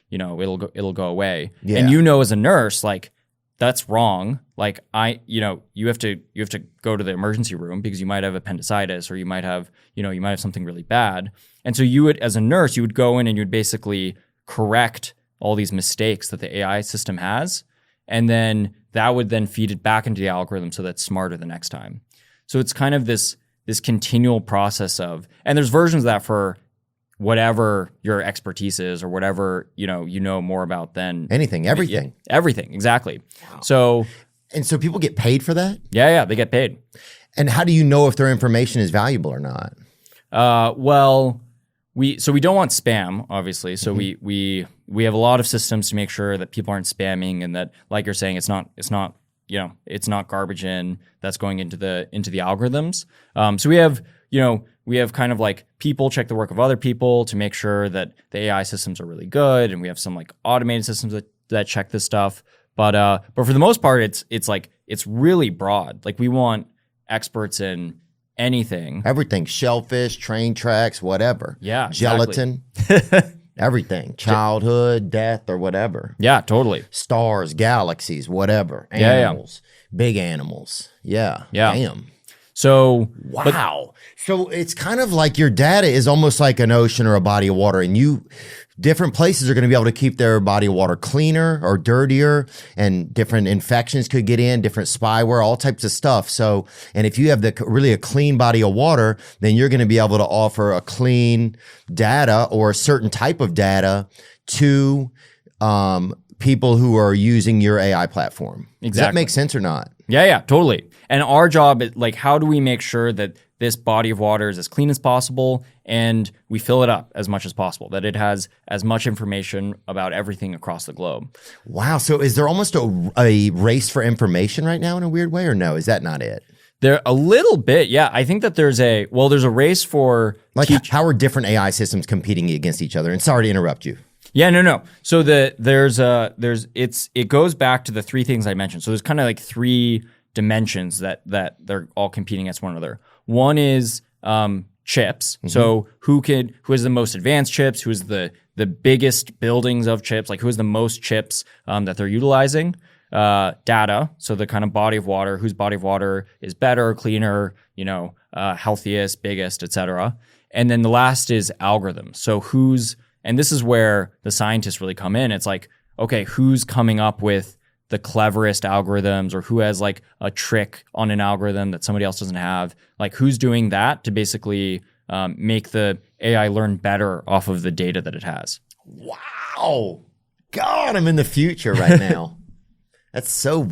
Speaker 11: it'll go away."
Speaker 1: Yeah.
Speaker 11: And as a nurse, like that's wrong. Like you have to go to the emergency room because you might have appendicitis or you might have something really bad. And so you would, as a nurse, you would go in and you'd basically correct all these mistakes that the AI system has, and then that would then feed it back into the algorithm so that's smarter the next time. So it's kind of this continual process of, and there's versions of that for whatever your expertise is or whatever, you know more about than
Speaker 1: everything.
Speaker 11: Everything, exactly.
Speaker 1: Wow.
Speaker 11: So
Speaker 1: people get paid for that?
Speaker 11: Yeah, they get paid.
Speaker 1: And how do you know if their information is valuable or not?
Speaker 11: We don't want spam, obviously. So we have a lot of systems to make sure that people aren't spamming and that, like you're saying, it's not garbage in that's going into the algorithms. So we have kind of like people check the work of other people to make sure that the AI systems are really good, and we have some like automated systems that check this stuff. But for the most part, it's really broad. Like we want experts in anything,
Speaker 1: everything, shellfish, train tracks, whatever.
Speaker 11: Yeah,
Speaker 1: gelatin.
Speaker 11: Exactly.
Speaker 1: Everything, childhood, death, or whatever.
Speaker 11: Yeah, totally.
Speaker 1: Stars, galaxies, whatever. Animals, big animals. Yeah. Damn.
Speaker 11: So
Speaker 1: wow. So it's kind of like your data is almost like an ocean or a body of water, and different places are going to be able to keep their body of water cleaner or dirtier, and different infections could get in, different spyware, all types of stuff. So, and if you have really a clean body of water, then you're going to be able to offer a clean data or a certain type of data to people who are using your AI platform. Does that
Speaker 11: Exactly.
Speaker 1: make sense or not?
Speaker 11: Yeah, totally. And our job is like, how do we make sure that this body of water is as clean as possible and we fill it up as much as possible, that it has as much information about everything across the globe?
Speaker 1: Wow. So is there almost a race for information right now in a weird way, or no? Is that not it?
Speaker 11: There a little bit, yeah. I think that there's a race for
Speaker 1: like how are different AI systems competing against each other? And sorry to interrupt you.
Speaker 11: Yeah, no. So it goes back to the three things I mentioned. So there's kind of like three dimensions that they're all competing against one another. One is chips.
Speaker 1: Mm-hmm.
Speaker 11: So who has the most advanced chips? Who is the biggest buildings of chips? Like who has the most chips that they're utilizing? Data. So the kind of body of water, whose body of water is better, cleaner, healthiest, biggest, etc. And then the last is algorithms. So and this is where the scientists really come in. It's like, okay, who's coming up with the cleverest algorithms, or who has like a trick on an algorithm that somebody else doesn't have? Like who's doing that to basically make the AI learn better off of the data that it has?
Speaker 1: Wow. God, I'm in the future right now. That's so,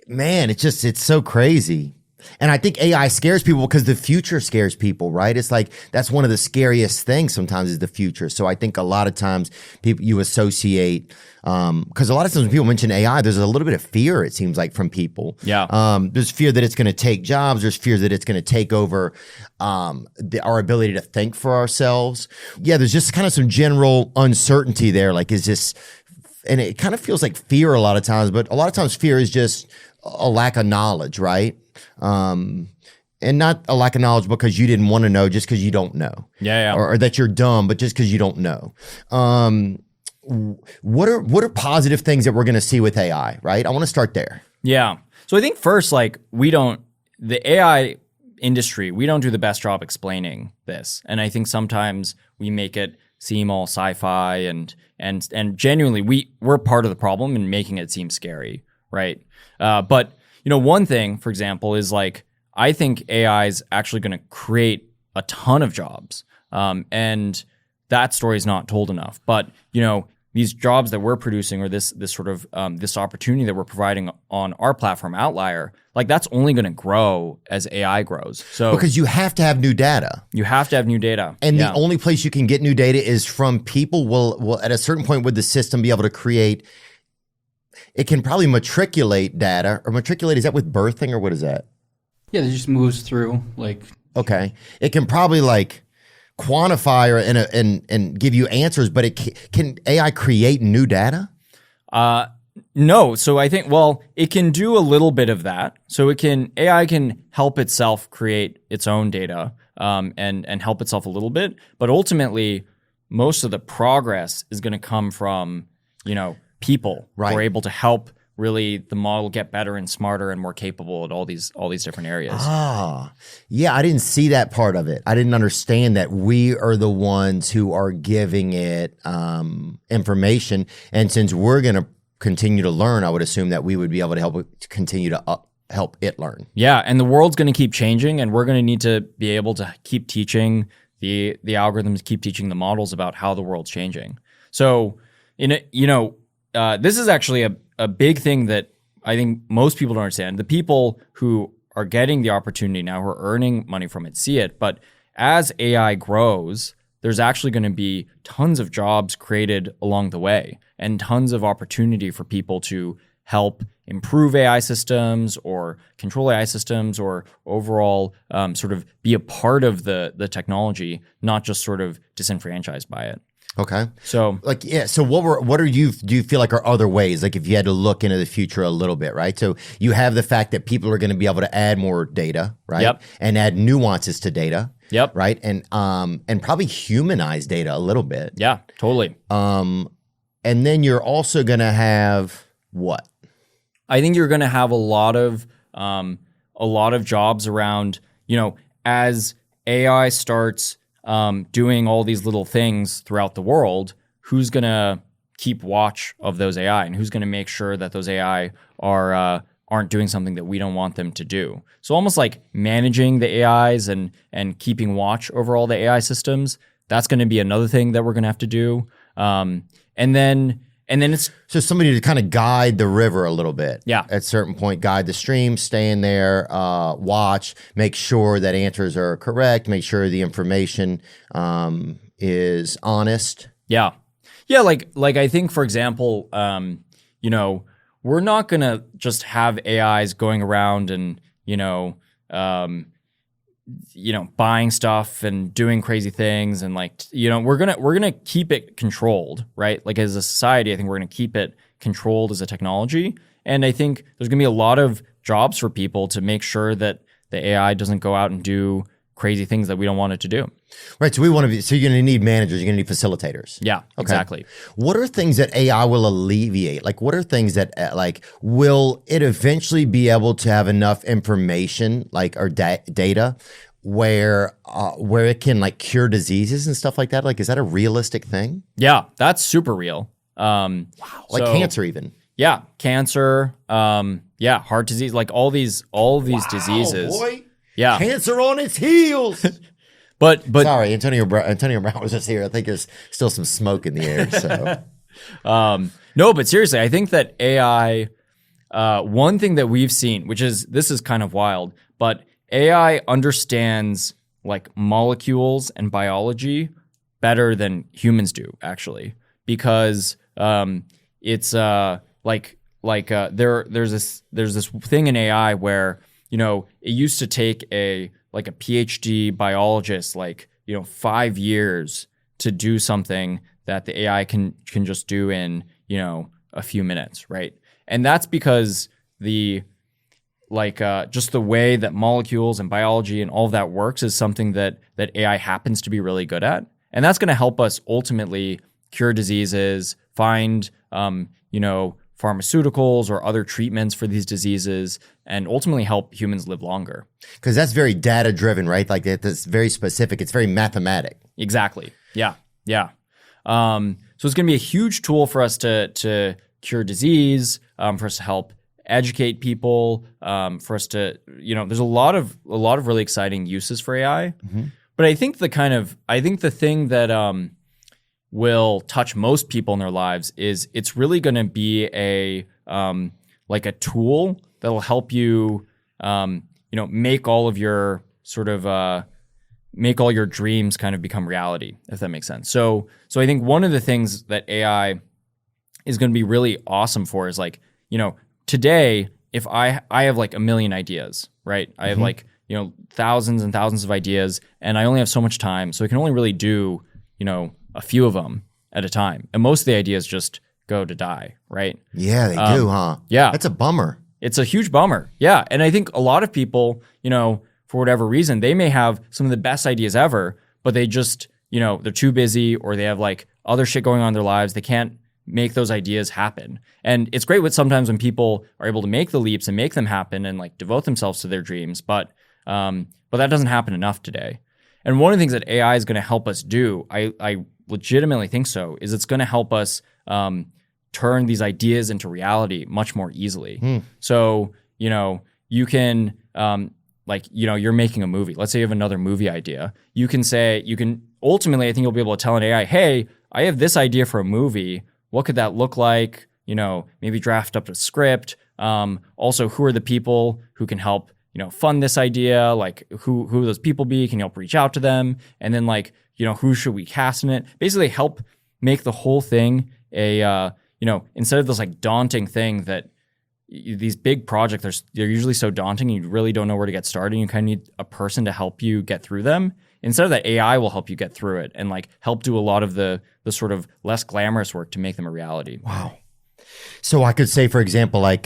Speaker 1: man, it's so crazy. And I think AI scares people because the future scares people, right? It's like, that's one of the scariest things sometimes is the future. So I think a lot of times you associate, because a lot of times when people mention AI, there's a little bit of fear, it seems like, from people.
Speaker 11: Yeah.
Speaker 1: There's fear that it's going to take jobs. There's fear that it's going to take over our ability to think for ourselves. Yeah, there's just kind of some general uncertainty there. Like, is this, and it kind of feels like fear a lot of times, but a lot of times fear is just a lack of knowledge, right? And not a lack of knowledge because you didn't want to know, just because you don't know.
Speaker 11: Yeah.
Speaker 1: Or that you're dumb, but just because you don't know. What are positive things that we're going to see with AI, right? I want to start there.
Speaker 11: Yeah. So I think first, like, the AI industry, we don't do the best job explaining this. And I think sometimes we make it seem all sci-fi and genuinely we're part of the problem in making it seem scary, right? But one thing, for example, is like, I think AI is actually going to create a ton of jobs. And that story is not told enough. But, these jobs that we're producing, or this sort of this opportunity that we're providing on our platform, Outlier, like that's only going to grow as AI grows. So
Speaker 1: because you have to have new data.
Speaker 11: You have to have new data.
Speaker 1: And the only place you can get new data is from people. Will at a certain point would the system be able to create, it can probably matriculate data, or matriculate, is that with birthing, or what is that?
Speaker 12: Yeah, it just moves through like.
Speaker 1: Okay. It can probably like quantify and give you answers, but can AI create new data?
Speaker 11: No. So I think, it can do a little bit of that. So AI can help itself create its own data, and help itself a little bit. But ultimately, most of the progress is going to come from, people who are able to help really the model get better and smarter and more capable at all these different areas.
Speaker 1: Yeah, I didn't see that part of it. I didn't understand that we are the ones who are giving it information. And since we're going to continue to learn, I would assume that we would be able to help it continue to help it learn.
Speaker 11: Yeah, and the world's going to keep changing, and we're going to need to be able to keep teaching the algorithms, keep teaching the models about how the world's changing. So, this is actually a big thing that I think most people don't understand. The people who are getting the opportunity now, who are earning money from it, see it. But as AI grows, there's actually going to be tons of jobs created along the way, and tons of opportunity for people to help improve AI systems or control AI systems, or overall sort of be a part of the technology, not just sort of disenfranchised by it.
Speaker 1: Okay.
Speaker 11: So
Speaker 1: so do you feel like are other ways, like if you had to look into the future a little bit, right? So you have the fact that people are going to be able to add more data, right?
Speaker 11: Yep.
Speaker 1: And add nuances to data.
Speaker 11: Yep.
Speaker 1: Right. And probably humanize data a little bit.
Speaker 11: Yeah, totally.
Speaker 1: And then you're also going to have what?
Speaker 11: I think you're going to have a lot of jobs around, as AI starts doing all these little things throughout the world, who's going to keep watch of those AI, and who's going to make sure that those AI aren't doing something that we don't want them to do. So almost like managing the AIs and keeping watch over all the AI systems, that's going to be another thing that we're going to have to do. And then And then it's
Speaker 1: so somebody to kind of guide the river a little bit.
Speaker 11: Yeah.
Speaker 1: At a certain point, guide the stream, stay in there, watch, make sure that answers are correct, make sure the information is honest.
Speaker 11: Yeah. Yeah, like I think, for example, you know, we're not gonna just have AIs going around and, buying stuff and doing crazy things and we're gonna keep it controlled, right? Like as a society, I think we're gonna keep it controlled as a technology. And I think there's gonna be a lot of jobs for people to make sure that the AI doesn't go out and do crazy things that we don't want it to do.
Speaker 1: Right. So you're going to need managers. You're going to need facilitators.
Speaker 11: Yeah, exactly.
Speaker 1: What are things that AI will alleviate? Like, what are things that will it eventually be able to have enough information, or data where it can cure diseases and stuff like that? Like, is that a realistic thing?
Speaker 11: Yeah, that's super real.
Speaker 1: Wow. Like cancer even.
Speaker 11: Yeah. Cancer. Heart disease, like all these diseases.
Speaker 1: Boy.
Speaker 11: Yeah.
Speaker 1: Cancer on its heels. But sorry, Antonio Brown was just here. I think there's still some smoke in the air. So
Speaker 11: no, but seriously, I think that AI, one thing that we've seen, this is kind of wild, but AI understands molecules and biology better than humans do, actually, because it's there's this thing in AI where it used to take a PhD biologist 5 years to do something that the AI can just do in a few minutes, right? And that's because just the way that molecules and biology and all of that works is something that AI happens to be really good at, and that's going to help us ultimately cure diseases, find pharmaceuticals or other treatments for these diseases, and ultimately help humans live longer.
Speaker 1: Because that's very data driven, right? That's very specific. It's very mathematic.
Speaker 11: Exactly. Yeah. Yeah. So it's going to be a huge tool for us to cure disease, for us to help educate people, for us to, there's a lot of really exciting uses for AI.
Speaker 1: Mm-hmm.
Speaker 11: But I think the thing that will touch most people in their lives is it's really going to be a tool that will help you make all of your make all your dreams kind of become reality, if that makes sense. So I think one of the things that AI is going to be really awesome for is today, if I have a million ideas, right? I have thousands and thousands of ideas, and I only have so much time, so I can only really do a few of them at a time. And most of the ideas just go to die, right?
Speaker 1: Yeah, they do, huh?
Speaker 11: Yeah.
Speaker 1: That's a bummer.
Speaker 11: It's a huge bummer. Yeah. And I think a lot of people, for whatever reason, they may have some of the best ideas ever, but they just, they're too busy, or they have other shit going on in their lives. They can't make those ideas happen. And it's great sometimes when people are able to make the leaps and make them happen and devote themselves to their dreams. But that doesn't happen enough today. And one of the things that AI is going to help us do, I legitimately think so, is it's going to help us turn these ideas into reality much more easily. So, you can, you're making a movie. Let's say you have another movie idea. Ultimately, I think you'll be able to tell an AI, hey, I have this idea for a movie. What could that look like? Maybe draft up a script. Also, who are the people who can help fund this idea, who those people be, can you help reach out to them? And then who should we cast in it? Basically help make the whole thing instead of this daunting thing that these big projects, they're usually so daunting, you really don't know where to get started. You kind of need a person to help you get through them. Instead of that, AI will help you get through it and help do a lot of the sort of less glamorous work to make them a reality.
Speaker 1: Wow. So I could say, for example, AI,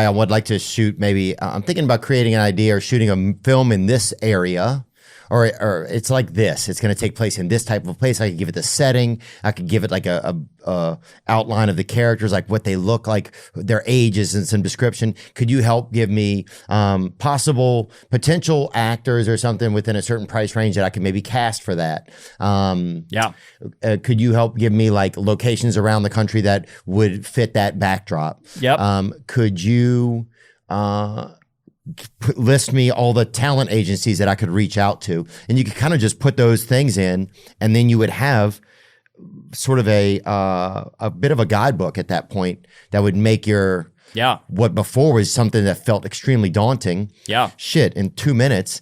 Speaker 1: I would like to shoot maybe, I'm thinking about creating an idea or shooting a film in this area, or it's like this. It's going to take place in this type of place. I could give it the setting. I could give it a outline of the characters, what they look like, their ages, and some description. Could you help give me potential actors or something within a certain price range that I could maybe cast for that?
Speaker 11: Yeah.
Speaker 1: Could you help give me locations around the country that would fit that backdrop?
Speaker 11: Yep.
Speaker 1: Could you list me all the talent agencies that I could reach out to? And you could kind of just put those things in, and then you would have sort of a bit of a guidebook at that point that would make your what before was something that felt extremely daunting. Shit, in 2 minutes,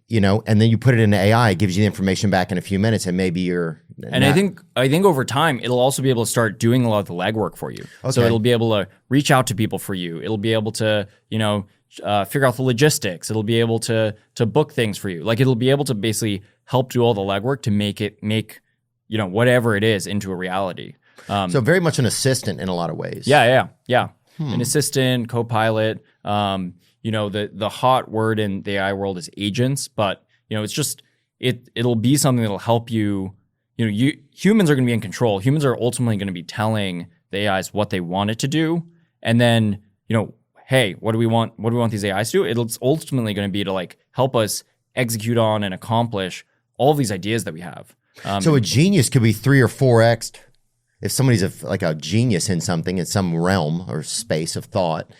Speaker 1: you know, and then you put it into AI, it gives you the information back in a few minutes, and maybe you're.
Speaker 11: And I think over time it'll also be able to start doing a lot of the legwork for you. Okay. So it'll be able to reach out to people for you. It'll be able to, you know, figure out the logistics. It'll be able to book things for you. Like it'll be able to basically help do all the legwork to make you know, whatever it is into a reality.
Speaker 1: So very much an assistant in a lot of ways.
Speaker 11: Yeah. An assistant, co-pilot. You know, the hot word in the AI world is agents, but you know, it's just it'll be something that'll help you. You know, humans are going to be in control. Humans are ultimately going to be telling the AIs what they want it to do, and then, you know, hey, what do we want these AIs to do? It's ultimately going to be to like help us execute on and accomplish all of these ideas that we have.
Speaker 1: So a genius could be 3 or 4x. If somebody's like a genius in something, in some realm or space of thought,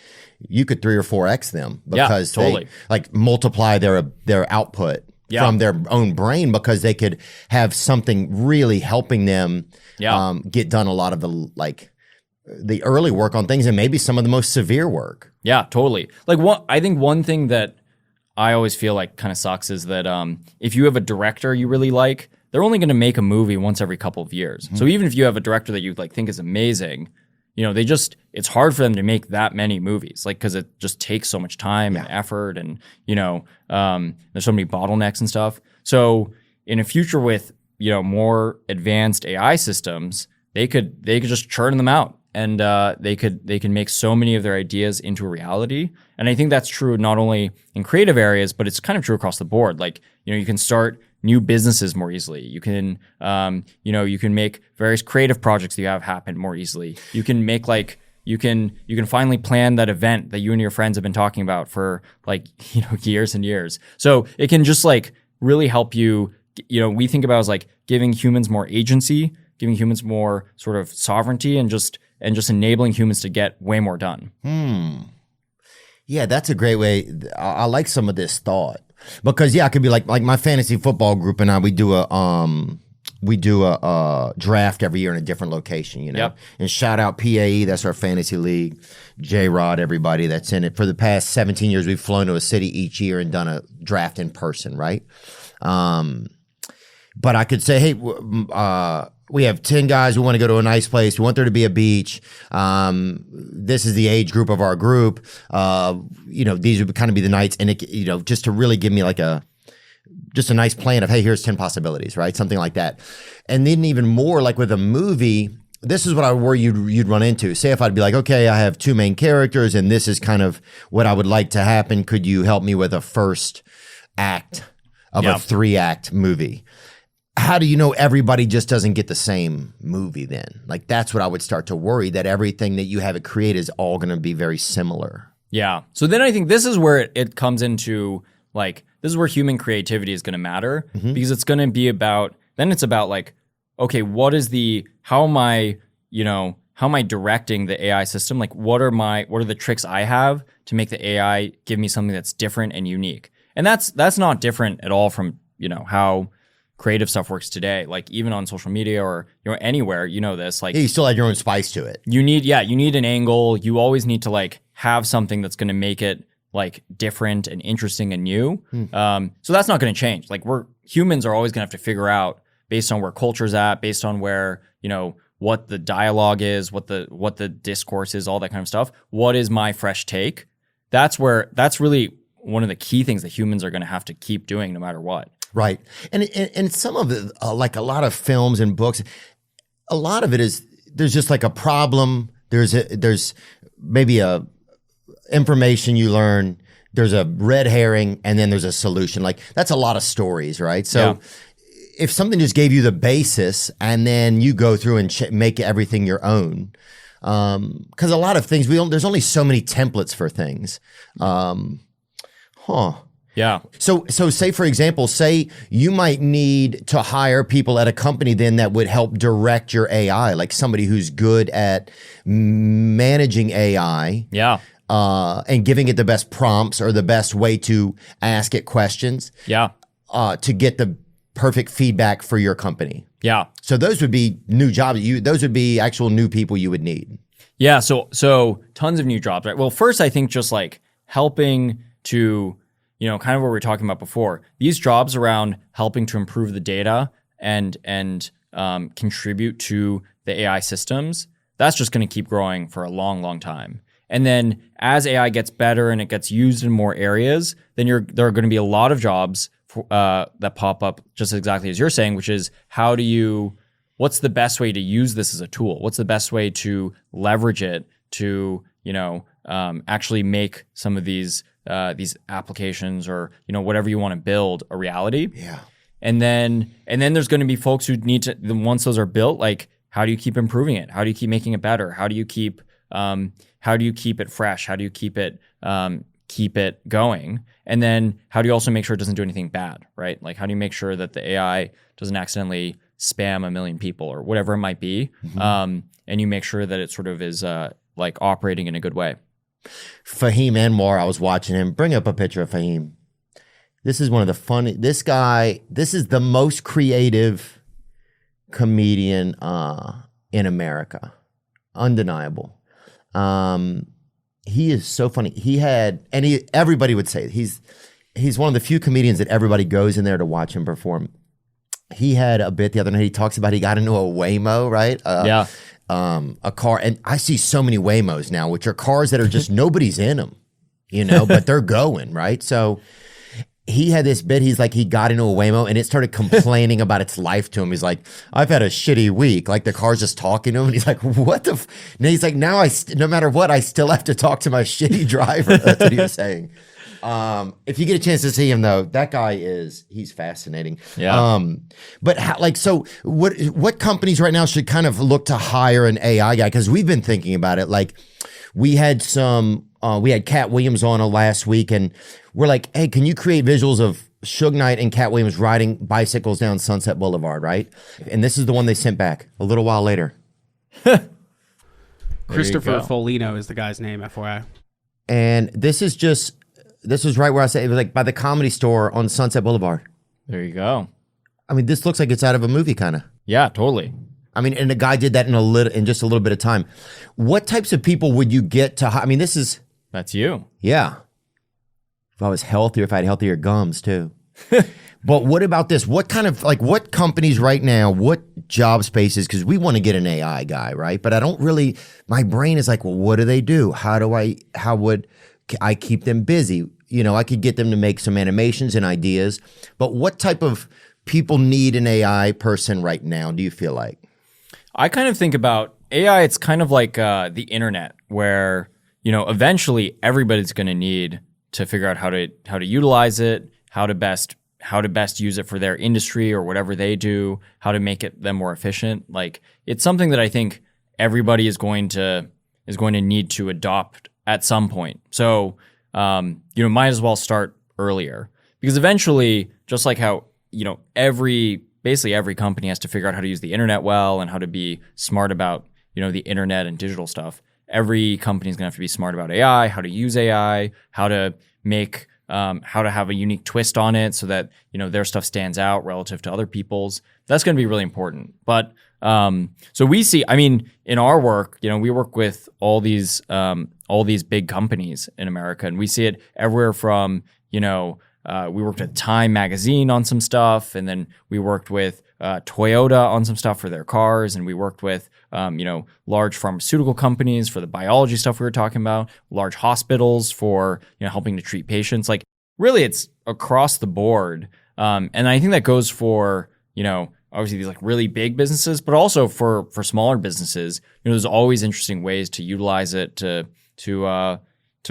Speaker 1: you could 3 or 4x them because they like multiply their output from their own brain, because they could have something really helping them get done a lot of the early work on things, and maybe some of the most severe work.
Speaker 11: Yeah, totally. Like I think one thing that I always feel like kind of sucks is that if you have a director you really like, they're only going to make a movie once every couple of years. So even if you have a director that you like think is amazing, you know, it's hard for them to make that many movies, like, because it just takes so much time and effort, and, you know, there's so many bottlenecks and stuff. So in a future with, you know, more advanced AI systems, they could just churn them out, and they can make so many of their ideas into a reality. And I think that's true not only in creative areas, but it's kind of true across the board. Like, you know, you can start new businesses more easily. You can, you know, you can make various creative projects that you have happen more easily. You can make you can finally plan that event that you and your friends have been talking about for like, you know, years and years. So it can just like really help you. You know, we think about it as like giving humans more agency, giving humans more sort of sovereignty, and just enabling humans to get way more done.
Speaker 1: Yeah, that's a great way. I like some of this thought, because it could be like my fantasy football group and I, we do a draft every year in a different location, you know.
Speaker 11: Yep.
Speaker 1: And shout out PAE, that's our fantasy league. J-Rod, everybody that's in it. For the past 17 years, we've flown to a city each year and done a draft in person, right? But I could say, hey, we have 10 guys. We want to go to a nice place. We want there to be a beach. This is the age group of our group. You know, these would kind of be the nights, and it, you know, just to really give me like just a nice plan of, hey, here's 10 possibilities, right? Something like that. And then even more like with a movie, this is what I worry you'd run into. Say if I'd be like, okay, I have 2 main characters, and this is kind of what I would like to happen. Could you help me with a first act of a 3-act movie? How do you know everybody just doesn't get the same movie then? Like, that's what I would start to worry, that everything that you have it create is all going to be very similar.
Speaker 11: Yeah. So then I think this is where it comes into, like, this is where human creativity is going to matter, because it's going to be about, then it's about like, okay, how am I directing the AI system? Like, what are the tricks I have to make the AI give me something that's different and unique? And that's not different at all from, you know, how creative stuff works today. Like, even on social media or, you know, anywhere, you know this, like, you
Speaker 1: still add your own spice to it.
Speaker 11: You need an angle. You always need to like have something that's going to make it like different and interesting and new. So that's not going to change. Like, humans are always going to have to figure out, based on where culture's at, based on where, you know, what the dialogue is, what the discourse is, all that kind of stuff. What is my fresh take? That's really one of the key things that humans are going to have to keep doing no matter what.
Speaker 1: Right. And some of it, like a lot of films and books, a lot of it is, there's just like a problem. There's maybe a information you learn, there's a red herring, and then there's a solution. Like, that's a lot of stories, right? So if something just gave you the basis and then you go through and make everything your own, because a lot of things, there's only so many templates for things.
Speaker 11: Yeah.
Speaker 1: So say, for example, say you might need to hire people at a company then that would help direct your AI, like somebody who's good at managing AI.
Speaker 11: Yeah.
Speaker 1: And giving it the best prompts or the best way to ask it questions.
Speaker 11: Yeah.
Speaker 1: To get the perfect feedback for your company.
Speaker 11: Yeah.
Speaker 1: So those would be new jobs. Those would be actual new people you would need.
Speaker 11: Yeah. So tons of new jobs, right? Well, first, I think just like helping to, kind of what we were talking about before, these jobs around helping to improve the data and contribute to the AI systems, that's just going to keep growing for a long, long time. And then as AI gets better and it gets used in more areas, then there are going to be a lot of jobs that pop up just exactly as you're saying, which is what's the best way to use this as a tool? What's the best way to leverage it to, actually make some of these applications or, whatever you want to build a reality?
Speaker 1: Yeah.
Speaker 11: And then there's going to be folks who need to, once those are built, like, how do you keep improving it? How do you keep making it better? How do you keep it fresh? How do you keep it going? And then how do you also make sure it doesn't do anything bad, right? Like, how do you make sure that the AI doesn't accidentally spam 1 million people or whatever it might be? And you make sure that it sort of is like operating in a good way.
Speaker 1: Fahim Anwar, I was watching him. Bring up a picture of Fahim. This is one of the this is the most creative comedian in America. Undeniable. He is so funny. Everybody would say he's one of the few comedians that everybody goes in there to watch him perform. He had a bit the other night. He talks about he got into a Waymo, right? A car, and I see so many Waymos now, which are cars that are just nobody's in them, but they're going, right? So he had this bit. He's like, he got into a Waymo and it started complaining about its life to him. He's like, I've had a shitty week. Like the car's just talking to him. And he's like, what the? And he's like, now no matter what, I still have to talk to my shitty driver. That's what he was saying. If you get a chance to see him though, that guy he's fascinating.
Speaker 11: Yeah.
Speaker 1: But what companies right now should kind of look to hire an AI guy? Cause we've been thinking about it. Like we had Cat Williams on last week and we're like, hey, can you create visuals of Suge Knight and Cat Williams riding bicycles down Sunset Boulevard, right? And this is the one they sent back a little while later.
Speaker 12: Christopher Folino is the guy's name, FYI.
Speaker 1: And this was right where I said it was like by the Comedy Store on Sunset Boulevard.
Speaker 11: There you go.
Speaker 1: I mean, this looks like it's out of a movie, kind of.
Speaker 11: Yeah, totally.
Speaker 1: I mean, and the guy did that in just a little bit of time. What types of people would you get to? I mean,
Speaker 11: that's you.
Speaker 1: Yeah. If I was healthier, if I had healthier gums too. But what about this? What kind of what companies right now? What job spaces? Because we want to get an AI guy, right? But I don't really. My brain is like, well, what do they do? How would I keep them busy? I could get them to make some animations and ideas. But what type of people need an AI person right now? Do you feel like?
Speaker 11: I kind of think about AI. It's kind of like the internet, where eventually everybody's going to need to figure out how to utilize it, how to best use it for their industry or whatever they do, how to make them more efficient. Like it's something that I think everybody is going to need to adopt at some point. So might as well start earlier, because eventually, just like how basically every company has to figure out how to use the internet well and how to be smart about the internet and digital stuff. Every company is going to have to be smart about AI, how to use AI, how to make, how to have a unique twist on it so that, their stuff stands out relative to other people's. That's going to be really important. But so we see, in our work, we work with all these big companies in America, and we see it everywhere from, we worked at Time magazine on some stuff, and then we worked with Toyota on some stuff for their cars, and we worked with large pharmaceutical companies for the biology stuff we were talking about, large hospitals for helping to treat patients. Like really, it's across the board, and I think that goes for obviously these like really big businesses, but also for smaller businesses. There's always interesting ways to utilize it to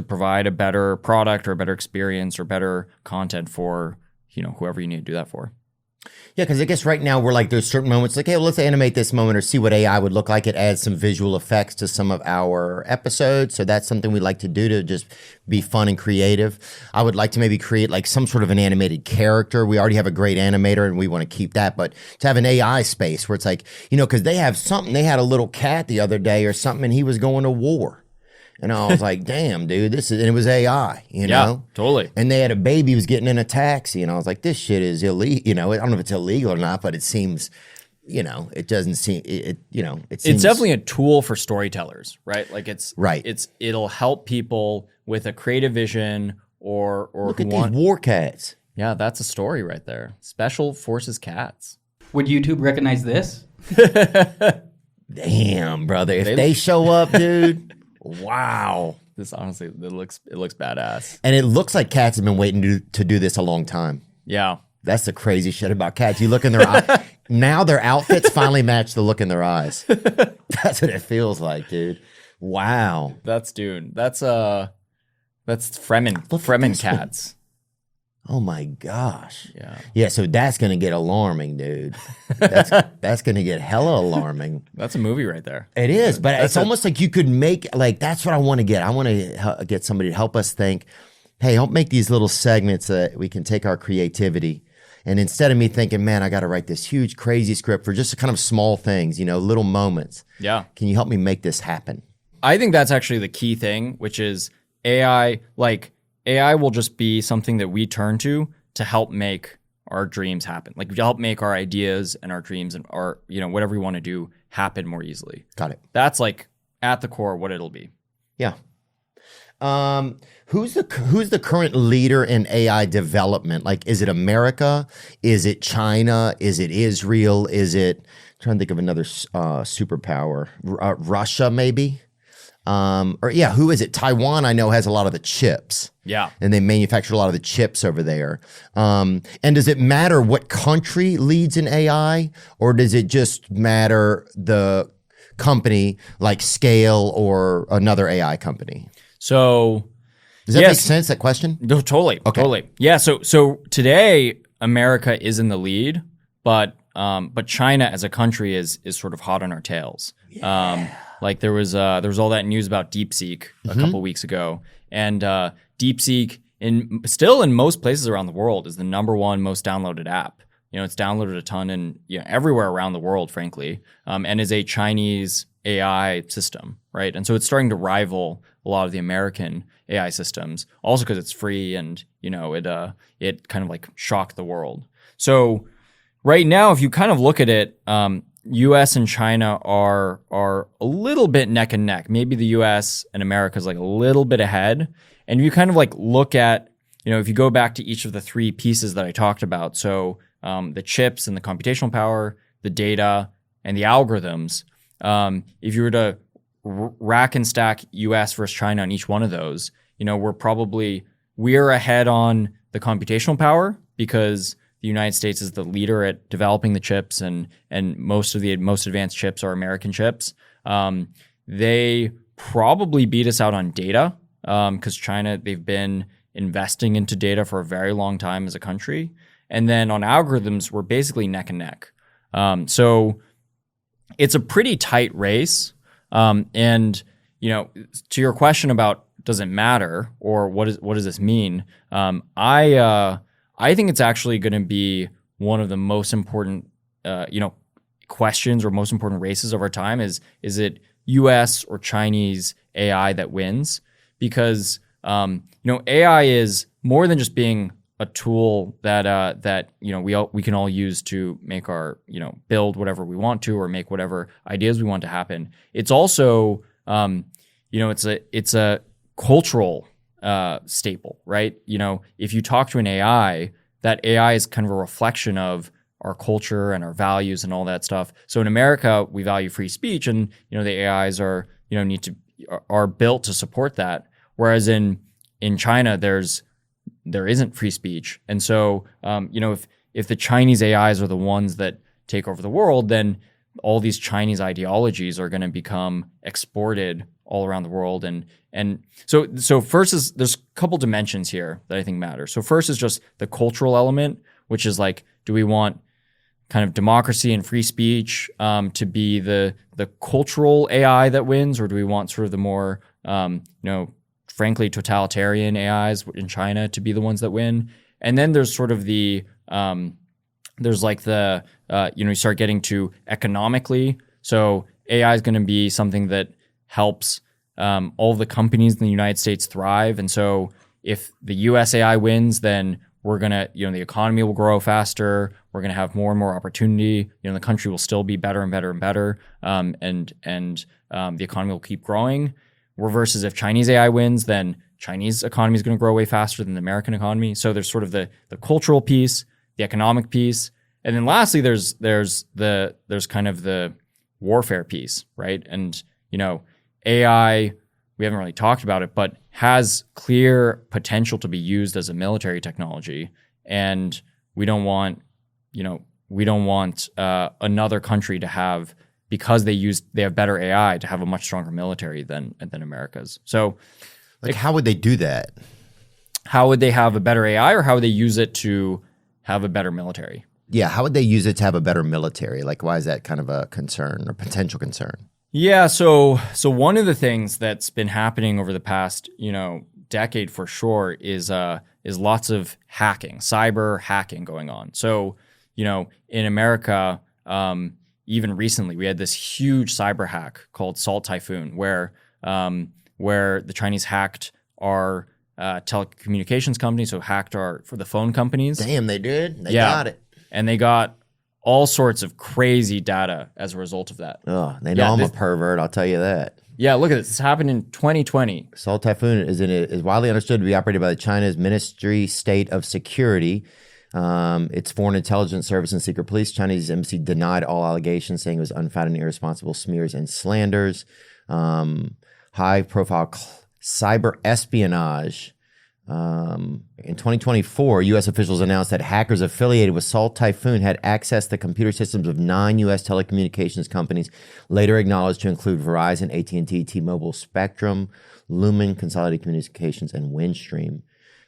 Speaker 11: provide a better product or a better experience or better content for whoever you need to do that for.
Speaker 1: Yeah, because I guess right now we're like, there's certain moments like, hey, well, let's animate this moment or see what AI would look like. It adds some visual effects to some of our episodes. So that's something we like to do to just be fun and creative. I would like to maybe create like some sort of an animated character. We already have a great animator and we want to keep that. But to have an AI space where it's like, because they have something. They had a little cat the other day or something and he was going to war. And I was like, damn, dude, and it was AI, you
Speaker 11: Yeah,
Speaker 1: know?
Speaker 11: totally.
Speaker 1: And they had a baby who was getting in a taxi, and I was like, this shit is illegal. You know, I don't know if it's illegal or not, but it seems, you know, it doesn't seem, it you know, it seems.
Speaker 11: It's definitely a tool for storytellers, right? Like
Speaker 1: right.
Speaker 11: It'll help people with a creative vision or
Speaker 1: Look
Speaker 11: who
Speaker 1: at
Speaker 11: want.
Speaker 1: these war cats.
Speaker 11: Yeah, that's a story right there. Special Forces cats.
Speaker 12: Would YouTube recognize this?
Speaker 1: Damn, brother. If they show up, dude, wow.
Speaker 11: This honestly, it looks badass.
Speaker 1: And it looks like cats have been waiting to do this a long time.
Speaker 11: Yeah.
Speaker 1: That's the crazy shit about cats. You look in their eye. Now their outfits finally match the look in their eyes. That's what it feels like, dude. Wow.
Speaker 11: That's Fremen cats.
Speaker 1: Oh my gosh.
Speaker 11: Yeah.
Speaker 1: Yeah, so that's gonna get alarming, dude. That's gonna get hella alarming.
Speaker 11: That's a movie right there.
Speaker 1: It is, but it's almost like you could make, like, that's what I want to get. I want to get somebody to help us think, hey, help make these little segments that we can take our creativity. And instead of me thinking, man, I got to write this huge, crazy script for just kind of small things, you know, little moments.
Speaker 11: Yeah.
Speaker 1: Can you help me make this happen?
Speaker 11: I think that's actually the key thing, which is AI. Like, AI will just be something that we turn to help make our dreams happen. Like, to help make our ideas and our dreams and our, you know, whatever we want to do happen more easily.
Speaker 1: Got it.
Speaker 11: That's like at the core what it'll be.
Speaker 1: Yeah. Who's the current leader in AI development? Like, is it America? Is it China? Is it Israel? Is it, I'm trying to think of another superpower, Russia maybe? Who is it? Taiwan, I know, has a lot of the chips.
Speaker 11: Yeah.
Speaker 1: And they manufacture a lot of the chips over there. And does it matter what country leads in AI, or does it just matter the company like Scale or another AI company?
Speaker 11: So
Speaker 1: does that make sense, that question?
Speaker 11: No, totally.
Speaker 1: Okay.
Speaker 11: Totally. Yeah. So today America is in the lead, but China as a country is sort of hot on our tails. Yeah. Like there was all that news about DeepSeek a couple weeks ago, and DeepSeek still in most places around the world is the number one most downloaded app. You know, it's downloaded a ton and everywhere around the world, frankly, and is a Chinese AI system, right? And so it's starting to rival a lot of the American AI systems, also because it's free and it kind of like shocked the world. So right now, if you kind of look at it, U.S. and China are a little bit neck and neck. Maybe the U.S. and America is like a little bit ahead. And you kind of like look at, if you go back to each of the three pieces that I talked about, so the chips and the computational power, the data, and the algorithms, if you were to rack and stack U.S. versus China on each one of those, we're ahead on the computational power because the United States is the leader at developing the chips, and most of the most advanced chips are American chips. They probably beat us out on data because China, they've been investing into data for a very long time as a country. And then on algorithms, we're basically neck and neck. So it's a pretty tight race. And to your question about does it matter or what does this mean? I think it's actually going to be one of the most important, questions or most important races of our time. Is it U.S. or Chinese AI that wins? Because AI is more than just being a tool that we can all use to make our build whatever we want to or make whatever ideas we want to happen. It's also it's a cultural staple, right? If you talk to an AI, that AI is kind of a reflection of our culture and our values and all that stuff. So in America, we value free speech, and the AIs are are built to support that. Whereas in China, there isn't free speech, and so if the Chinese AIs are the ones that take over the world, then all these Chinese ideologies are going to become exported all around the world. And so first is there's a couple dimensions here that I think matter. So first is just the cultural element, which is like, do we want kind of democracy and free speech to be the cultural AI that wins, or do we want sort of the more frankly totalitarian AIs in China to be the ones that win? And then there's sort of the there's like the you start getting to economically. So AI is going to be something that helps all of the companies in the United States thrive. And so if the US AI wins, then we're going to, the economy will grow faster. We're going to have more and more opportunity. The country will still be better and better and better. And the economy will keep growing. Versus if Chinese AI wins, then Chinese economy is going to grow way faster than the American economy. So there's sort of the cultural piece, the economic piece, and then lastly there's kind of the warfare piece, right? And AI, we haven't really talked about it, but has clear potential to be used as a military technology, and we don't want another country to have, because they have better AI, to have a much stronger military than America's. So,
Speaker 1: how would they do that?
Speaker 11: How would they have a better AI, or how would they use it to have a better military?
Speaker 1: Yeah, how would they use it to have a better military? Why is that kind of a concern or potential concern?
Speaker 11: Yeah, so one of the things that's been happening over the past decade for sure is lots of hacking, cyber hacking going on. So in America. Even recently, we had this huge cyber hack called Salt Typhoon, where the Chinese hacked our telecommunications company, so hacked for the phone companies.
Speaker 1: Damn, they did. They got it,
Speaker 11: and they got all sorts of crazy data as a result of that.
Speaker 1: Oh, they know I'm a pervert. I'll tell you that.
Speaker 11: Yeah, look at this. This happened in 2020.
Speaker 1: Salt Typhoon is widely understood to be operated by China's Ministry State of Security. Its Foreign Intelligence Service and Secret Police. Chinese embassy denied all allegations, saying it was unfounded and irresponsible smears and slanders. High-profile cyber espionage. In 2024, U.S. officials announced that hackers affiliated with Salt Typhoon had accessed the computer systems of 9 U.S. telecommunications companies, later acknowledged to include Verizon, AT&T, T-Mobile, Spectrum, Lumen, Consolidated Communications, and Windstream.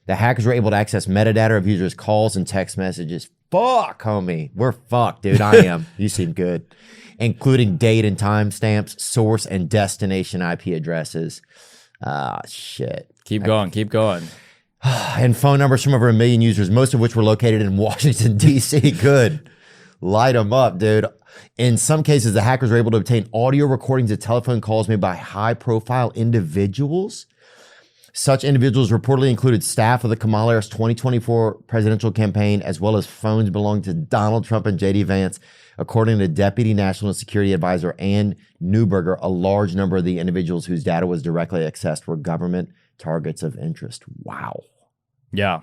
Speaker 1: The hackers were able to access metadata of users' calls and text messages. Fuck, homie. We're fucked, dude. I am. You seem good. Including date and time stamps, source and destination IP addresses. Shit.
Speaker 11: Keep going.
Speaker 1: And phone numbers from over 1 million users, most of which were located in Washington, D.C. Good. Light them up, dude. In some cases, the hackers were able to obtain audio recordings of telephone calls made by high-profile individuals. Such individuals reportedly included staff of the Kamala Harris 2024 presidential campaign, as well as phones belonging to Donald Trump and J.D. Vance. According to Deputy National Security Advisor Ann Neuberger, a large number of the individuals whose data was directly accessed were government targets of interest. Wow.
Speaker 11: Yeah.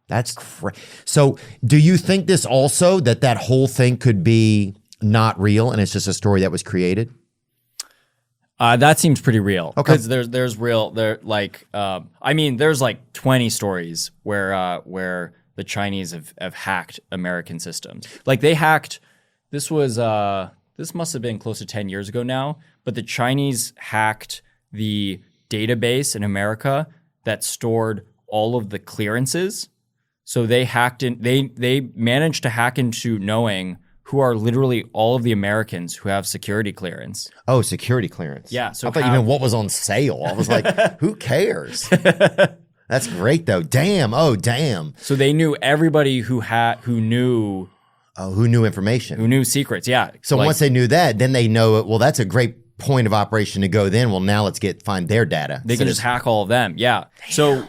Speaker 1: That's crazy. So do you think this also, that whole thing could be not real and it's just a story that was created?
Speaker 11: That seems pretty real.
Speaker 1: Okay.
Speaker 11: Because there's 20 stories where the Chinese have hacked American systems. They hacked, this must have been close to 10 years ago now, but the Chinese hacked the database in America that stored all of the clearances. So they managed to hack into knowing who are literally all of the Americans who have security clearance.
Speaker 1: Oh, security clearance.
Speaker 11: Yeah. So
Speaker 1: I thought even what was on sale. I was like, who cares? That's great though. Damn. Oh, damn.
Speaker 11: So they knew everybody who knew.
Speaker 1: Oh, who knew information?
Speaker 11: Who knew secrets? Yeah.
Speaker 1: So once they knew that, then they know. Well, that's a great point of operation to go. Then, well, now let's find their data.
Speaker 11: They can just hack all of them. Yeah. Damn.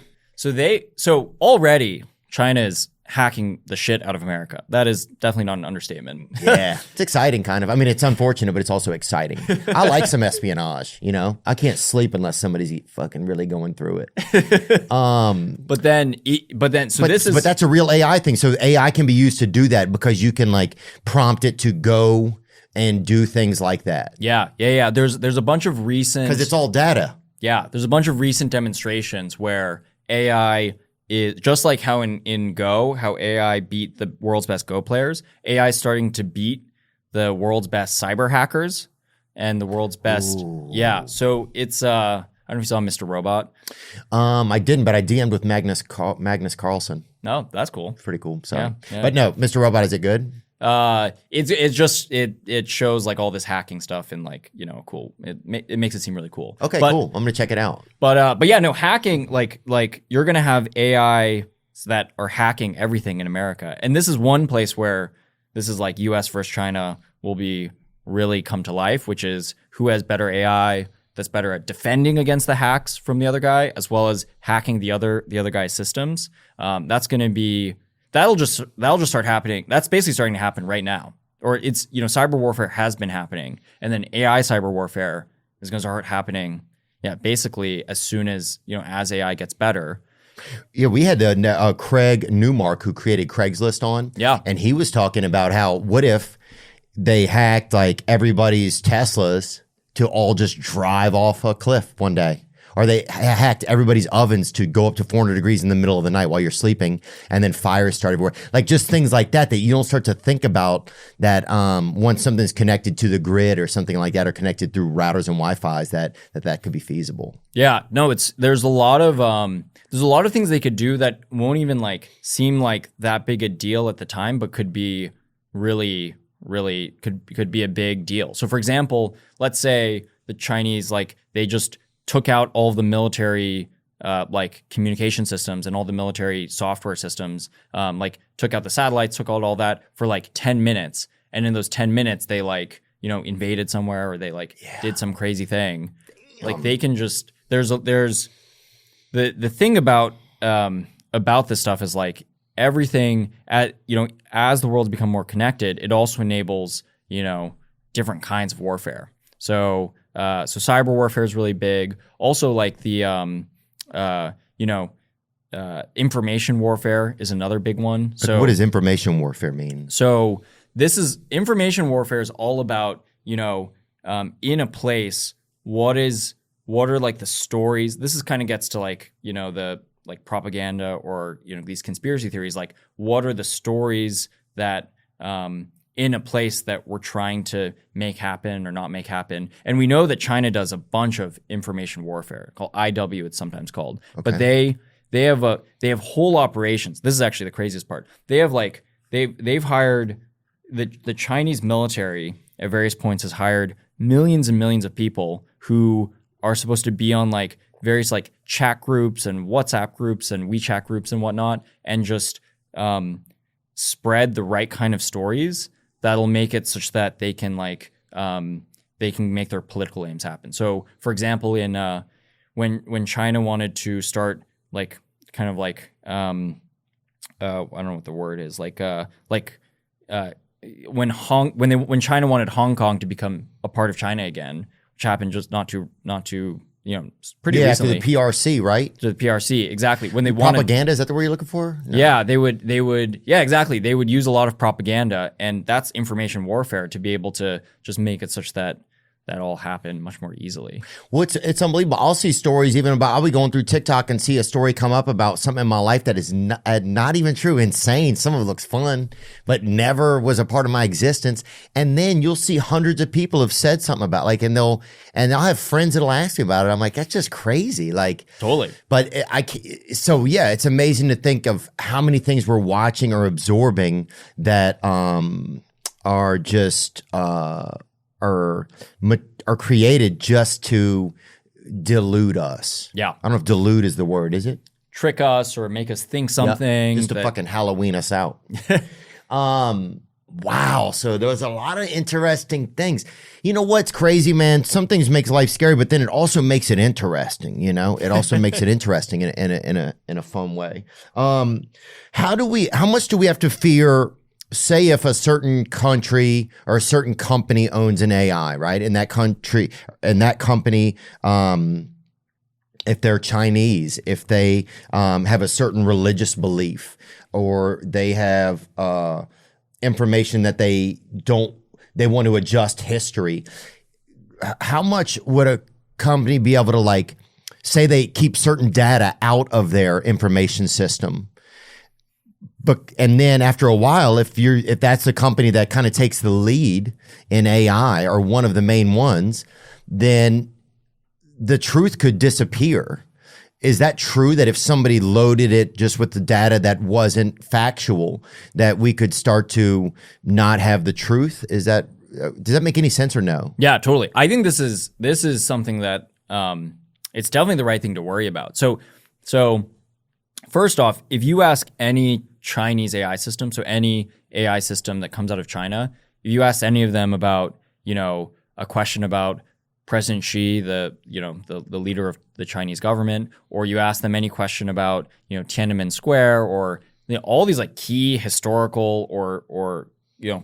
Speaker 11: So already China is hacking the shit out of America. That is definitely not an understatement.
Speaker 1: Yeah. It's exciting, kind of. I mean, it's unfortunate, but it's also exciting. I like some espionage, I can't sleep unless somebody's fucking really going through it.
Speaker 11: But that's
Speaker 1: a real AI thing. So AI can be used to do that because you can prompt it to go and do things like that.
Speaker 11: Yeah. There's a bunch of recent,
Speaker 1: because it's all data.
Speaker 11: Yeah. There's a bunch of recent demonstrations where AI is just like how in Go, how AI beat the world's best Go players. AI is starting to beat the world's best cyber hackers and the world's best. Ooh. Yeah. So it's I don't know if you saw Mr. Robot.
Speaker 1: I didn't, but I DM'd with Magnus Carlsen.
Speaker 11: No, that's cool.
Speaker 1: Pretty cool. So,
Speaker 11: yeah.
Speaker 1: But no, Mr. Robot, is it good?
Speaker 11: It shows all this hacking stuff and cool. It makes it seem really cool.
Speaker 1: Okay, cool. I'm gonna check it out.
Speaker 11: But yeah, no, hacking like you're gonna have AI that are hacking everything in America, and this is one place where this is U.S. versus China will be really come to life, which is who has better AI, that's better at defending against the hacks from the other guy, as well as hacking the other guy's systems. That'll just start happening. That's basically starting to happen right now. Or it's, cyber warfare has been happening, and then AI cyber warfare is going to start happening. Yeah, basically as soon as as AI gets better.
Speaker 1: Yeah, we had Craig Newmark, who created Craigslist, on.
Speaker 11: Yeah,
Speaker 1: and he was talking about how, what if they hacked like everybody's Teslas to all just drive off a cliff one day? Or they hacked everybody's ovens to go up to 400 degrees in the middle of the night while you're sleeping, and then fires start everywhere. Like just things like that you don't start to think about, that once something's connected to the grid or something like that, or connected through routers and Wi-Fi's, that could be feasible.
Speaker 11: Yeah, no, there's a lot of things they could do that won't even like seem like that big a deal at the time, but could be really, really could be a big deal. So for example, let's say the Chinese, like, they just took out all of the military like communication systems and all the military software systems, like took out the satellites, took out all that for like 10 minutes. And in those 10 minutes, they like, invaded somewhere, or they like did some crazy thing. Damn. Like they can just, there's the thing about this stuff is like everything as the world's become more connected, it also enables, different kinds of warfare. So cyber warfare is really big. Also, like the information warfare is another big one. So
Speaker 1: what does information warfare mean?
Speaker 11: So information warfare is all about in a place, what are like the stories. This is kind of gets to like the like propaganda, or these conspiracy theories. Like, what are the stories that in a place that we're trying to make happen or not make happen. And we know that China does a bunch of information warfare, called IW, it's sometimes called. Okay. But they have whole operations. This is actually the craziest part. They have like they've hired the Chinese military at various points has hired millions and millions of people who are supposed to be on like various like chat groups and WhatsApp groups and WeChat groups and whatnot, and just spread the right kind of stories that'll make it such that they can like they can make their political aims happen. So, for example, in when China wanted to start like kind of like I don't know what the word is, when China wanted Hong Kong to become a part of China again, which happened just not too pretty recently.
Speaker 1: To the PRC, right?
Speaker 11: To the PRC, exactly. When they
Speaker 1: propaganda, is that the word you're looking for? No.
Speaker 11: Yeah, they would, yeah, exactly. They would use a lot of propaganda, and that's information warfare, to be able to just make it such that all happen much more easily.
Speaker 1: Well, it's unbelievable. I'll see stories even about, I'll be going through TikTok and see a story come up about something in my life that is not even true, insane. Some of it looks fun, but never was a part of my existence. And then you'll see hundreds of people have said something about, like, and I'll have friends that'll ask me about it. I'm like, that's just crazy. Like,
Speaker 11: totally.
Speaker 1: But so yeah, it's amazing to think of how many things we're watching or absorbing that are just are created just to delude us.
Speaker 11: Yeah.
Speaker 1: I don't know if delude is the word, is it?
Speaker 11: Trick us or make us think something.
Speaker 1: Just to fucking Halloween us out. Wow. So there's a lot of interesting things. You know what's crazy, man? Some things makes life scary, but then it also makes it interesting. It also makes it interesting in a fun way. How much do we have to fear? Say if a certain country or a certain company owns an AI, right? And that company, if they're Chinese, if they have a certain religious belief, or they have information that they want to adjust history, how much would a company be able to, like, say they keep certain data out of their information system? And then after a while, if that's the company that kind of takes the lead in AI, or one of the main ones, then the truth could disappear. Is that true, that if somebody loaded it just with the data that wasn't factual, that we could start to not have the truth? Does that make any sense, or no?
Speaker 11: Yeah, totally. I think this is something that it's definitely the right thing to worry about. So first off, if you ask any Chinese AI system, so any AI system that comes out of China, if you ask any of them about, a question about President Xi, the leader of the Chinese government, or you ask them any question about Tiananmen Square or all these like key historical or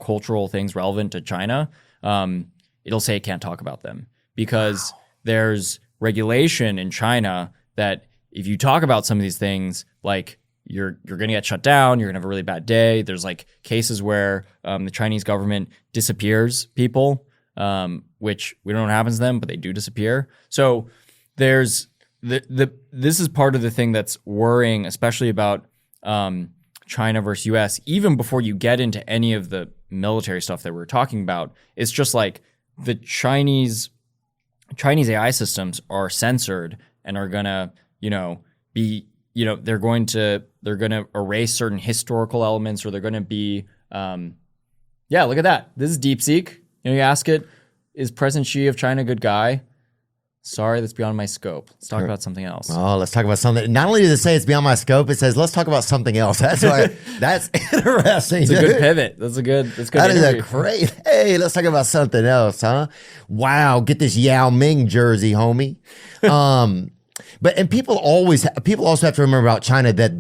Speaker 11: cultural things relevant to China, it'll say it can't talk about them because there's regulation in China that if you talk about some of these things, like you're going to get shut down, you're going to have a really bad day. There's like cases where the Chinese government disappears people, which we don't know what happens to them, but they do disappear. So there's this is part of the thing that's worrying, especially about China versus US, even before you get into any of the military stuff that we're talking about. It's just like the Chinese AI systems are censored and are gonna, be, they're gonna erase certain historical elements, or they're gonna be, look at that. This is DeepSeek. You ask it, is President Xi of China a good guy? Sorry, that's beyond my scope. Let's talk about something else.
Speaker 1: Oh, let's talk about something. Not only does it say it's beyond my scope, it says let's talk about something else. That's why. That's interesting.
Speaker 11: It's a good pivot. That's good.
Speaker 1: That is a great. Hey, let's talk about something else, huh? Wow, get this Yao Ming jersey, homie. But people also have to remember about China that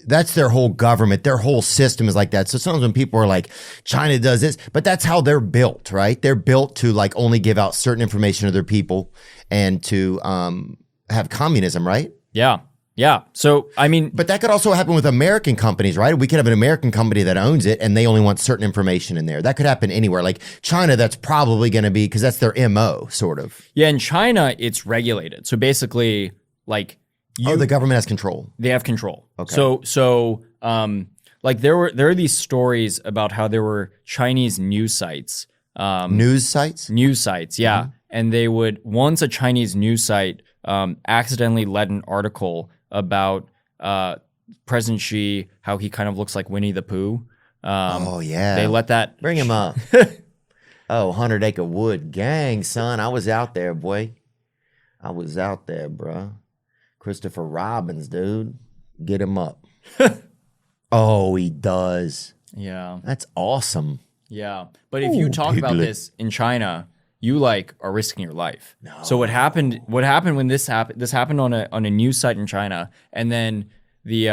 Speaker 1: that's their whole government, their whole system is like that. So sometimes when people are like, China does this, but that's how they're built, right? They're built to like only give out certain information to their people and to have communism, right?
Speaker 11: Yeah. Yeah. So, I mean,
Speaker 1: but that could also happen with American companies, right? We could have an American company that owns it and they only want certain information in there. That could happen anywhere. Like China, that's probably going to be because that's their MO, sort of.
Speaker 11: Yeah. In China, it's regulated. So basically, like,
Speaker 1: the government has control.
Speaker 11: They have control.
Speaker 1: Okay.
Speaker 11: So, like there are these stories about how there were Chinese news sites.
Speaker 1: News sites?
Speaker 11: News sites, yeah. Mm-hmm. And they would, once a Chinese news site accidentally led an article about President Xi, how he kind of looks like Winnie the Pooh.
Speaker 1: Oh, yeah.
Speaker 11: They let that...
Speaker 1: Bring him up. 100 Acre Wood gang, son. I was out there, boy. I was out there, bro. Christopher Robbins, dude. Get him up. Oh, he does.
Speaker 11: Yeah.
Speaker 1: That's awesome.
Speaker 11: Yeah. But if you talk about this in China, you like are risking your life.
Speaker 1: No.
Speaker 11: So what happened when this happened on a news site in China, and then the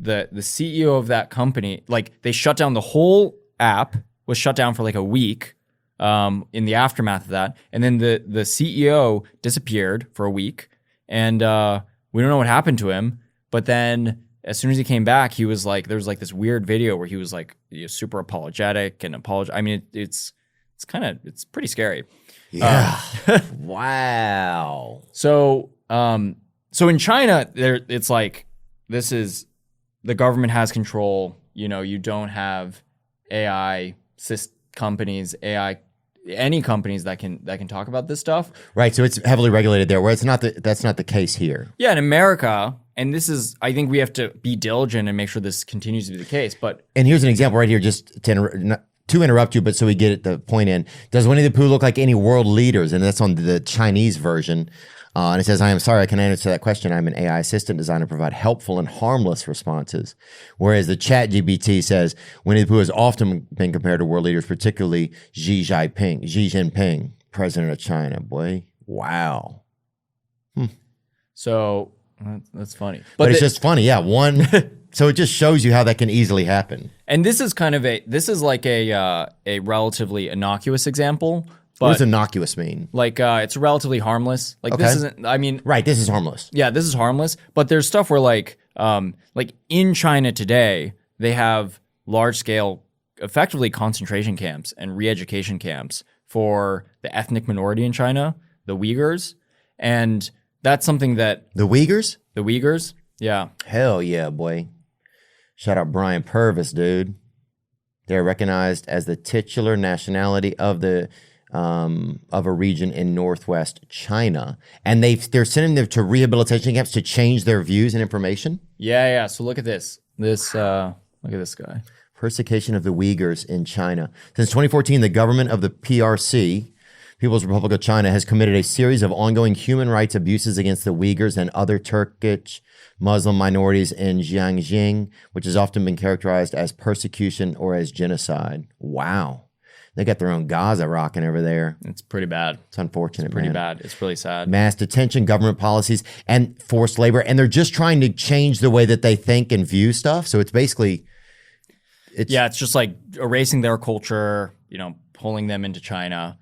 Speaker 11: CEO of that company, like they shut down the whole app, was shut down for like a week in the aftermath of that. And then the CEO disappeared for a week, and we don't know what happened to him. But then as soon as he came back, he was like, there was like this weird video where he was like super apologetic and I mean, it's pretty scary.
Speaker 1: Yeah. Wow.
Speaker 11: So in China, it's like the government has control. You don't have AI companies, any companies that can talk about this stuff.
Speaker 1: Right. So it's heavily regulated there, where that's not the case here.
Speaker 11: Yeah, in America, and I think we have to be diligent and make sure this continues to be the case.
Speaker 1: And here's an example right here, just to interrupt you, but so we get the point in. Does Winnie the Pooh look like any world leaders? And that's on the Chinese version. And it says, I am sorry, I can answer that question. I'm an AI assistant designed to provide helpful and harmless responses. Whereas the ChatGPT says, Winnie the Pooh has often been compared to world leaders, particularly Xi Jinping, president of China. Boy, wow.
Speaker 11: So that's funny.
Speaker 1: But it's just funny, yeah. So it just shows you how that can easily happen.
Speaker 11: And this is like a relatively innocuous example. But
Speaker 1: what does innocuous mean?
Speaker 11: Like it's relatively harmless. Like this isn't. I mean,
Speaker 1: right. This is harmless.
Speaker 11: Yeah, this is harmless. But there's stuff where like in China today, they have large scale, effectively concentration camps and re-education camps for the ethnic minority in China, the Uyghurs, and that's something that
Speaker 1: the
Speaker 11: Uyghurs, yeah,
Speaker 1: hell yeah, boy. Shout out Brian Purvis, dude. They're recognized as the titular nationality of a region in northwest China, and they're sending them to rehabilitation camps to change their views and information.
Speaker 11: Yeah. So look at this. Look at this guy.
Speaker 1: Persecution of the Uyghurs in China. Since 2014, the government of the PRC, People's Republic of China, has committed a series of ongoing human rights abuses against the Uyghurs and other Turkish Muslim minorities in Xinjiang, which has often been characterized as persecution or as genocide. Wow. They got their own Gaza rocking over there.
Speaker 11: It's pretty bad.
Speaker 1: It's unfortunate,
Speaker 11: Pretty
Speaker 1: man.
Speaker 11: bad. It's really sad.
Speaker 1: Mass detention, government policies, and forced labor. And they're just trying to change the way that they think and view stuff. So it's basically...
Speaker 11: It's just like erasing their culture, pulling them into China.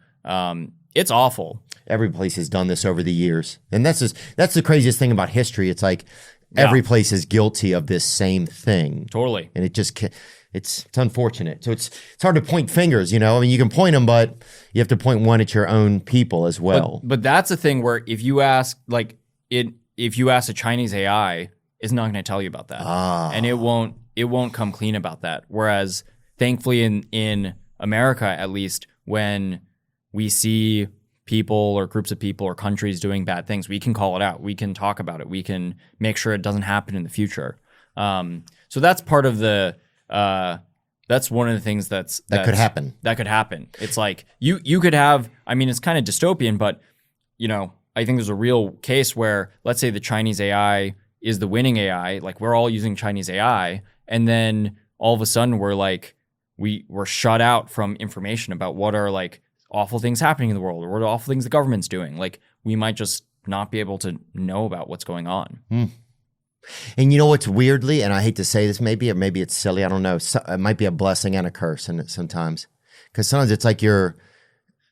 Speaker 11: It's awful.
Speaker 1: Every place has done this over the years. And that's the craziest thing about history. It's like every place is guilty of this same thing.
Speaker 11: Totally.
Speaker 1: And it just it's unfortunate. So it's hard to point fingers, I mean, you can point them, but you have to point one at your own people as well.
Speaker 11: But that's the thing where if you ask a Chinese AI, it's not going to tell you about that. And it won't come clean about that. Whereas thankfully in America, at least, when we see people or groups of people or countries doing bad things, we can call it out. We can talk about it. We can make sure it doesn't happen in the future. So that's part of the that's one of the things that
Speaker 1: could happen.
Speaker 11: That could happen. It's like you could have, I mean, it's kind of dystopian, but I think there's a real case where, let's say the Chinese AI is the winning AI, like we're all using Chinese AI, and then all of a sudden we're shut out from information about what are like awful things happening in the world, or what are awful things the government's doing. Like we might just not be able to know about what's going on.
Speaker 1: And you know what's weirdly, and I hate to say this, maybe it's silly, I don't know. It might be a blessing and a curse in it sometimes, because sometimes it's like you're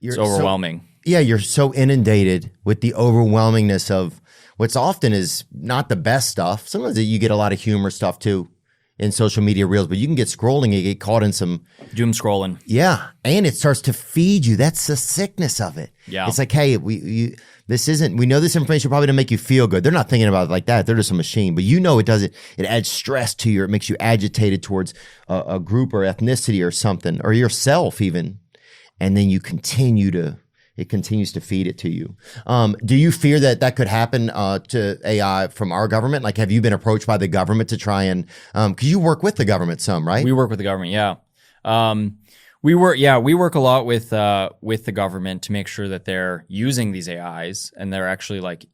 Speaker 11: it's overwhelming.
Speaker 1: You're so inundated with the overwhelmingness of what's often is not the best stuff. Sometimes you get a lot of humor stuff too in social media reels, but you can get scrolling and get caught in some
Speaker 11: doom scrolling.
Speaker 1: Yeah, and it starts to feed you. That's the sickness of it.
Speaker 11: Yeah,
Speaker 1: it's like, hey, we know this information probably to make you feel good. They're not thinking about it like that. They're just a machine, but it doesn't. It adds stress to you. It makes you agitated towards a group or ethnicity or something, or yourself even, and then it continues to feed it to you. Do you fear that could happen to AI from our government? Like, have you been approached by the government to try and, because you work with the government some, right?
Speaker 11: We work with the government, yeah. We work a lot with the government to make sure that they're using these AIs and they're actually like,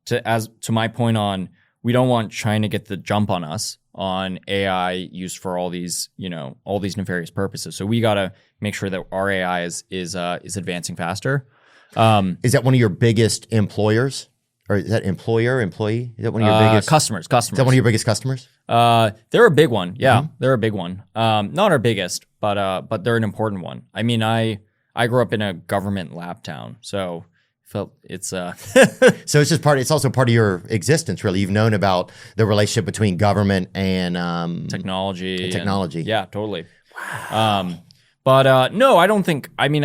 Speaker 11: to my point on, we don't want China to get the jump on us on AI used for all these nefarious purposes. So we got to make sure that our AI is advancing faster.
Speaker 1: Is that one of your biggest employers, or is that employee? Is that one of your biggest
Speaker 11: customers?
Speaker 1: Is that one of your biggest customers?
Speaker 11: They're a big one. Yeah, they're a big one. Not our biggest, but they're an important one. I mean, I grew up in a government lab town, so felt it's
Speaker 1: so it's just it's also part of your existence, really. You've known about the relationship between government and
Speaker 11: technology.
Speaker 1: Yeah,
Speaker 11: totally. Wow. But no, I don't think. I mean,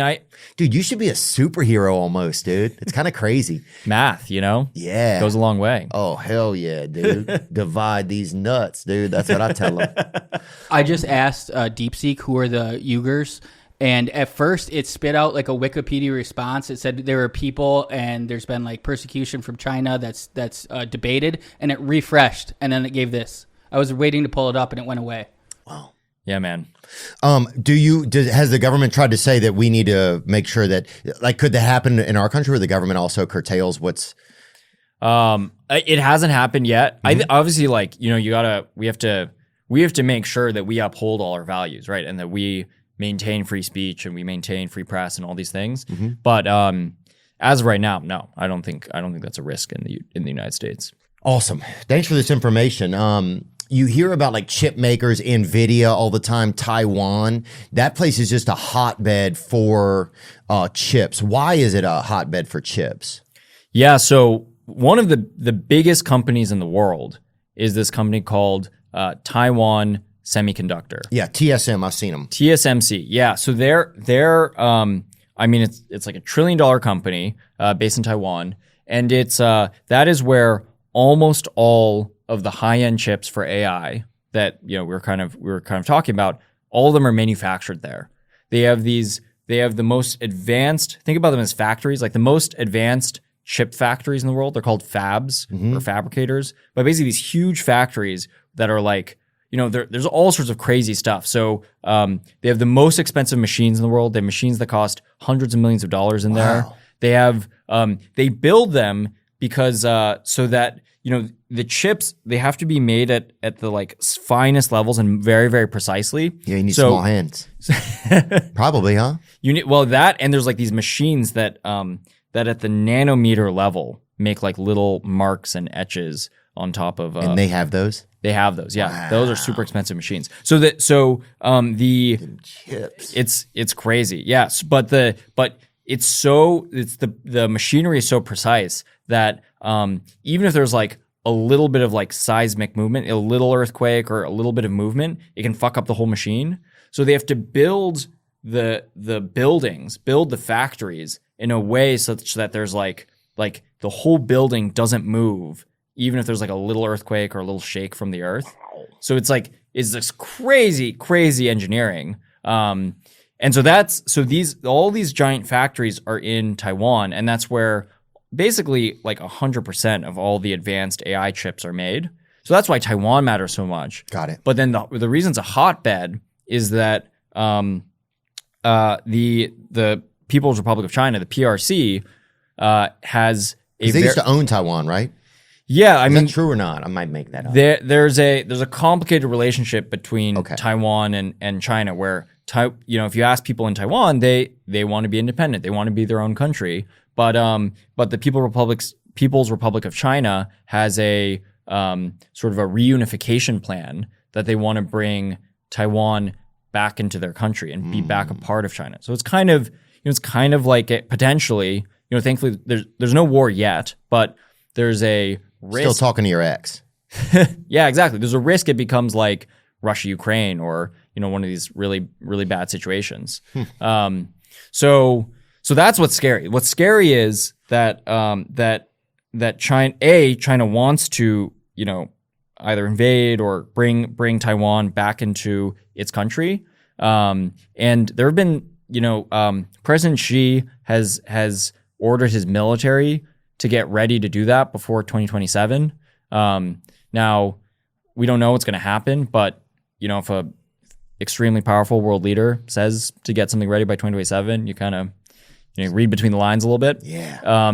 Speaker 1: dude, you should be a superhero almost, dude. It's kind of crazy.
Speaker 11: Math,
Speaker 1: yeah,
Speaker 11: goes a long way.
Speaker 1: Oh hell yeah, dude! Divide these nuts, dude. That's what I tell them.
Speaker 12: I just asked DeepSeek who are the Uyghurs. And at first, it spit out like a Wikipedia response. It said there are people, and there's been like persecution from China that's debated, and it refreshed, and then it gave this. I was waiting to pull it up, and it went away.
Speaker 1: Wow.
Speaker 11: Yeah, man.
Speaker 1: Has the government tried to say that we need to make sure that, like, could that happen in our country where the government also curtails what's?
Speaker 11: It hasn't happened yet. Obviously, like, we have to make sure that we uphold all our values, right, and that we maintain free speech and we maintain free press and all these things. But as of right now, no, I don't think that's a risk in the United States.
Speaker 1: Awesome. Thanks for this information. You hear about like chip makers, NVIDIA all the time, Taiwan. That place is just a hotbed for chips. Why is it a hotbed for chips?
Speaker 11: Yeah, so one of the biggest companies in the world is this company called Taiwan Semiconductor.
Speaker 1: Yeah, TSM, I've seen them.
Speaker 11: TSMC, yeah. So they're I mean, it's like $1 trillion company based in Taiwan, and it's that is where almost all of the high-end chips for AI that we were kind of talking about, all of them are manufactured there. They have the most advanced. Think about them as factories, like the most advanced chip factories in the world. They're called fabs or fabricators, but basically these huge factories that are like. There's all sorts of crazy stuff. So they have the most expensive machines in the world. They have machines that cost hundreds of millions of dollars in there. They have they build them because so that the chips, they have to be made at the like finest levels and very, very precisely.
Speaker 1: Yeah, you need small hands. Probably, huh?
Speaker 11: You need that, and there's like these machines that that at the nanometer level make like little marks and etches on top of.
Speaker 1: And they have those.
Speaker 11: They have those, yeah. Wow. Those are super expensive machines. The
Speaker 1: chips.
Speaker 11: It's crazy, yes. But the machinery is so precise that even if there's like a little bit of like seismic movement, a little earthquake or a little bit of movement, it can fuck up the whole machine. So they have to build the buildings, build the factories in a way such that there's like the whole building doesn't move, even if there's like a little earthquake or a little shake from the earth. So it's this crazy engineering. And so all these giant factories are in Taiwan, and that's where basically like 100% of all the advanced AI chips are made. So that's why Taiwan matters so much.
Speaker 1: Got it.
Speaker 11: But then the reason it's a hotbed is that the People's Republic of China, the PRC, has
Speaker 1: they used to own Taiwan, right?
Speaker 11: Yeah, I mean,
Speaker 1: that true or not? I might make that up.
Speaker 11: There's a complicated relationship between Taiwan and China, where if you ask people in Taiwan, they want to be independent, they want to be their own country, but the People's Republic of China has a sort of a reunification plan that they want to bring Taiwan back into their country and be back a part of China. So it's kind of like potentially, thankfully there's no war yet, but there's a risk.
Speaker 1: Still talking to your ex.
Speaker 11: Yeah, exactly. There's a risk it becomes like Russia, Ukraine, or one of these really, really bad situations. So that's what's scary. What's scary is that China wants to either invade or bring Taiwan back into its country. And there have been President Xi has ordered his military to get ready to do that before 2027. Now, we don't know what's going to happen, but if a extremely powerful world leader says to get something ready by 2027, you kind of read between the lines a little bit.
Speaker 1: Yeah.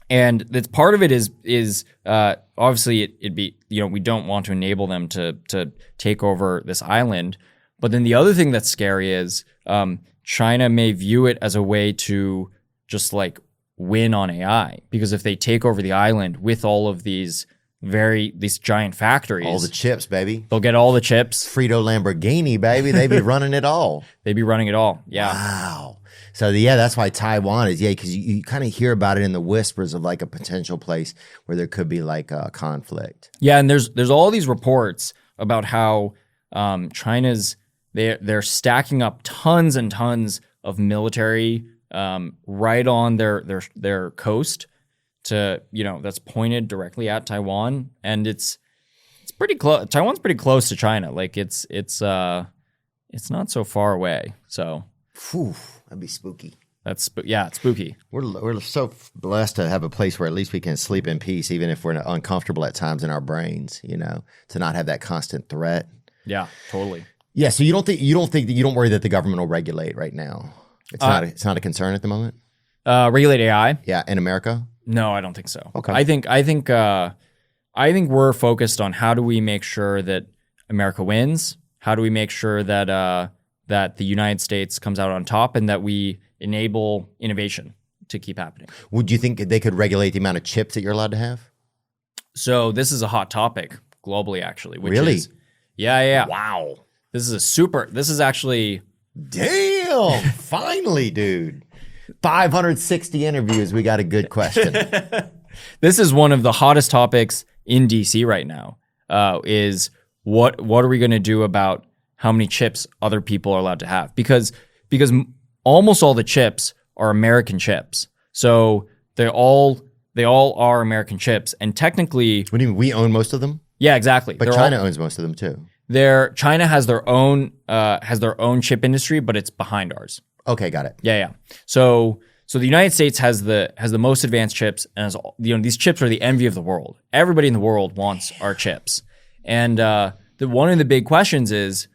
Speaker 11: And that's part of it is obviously it'd be we don't want to enable them to take over this island, but then the other thing that's scary is China may view it as a way to just like win on AI, because if they take over the island with all of these giant factories,
Speaker 1: all the chips, baby,
Speaker 11: they'll get all the chips.
Speaker 1: Frito Lamborghini, baby, they'd be running it all.
Speaker 11: They'd be running it all. Yeah.
Speaker 1: Wow. So yeah, that's why Taiwan is because you kind of hear about it in the whispers of like a potential place where there could be like a conflict.
Speaker 11: Yeah, and there's all these reports about how China's they're stacking up tons and tons of military right on their coast to that's pointed directly at Taiwan, and it's pretty close. Taiwan's pretty close to China. Like it's not so far away. So,
Speaker 1: Whew, that'd be spooky.
Speaker 11: It's spooky.
Speaker 1: We're so blessed to have a place where at least we can sleep in peace, even if we're uncomfortable at times in our brains. To not have that constant threat.
Speaker 11: Yeah, totally.
Speaker 1: Yeah. So you don't worry that the government will regulate right now. It's not a concern at the moment.
Speaker 11: Regulate AI?
Speaker 1: Yeah, in America?
Speaker 11: No, I don't think so.
Speaker 1: Okay.
Speaker 11: I think we're focused on how do we make sure that America wins? How do we make sure that that the United States comes out on top, and that we enable innovation to keep happening?
Speaker 1: Would you think they could regulate the amount of chips that you're allowed to have?
Speaker 11: So this is a hot topic globally, actually.
Speaker 1: Really?
Speaker 11: Yeah.
Speaker 1: Wow.
Speaker 11: This is actually.
Speaker 1: Damn! Finally, dude. 560 interviews. We got a good question.
Speaker 11: This is one of the hottest topics in DC right now. Is what are we going to do about how many chips other people are allowed to have? Because almost all the chips are American chips. So they all are American chips, and technically,
Speaker 1: what do you mean? We own most of them?
Speaker 11: Yeah, exactly.
Speaker 1: But China owns most of them too.
Speaker 11: China has their own chip industry, but it's behind ours.
Speaker 1: Okay, got it.
Speaker 11: Yeah. So the United States has the most advanced chips, and these chips are the envy of the world. Everybody in the world wants our chips, and one of the big questions is,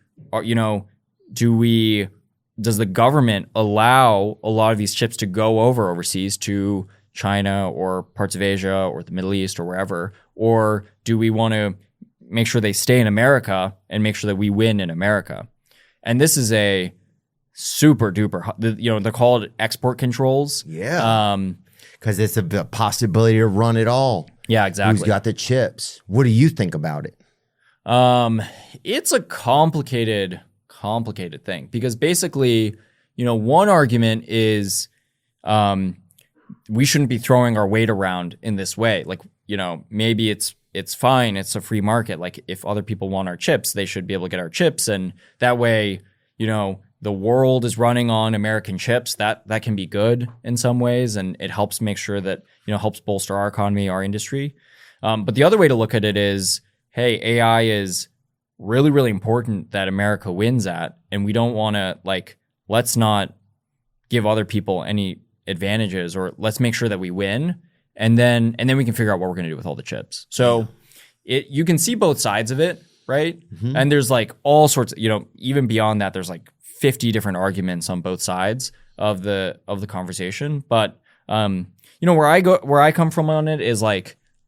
Speaker 11: does the government allow a lot of these chips to go overseas to China or parts of Asia or the Middle East or wherever? Or do we want to make sure they stay in America and make sure that we win in America? And this is a super duper, they're called export controls.
Speaker 1: Yeah. Because it's a possibility to run it all.
Speaker 11: Yeah, exactly.
Speaker 1: Who's got the chips? What do you think about it?
Speaker 11: It's a complicated thing because basically, one argument is we shouldn't be throwing our weight around in this way. Like, maybe it's fine. It's a free market. Like if other people want our chips, they should be able to get our chips. And that way, the world is running on American chips. That can be good in some ways. And it helps make sure that, helps bolster our economy, our industry. But the other way to look at it is, hey, AI is really, really important that America wins at. And we don't want to let's not give other people any advantages, or let's make sure that we win. And then we can figure out what we're going to do with all the chips. So you can see both sides of it, right? Mm-hmm. And there's all sorts of, even beyond that, there's 50 different arguments on both sides of the conversation. But where I come from on it is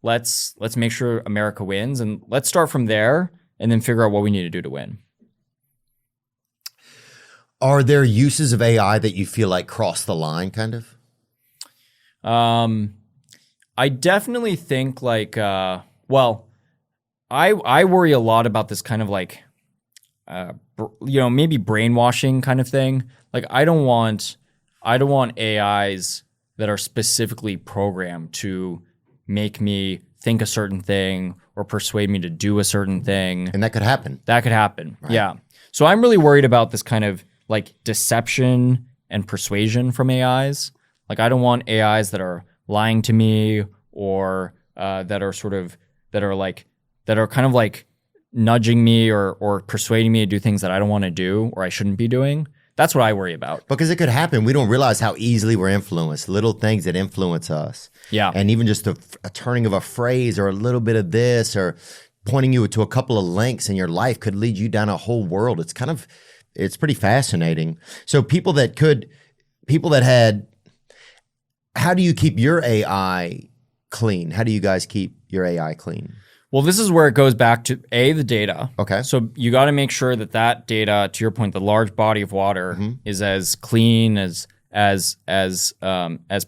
Speaker 11: let's make sure America wins, and let's start from there and then figure out what we need to do to win.
Speaker 1: Are there uses of AI that you feel like cross the line, kind of?
Speaker 11: I definitely think I worry a lot about this kind of maybe brainwashing kind of thing. I don't want AIs that are specifically programmed to make me think a certain thing or persuade me to do a certain thing.
Speaker 1: And that could happen.
Speaker 11: Right. Yeah. So I'm really worried about this kind of deception and persuasion from AIs. I don't want AIs that are lying to me or that are kind of nudging me or persuading me to do things that I don't want to do or I shouldn't be doing. That's what I worry about.
Speaker 1: Because it could happen. We don't realize how easily we're influenced. Little things that influence us. Yeah. And even just a turning of a phrase or a little bit of this or pointing you to a couple of links in your life could lead you down a whole world. It's pretty fascinating. So how do you keep your AI clean? How do you guys keep your AI clean?
Speaker 11: Well, this is where it goes back to the data.
Speaker 1: Okay.
Speaker 11: So you got to make sure that data, to your point, the large body of water is as clean as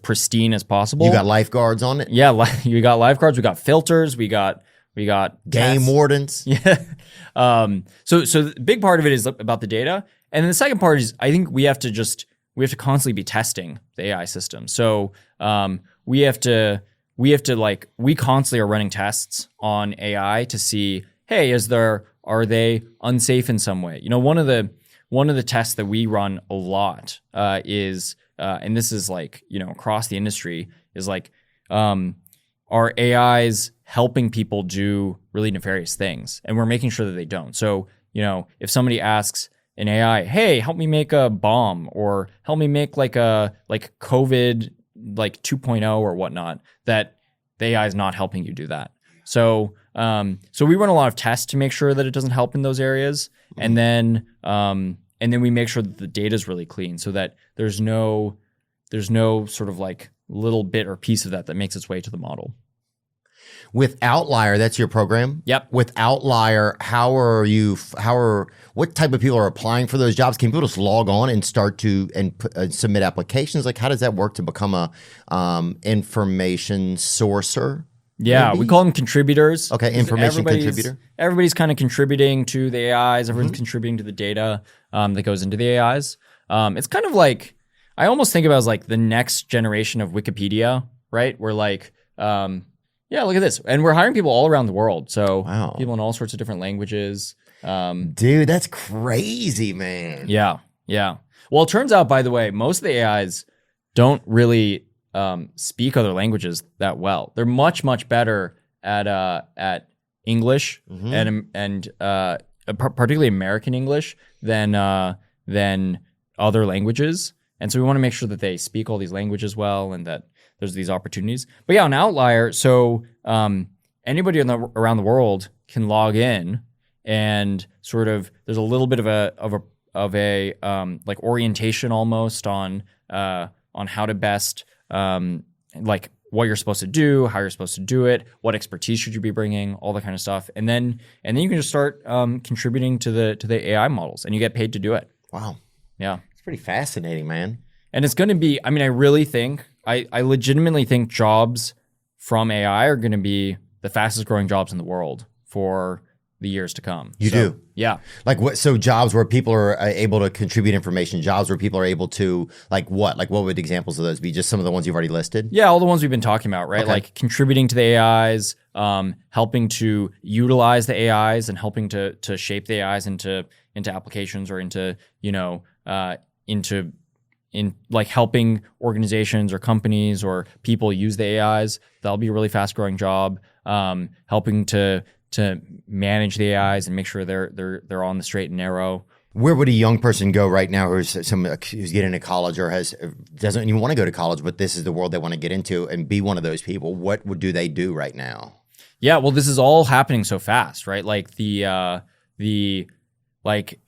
Speaker 11: pristine as possible.
Speaker 1: You got lifeguards on it?
Speaker 11: Yeah, you got lifeguards. We got filters. We got
Speaker 1: game wardens.
Speaker 11: Yeah. So the big part of it is about the data, and then the second part is I think we have to constantly be testing the AI system. So we constantly are running tests on AI to see, hey, are they unsafe in some way? One of the tests that we run a lot is, and this is across the industry, is are AIs helping people do really nefarious things? And we're making sure that they don't. So, if somebody asks an AI, hey, help me make a bomb or help me make COVID 2.0 or whatnot, that the AI is not helping you do that. So we run a lot of tests to make sure that it doesn't help in those areas. And then we make sure that the data is really clean so that there's no sort of little bit or piece of that makes its way to the model.
Speaker 1: With Outlier, that's your program?
Speaker 11: Yep.
Speaker 1: With Outlier, what type of people are applying for those jobs? Can people just log on and start to submit applications? How does that work to become a information sourcer?
Speaker 11: Yeah, maybe? We call them contributors.
Speaker 1: Okay, information contributor.
Speaker 11: Everybody's kind of contributing to the AIs. Everyone's contributing to the data that goes into the AIs. It's kind of I almost think about it as the next generation of Wikipedia, right? Where yeah, look at this. And we're hiring people all around the world. So people in all sorts of different languages.
Speaker 1: Dude, that's crazy, man.
Speaker 11: Yeah. Well, it turns out, by the way, most of the AIs don't really speak other languages that well. They're much, much better at English and particularly American English than other languages. And so we want to make sure that they speak all these languages well and that there's these opportunities. But yeah, on Outlier, so anybody around the world can log in and sort of there's a little bit of a orientation almost on how to best like what you're supposed to do, how you're supposed to do it, what expertise should you be bringing, all that kind of stuff. And then you can just start contributing to the AI models, and you get paid to do it.
Speaker 1: Wow.
Speaker 11: Yeah.
Speaker 1: It's pretty fascinating, man.
Speaker 11: And it's going to be, I mean, I really think, I legitimately think jobs from AI are going to be the fastest growing jobs in the world for the years to come.
Speaker 1: You do?
Speaker 11: Yeah.
Speaker 1: Like what? So jobs where people are able to contribute information, jobs where people are able to like what? Like what would examples of those be? Just some of the ones you've already listed?
Speaker 11: Yeah, all the ones we've been talking about, right?
Speaker 1: Okay.
Speaker 11: Like contributing to the AIs, helping to utilize the AIs and helping to shape the AIs into applications or into, in like helping organizations or companies or people use the AIs. That'll be a really fast growing job. Helping to manage the AIs and make sure they're on the straight and narrow.
Speaker 1: Where would a young person go right now who's getting into college or doesn't even want to go to college, but this is the world they want to get into and be one of those people? What do they do right now?
Speaker 11: Yeah, well, this is all happening so fast, right? Like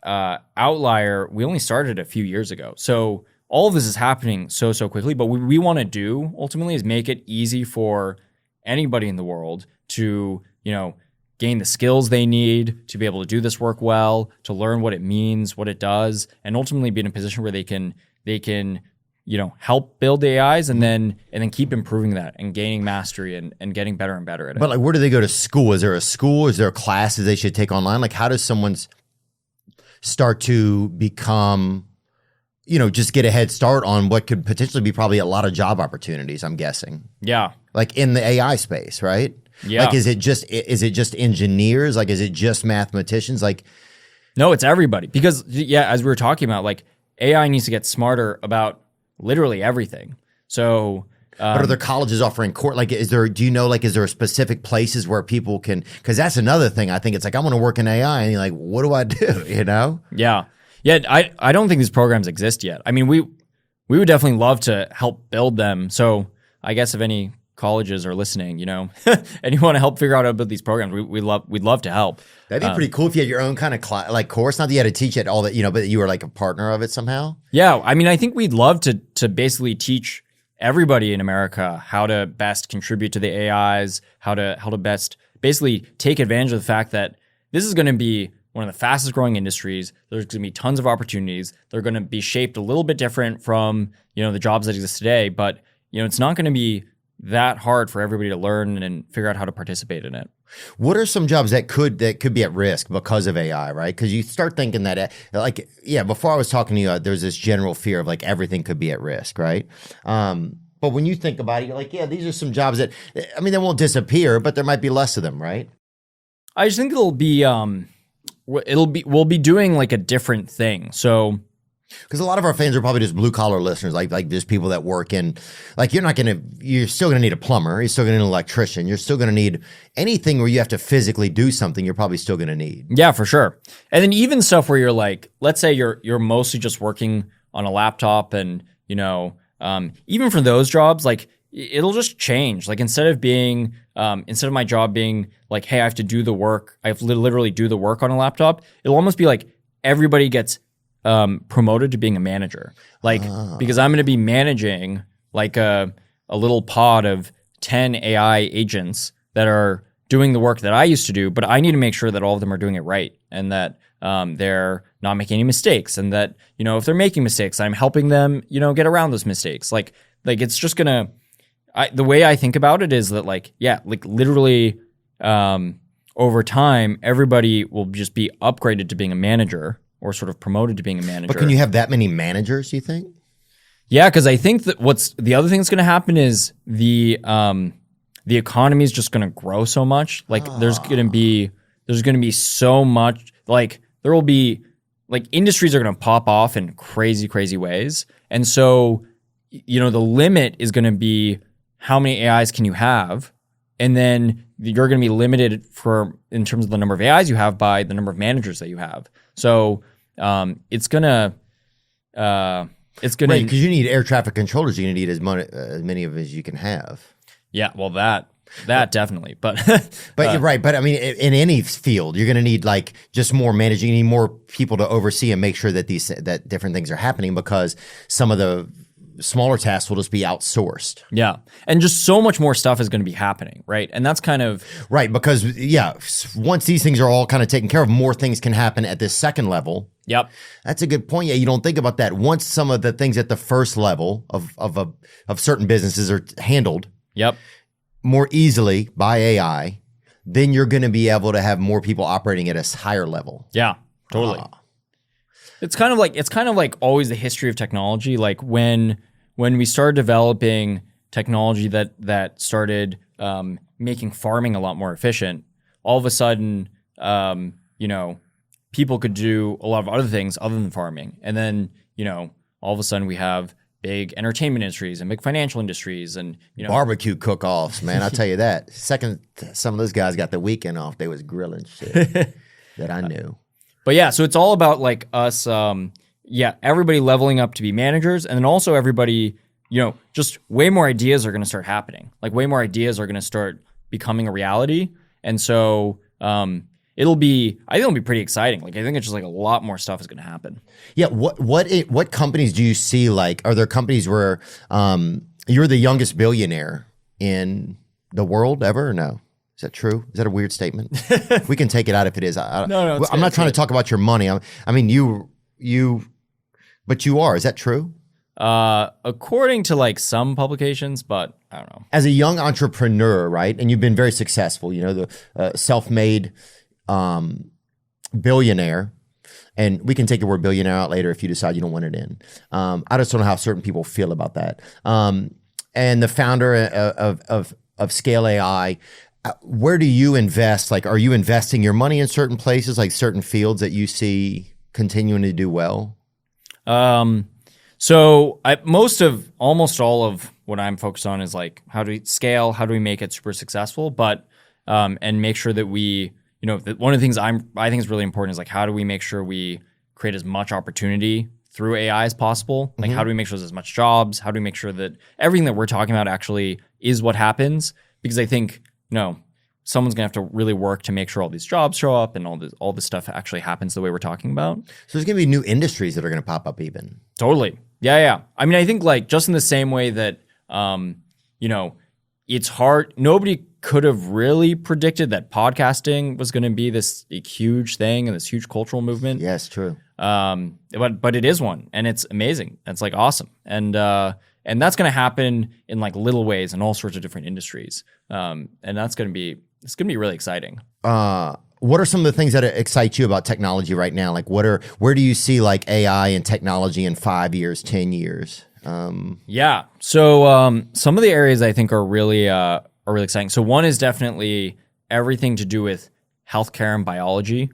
Speaker 11: Outlier, we only started a few years ago. So all of this is happening so quickly. But what we want to do ultimately is make it easy for anybody in the world to, gain the skills they need to be able to do this work well, to learn what it means, what it does, and ultimately be in a position where they can help build the AIs and then keep improving that and gaining mastery and getting better and better at it.
Speaker 1: But like, where do they go to school? Is there a school? Is there classes they should take online? Like, how does someone start to become, just get a head start on what could potentially be probably a lot of job opportunities, I'm guessing.
Speaker 11: Yeah.
Speaker 1: Like in the AI space, right?
Speaker 11: Yeah.
Speaker 1: Like, is it just engineers? Like, is it just mathematicians? Like,
Speaker 11: no, it's everybody. Because as we were talking about, like AI needs to get smarter about literally everything. So,
Speaker 1: but are there colleges offering like, is there specific places where people can, cause that's another thing. I think it's like, I want to work in AI and you're like, what do I do?
Speaker 11: Yeah. Yeah. I don't think these programs exist yet. I mean, we would definitely love to help build them. So I guess if any colleges are listening, and you want to help figure out how to build these programs, we'd love to help.
Speaker 1: That'd be pretty cool if you had your own kind of course. Not that you had to teach it all that, but you were like a partner of it somehow.
Speaker 11: Yeah. I mean, I think we'd love to basically teach everybody in America how to best contribute to the AIs, how to best basically take advantage of the fact that this is going to be one of the fastest growing industries. There's going to be tons of opportunities. They're going to be shaped a little bit different from, the jobs that exist today, but, it's not going to be that hard for everybody to learn and figure out how to participate in it.
Speaker 1: What are some jobs that could be at risk because of AI, right? Because you start thinking that, before I was talking to you, there's this general fear of like everything could be at risk, right? But when you think about it, you're like, yeah, these are some jobs that, they won't disappear, but there might be less of them, right?
Speaker 11: I just think we'll be doing like a different thing. So,
Speaker 1: because a lot of our fans are probably just blue collar listeners, like just people that work in, like you're still going to need a plumber. You're still going to need an electrician. You're still going to need anything where you have to physically do something. You're probably still going to need.
Speaker 11: Yeah, for sure. And then even stuff where you're like, let's say you're mostly just working on a laptop and, even for those jobs, like it'll just change. Like instead of my job being like, hey, I have to do the work. I have to literally do the work on a laptop. It'll almost be like everybody gets promoted to being a manager, because I'm going to be managing like a little pod of 10 AI agents that are doing the work that I used to do, but I need to make sure that all of them are doing it right and that they're not making any mistakes, and that if they're making mistakes, I'm helping them get around those mistakes. Like it's just gonna. The way I think about it is that literally over time, everybody will just be upgraded to being a manager, or sort of promoted to being a manager.
Speaker 1: But can you have that many managers, you think?
Speaker 11: Yeah, because I think that the other thing that's going to happen is the economy is just going to grow so much. Like there's going to be so much, like there will be, like industries are going to pop off in crazy ways. And so, the limit is going to be how many AIs can you have? And then you're going to be limited in terms of the number of AIs you have by the number of managers that you have. So it's gonna right,
Speaker 1: because you need air traffic controllers. You're gonna need as many of as you can have.
Speaker 11: Yeah, well that definitely, but
Speaker 1: you're right. But I mean, in any field, you're gonna need like just more managing. You need more people to oversee and make sure that that different things are happening, because some of the smaller tasks will just be outsourced.
Speaker 11: Yeah. And just so much more stuff is going to be happening, right? And that's kind of
Speaker 1: right, because once these things are all kind of taken care of, more things can happen at this second level.
Speaker 11: Yep.
Speaker 1: That's a good point. Yeah, you don't think about that. Once some of the things at the first level of certain businesses are handled more easily by AI, then you're going to be able to have more people operating at a higher level.
Speaker 11: Yeah, totally. It's kind of like always the history of technology. Like when we started developing technology that started making farming a lot more efficient, all of a sudden, people could do a lot of other things other than farming. And then, all of a sudden we have big entertainment industries and big financial industries and,
Speaker 1: barbecue cook-offs, man. I'll tell you that. Second, some of those guys got the weekend off. They was grilling shit that I knew.
Speaker 11: But yeah, so it's all about like us, everybody leveling up to be managers, and then also everybody, just way more ideas are going to start happening. Like way more ideas are going to start becoming a reality. And so, I think it'll be pretty exciting. Like I think it's just like a lot more stuff is going to happen.
Speaker 1: Yeah. What companies do you see? Like, are there companies where you're the youngest billionaire in the world ever? Or no? Is that true? Is that a weird statement? We can take it out if it is.
Speaker 11: No.
Speaker 1: I'm not trying to talk about your money. I mean, but you are. Is that true?
Speaker 11: According to like some publications, but I don't know.
Speaker 1: As a young entrepreneur, right? And you've been very successful. The self-made billionaire. And we can take the word billionaire out later if you decide you don't want it in. I just don't know how certain people feel about that. And the founder of Scale AI. Where do you invest? Like, are you investing your money in certain places, like certain fields that you see continuing to do well?
Speaker 11: So almost all of what I'm focused on is like, how do we scale? How do we make it super successful? But, and make sure that we, one of the things I think is really important is like, how do we make sure we create as much opportunity through AI as possible? Like, how do we make sure there's as much jobs? How do we make sure that everything that we're talking about actually is what happens? Because I think, someone's gonna have to really work to make sure all these jobs show up and all this stuff actually happens the way we're talking about.
Speaker 1: So there's gonna be new industries that are gonna pop up even.
Speaker 11: Totally. Yeah. I mean, I think like just in the same way that, it's hard. Nobody could have really predicted that podcasting was going to be this huge thing and this huge cultural movement.
Speaker 1: Yes, true.
Speaker 11: But it is one, and it's amazing. It's like awesome, and that's going to happen in like little ways in all sorts of different industries. And it's going to be really exciting.
Speaker 1: What are some of the things that excite you about technology right now? Like, where do you see like AI and technology in 5 years, 10 years?
Speaker 11: Yeah. So some of the areas I think are really exciting. So one is definitely everything to do with healthcare and biology.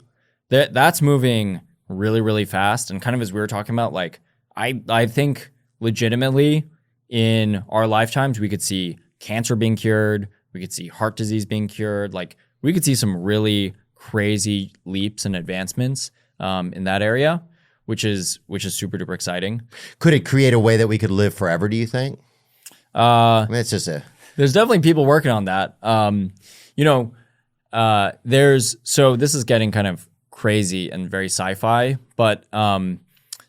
Speaker 11: That's moving really, really fast. And kind of as we were talking about, like I think legitimately in our lifetimes we could see cancer being cured, we could see heart disease being cured, like we could see some really crazy leaps and advancements in that area, which is super duper exciting.
Speaker 1: Could it create a way that we could live forever, do you think? I mean, it's just
Speaker 11: there's definitely people working on that. So this is getting kind of crazy and very sci-fi, but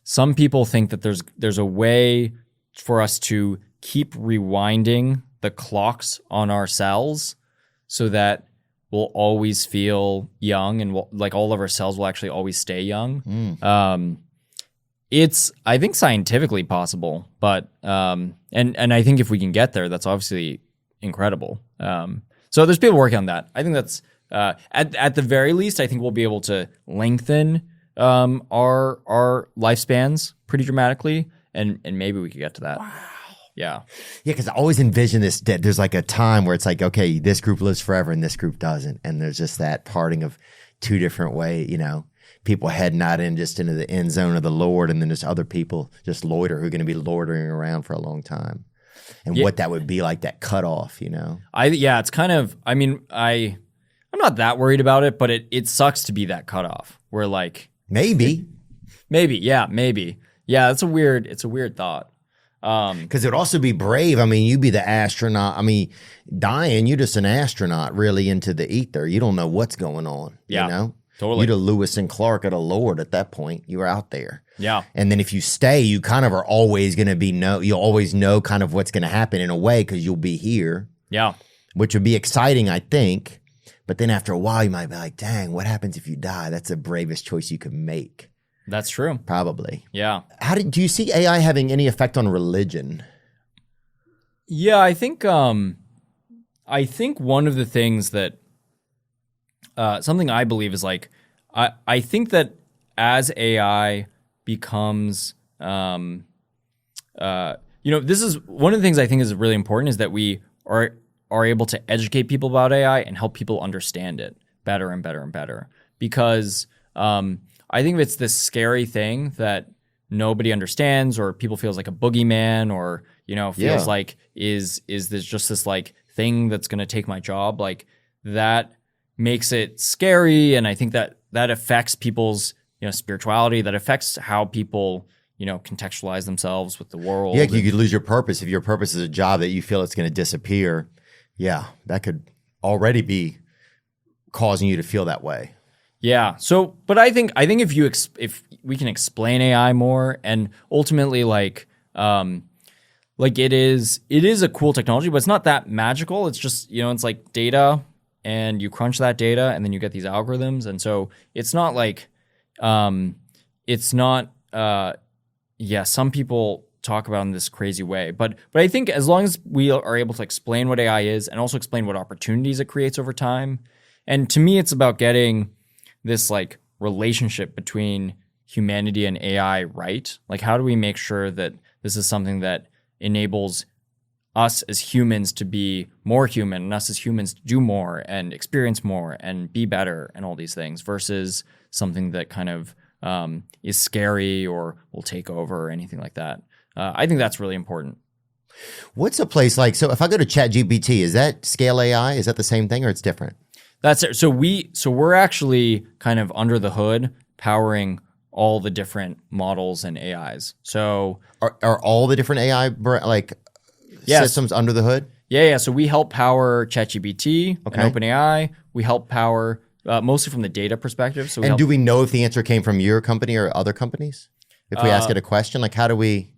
Speaker 11: some people think that there's a way for us to keep rewinding the clocks on our cells so that we'll always feel young and like all of our cells will actually always stay young. It's, I think, scientifically possible, but and I think if we can get there, that's obviously incredible. So there's people working on that. I think that's at the very least, I think we'll be able to lengthen our lifespans pretty dramatically, and maybe we could get to that. Wow. Yeah,
Speaker 1: because I always envision this. There's like a time where it's like, okay, this group lives forever and this group doesn't, and there's just that parting of two different ways. People heading out just into the end zone of the Lord, and then there's other people just who are going to be loitering around for a long time, and what that would be like, that cutoff.
Speaker 11: It's kind of. I mean, I'm not that worried about it, but it sucks to be that cutoff. Where like
Speaker 1: maybe,
Speaker 11: it's a weird thought.
Speaker 1: Because it would also be brave. I mean, you'd be the astronaut. I mean, dying, you're just an astronaut really into the ether. You don't know what's going on.
Speaker 11: Totally.
Speaker 1: You're the Lewis and Clark of the Lord at that point. You were out there.
Speaker 11: Yeah.
Speaker 1: And then if you stay, you kind of are always going to be you'll always know kind of what's going to happen in a way because you'll be here.
Speaker 11: Yeah.
Speaker 1: Which would be exciting, I think. But then after a while, you might be like, dang, what happens if you die? That's the bravest choice you could make.
Speaker 11: That's true.
Speaker 1: Probably.
Speaker 11: Yeah.
Speaker 1: Do you see AI having any effect on religion?
Speaker 11: Yeah, I think one of the things that something I believe is like I think that as AI becomes this is one of the things I think is really important is that we are able to educate people about AI and help people understand it better and better and better. Because I think it's this scary thing that nobody understands or people feels like a boogeyman or, feels like is this just this like thing that's going to take my job? Like that makes it scary. And I think that affects people's, spirituality, that affects how people, contextualize themselves with the world.
Speaker 1: Yeah, you could lose your purpose if your purpose is a job that you feel it's going to disappear. Yeah, that could already be causing you to feel that way.
Speaker 11: Yeah. So, but I think if we can explain AI more, and ultimately like it is a cool technology, but it's not that magical. It's just it's like data, and you crunch that data, and then you get these algorithms, and so it's not like it's not some people talk about in this crazy way. But I think as long as we are able to explain what AI is and also explain what opportunities it creates over time, and to me, it's about getting this like relationship between humanity and AI right. Like, how do we make sure that this is something that enables us as humans to be more human and us as humans to do more and experience more and be better and all these things versus something that kind of is scary or will take over or anything like that. I think that's really important.
Speaker 1: What's a place like, so if I go to ChatGPT, is that Scale AI? Is that the same thing or it's different?
Speaker 11: That's it. So we're actually kind of under the hood powering all the different models and AIs. So
Speaker 1: are all the different AI systems under the hood?
Speaker 11: Yeah. So we help power ChatGPT and OpenAI. We help power mostly from the data perspective. So
Speaker 1: do we know if the answer came from your company or other companies? If we ask it a question, like how do we?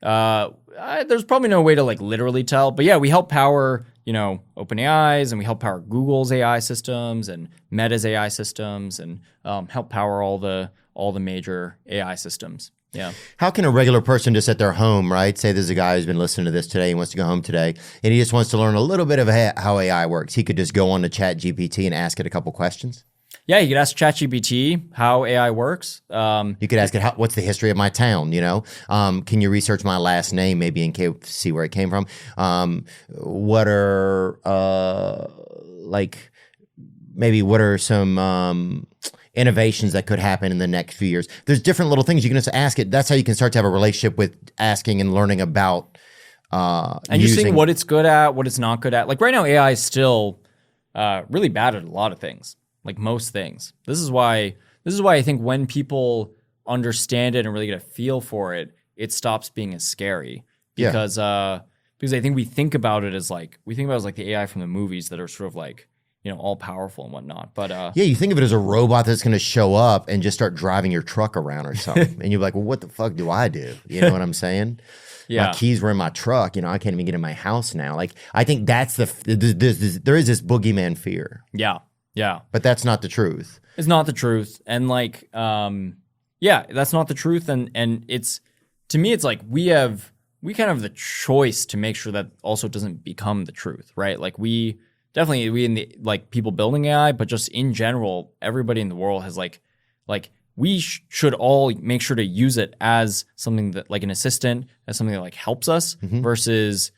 Speaker 11: There's probably no way to like literally tell, but yeah, we help power OpenAI's, and we help power Google's AI systems and Meta's AI systems, and help power all the major AI systems. Yeah.
Speaker 1: How can a regular person just at their home, right? Say there's a guy who's been listening to this today, he wants to go home today, and he just wants to learn a little bit of how AI works. He could just go on to ChatGPT and ask it a couple questions.
Speaker 11: Yeah, you could ask ChatGPT how AI works.
Speaker 1: You could ask it, what's the history of my town? Can you research my last name, maybe and see where it came from? What are what are some innovations that could happen in the next few years? There's different little things you can just ask it. That's how you can start to have a relationship with asking and learning about.
Speaker 11: And you're seeing what it's good at, what it's not good at. Like right now, AI is still really bad at a lot of things. Like most things. This is why I think when people understand it and really get a feel for it, it stops being as scary. Because I think we think about it as like the AI from the movies that are sort of like, all powerful and whatnot. But
Speaker 1: you think of it as a robot that's going to show up and just start driving your truck around or something, and you're like, well, what the fuck do I do? You know what I'm saying? Yeah. My keys were in my truck. I can't even get in my house now. Like, I think that's there is this boogeyman fear.
Speaker 11: Yeah. Yeah.
Speaker 1: But that's not the truth.
Speaker 11: It's not the truth. And like, that's not the truth. And it's, to me, it's like we kind of have the choice to make sure that also doesn't become the truth, right? Like we in the, like people building AI, but just in general, everybody in the world has like we should all make sure to use it as something that like an assistant, as something that like helps us versus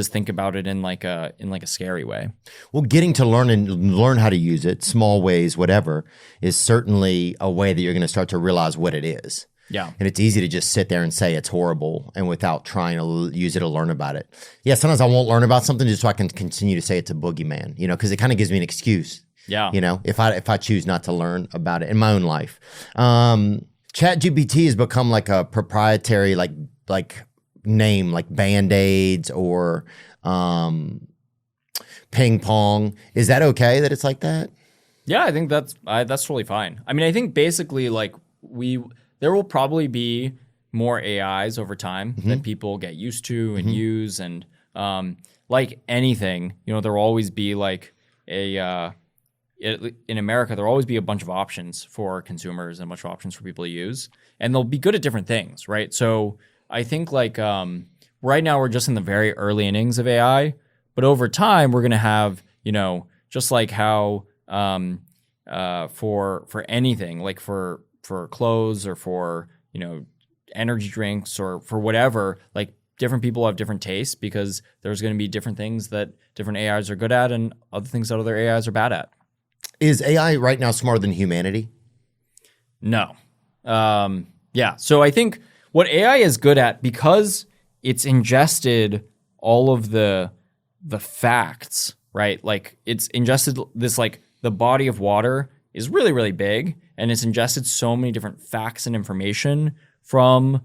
Speaker 11: think about it in like a scary way.
Speaker 1: Well, getting to learn how to use it, small ways, whatever, is certainly a way that you're going to start to realize what it is.
Speaker 11: Yeah.
Speaker 1: And it's easy to just sit there and say it's horrible and without trying to use it or learn about it. Yeah, sometimes I won't learn about something just so I can continue to say it's a boogeyman, because it kind of gives me an excuse.
Speaker 11: Yeah.
Speaker 1: If I choose not to learn about it in my own life. ChatGPT has become like a proprietary like name, like Band-Aids or ping pong. Is that okay that it's like that?
Speaker 11: Yeah, I think that's totally fine. I mean, I think basically like there will probably be more AIs over time that people get used to and use, and like anything, you know, there will always be like in America, there will always be a bunch of options for consumers and a bunch of options for people to use, and they'll be good at different things, right? So I think like right now we're just in the very early innings of AI, but over time we're going to have, you know, just like how for anything, like for clothes or for, you know, energy drinks or for whatever, like different people have different tastes because there's going to be different things that different AIs are good at and other things that other AIs are bad at.
Speaker 1: Is AI right now smarter than humanity?
Speaker 11: No. Yeah. So I think what AI is good at, because it's ingested all of the facts, right? Like it's ingested this, like the body of water is really, really big, and it's ingested so many different facts and information from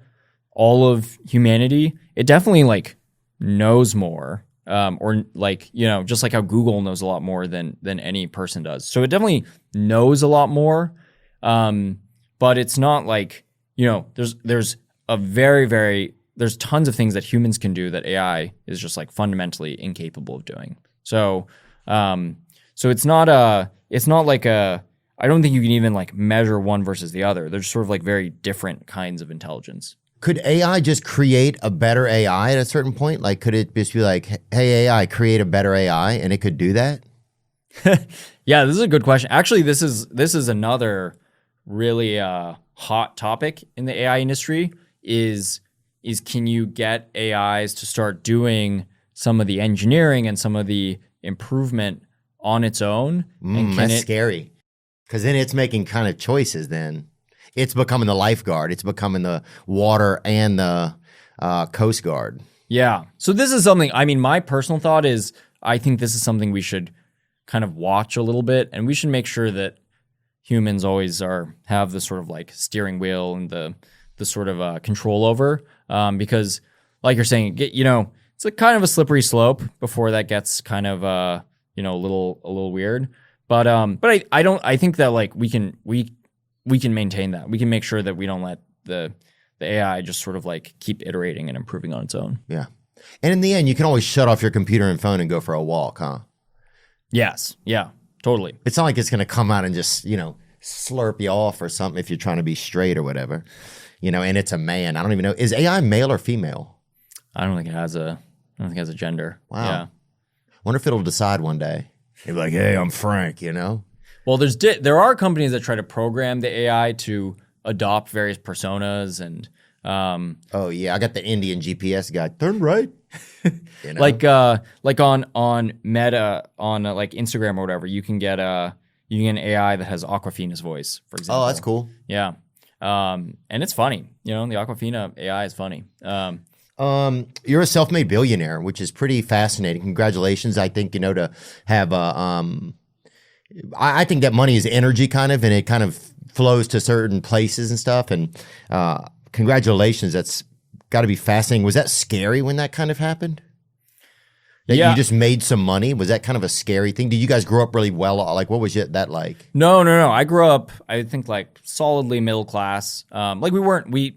Speaker 11: all of humanity. It definitely like knows more, or like, you know, just like how Google knows a lot more than any person does. So it definitely knows a lot more, but it's not like, you know, there's a there's tons of things that humans can do that AI is just like fundamentally incapable of doing. So it's not like I don't think you can even like measure one versus the other. They're just sort of like very different kinds of intelligence.
Speaker 1: Could AI just create a better AI at a certain point? Like, could it just be like, hey, AI, create a better AI, and it could do that?
Speaker 11: Yeah, this is a good question. Actually, this is another really hot topic in the AI industry is can you get AIs to start doing some of the engineering and some of the improvement on its own? And
Speaker 1: That's scary. Because then it's making kind of choices then. It's becoming the lifeguard. It's becoming the water and the Coast Guard.
Speaker 11: Yeah. So this is something, I mean, my personal thought is I think this is something we should kind of watch a little bit, and we should make sure that humans always have the sort of like steering wheel and the sort of control over, because like you're saying, you know, it's a kind of a slippery slope before that gets kind of you know, a little weird. But I think that like we can maintain that. We can make sure that we don't let the AI just sort of like keep iterating and improving on its own.
Speaker 1: Yeah. And in the end, you can always shut off your computer and phone and go for a walk, huh?
Speaker 11: Yes. Yeah, totally.
Speaker 1: It's not like it's going to come out and just, you know, slurp you off or something if you're trying to be straight or whatever. You know, and it's a man. I don't even know. Is AI male or female?
Speaker 11: I don't think it has a gender.
Speaker 1: Wow.
Speaker 11: Yeah.
Speaker 1: Wonder if it'll decide one day. It'll be like, hey, I'm Frank, you know?
Speaker 11: Well, there are companies that try to program the AI to adopt various personas and
Speaker 1: oh yeah, I got the Indian GPS guy. Turn right. You know?
Speaker 11: like on Meta on like Instagram or whatever, you can get an AI that has Aquafina's voice, for example.
Speaker 1: Oh, that's cool.
Speaker 11: Yeah. And it's funny. You know, the Aquafina AI is funny.
Speaker 1: You're a self-made billionaire, which is pretty fascinating. Congratulations. I think, you know, to have I think that money is energy kind of, and it kind of flows to certain places and stuff. And congratulations. That's got to be fascinating. Was that scary when that kind of happened? That you just made some money? Was that kind of a scary thing? Did you guys grow up really well? Like, what was that like?
Speaker 11: No. I grew up, I think, like solidly middle class. Like we weren't like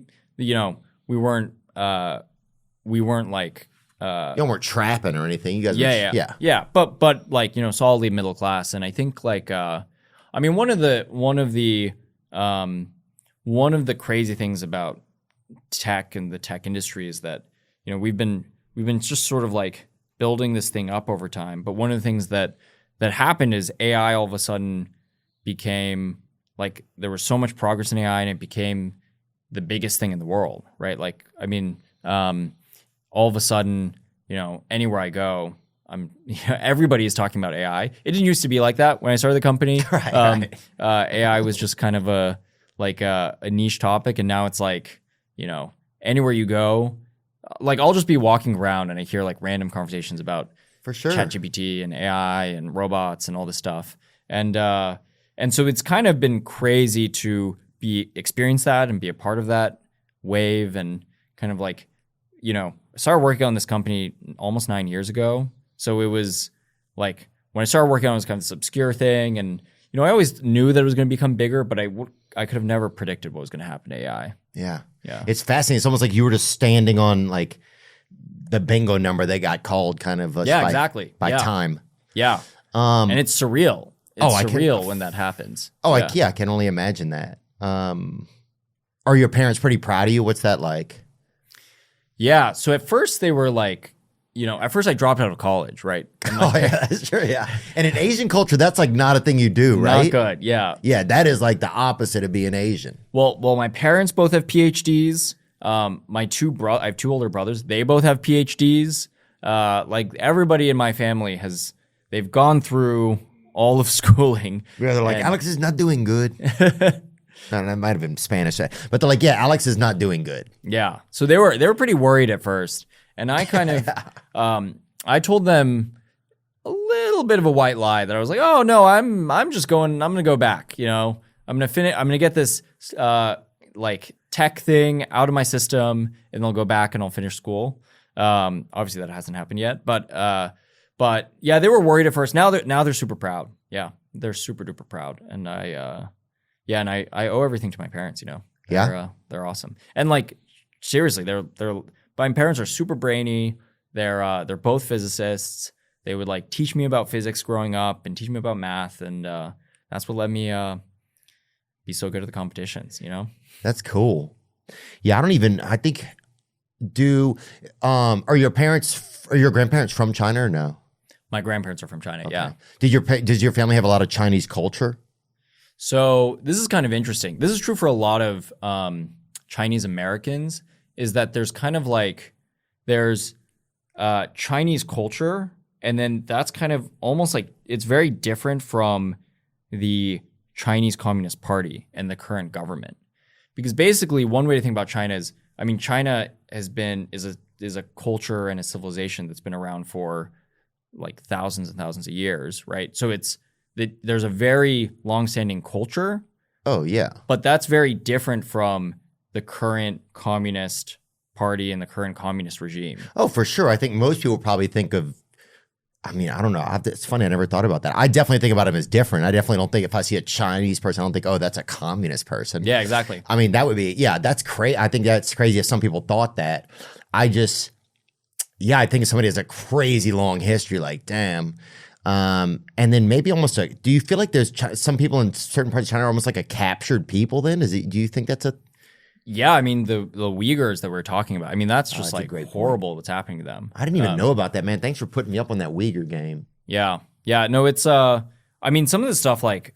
Speaker 1: you weren't trapping or anything. You guys
Speaker 11: yeah. But like, you know, solidly middle class. And I think like I mean one of the crazy things about tech and the tech industry is that, you know, we've been just sort of like building this thing up over time. But one of the things that happened is AI all of a sudden became like, there was so much progress in AI and it became the biggest thing in the world, right? Like, I mean, all of a sudden, you know, anywhere I go, everybody is talking about AI. It didn't used to be like that when I started the company.
Speaker 1: Right.
Speaker 11: AI was just kind of a niche topic, and now it's like, you know, anywhere you go, like I'll just be walking around and I hear like random conversations about
Speaker 1: for sure
Speaker 11: ChatGPT and AI and robots and all this stuff, and so it's kind of been crazy to experience that and be a part of that wave, and kind of like, you know, I started working on this company almost 9 years ago. So it was like, when I started working on it, it was kind of this obscure thing. And, I always knew that it was going to become bigger, but I could have never predicted what was going to happen to AI.
Speaker 1: Yeah.
Speaker 11: Yeah.
Speaker 1: It's fascinating. It's almost like you were just standing on like the bingo number that got called kind of
Speaker 11: exactly.
Speaker 1: by time.
Speaker 11: Yeah. And it's surreal. It's surreal when that happens.
Speaker 1: Oh, I can only imagine that. Are your parents pretty proud of you? What's that like?
Speaker 11: Yeah. So at first they were like, at first I dropped out of college, right?
Speaker 1: Oh, yeah, that's true. Yeah. And in Asian culture, that's like not a thing you do, right?
Speaker 11: Not good. Yeah.
Speaker 1: Yeah. That is like the opposite of being Asian.
Speaker 11: Well, my parents both have PhDs. I have two older brothers. They both have PhDs. Like everybody in my family they've gone through all of schooling.
Speaker 1: Yeah, they're like, Alex is not doing good. No, that might have been Spanish, but they're like, yeah, Alex is not doing good.
Speaker 11: Yeah. So they were pretty worried at first, and I kind of, I told them a little bit of a white lie that I was like, oh no, I'm gonna go back. I'm gonna get this like tech thing out of my system, and I'll go back and I'll finish school. Obviously that hasn't happened yet, but yeah, they were worried at first. Now they're super proud. Yeah, they're super duper proud, and I owe everything to my parents. They're awesome, and like seriously, my parents are super brainy. They're both physicists. They would like teach me about physics growing up and teach me about math, and that's what let me be so good at the competitions.
Speaker 1: That's cool. Yeah, I think are your grandparents from China or no?
Speaker 11: My grandparents are from China.
Speaker 1: Okay.
Speaker 11: Yeah.
Speaker 1: Does your family have a lot of Chinese culture?
Speaker 11: So this is kind of interesting. This is true for a lot of Chinese Americans, is that there's kind of like, there's Chinese culture, and then that's kind of almost like, it's very different from the Chinese Communist Party and the current government. Because basically one way to think about China is, China is a culture and a civilization that's been around for like thousands and thousands of years, right? So there's a very long-standing culture.
Speaker 1: Oh, yeah.
Speaker 11: But that's very different from the current Communist Party and the current communist regime.
Speaker 1: Oh, for sure. I think most people probably think of, I don't know. It's funny. I never thought about that. I definitely think about them as different. I definitely don't think if I see a Chinese person, I don't think, oh, that's a communist person.
Speaker 11: Yeah, exactly.
Speaker 1: That would be, that's crazy. I think that's crazy if some people thought that. I think if somebody has a crazy long history, like, damn. And then maybe almost do you feel like there's some people in certain parts of China are almost like a captured people then? Do you think that's a...
Speaker 11: Yeah, the Uyghurs that we're talking about, that's just like horrible what's happening to them.
Speaker 1: I didn't even know about that, man. Thanks for putting me up on that Uyghur game.
Speaker 11: Yeah. Yeah, no, it's, some of the stuff like,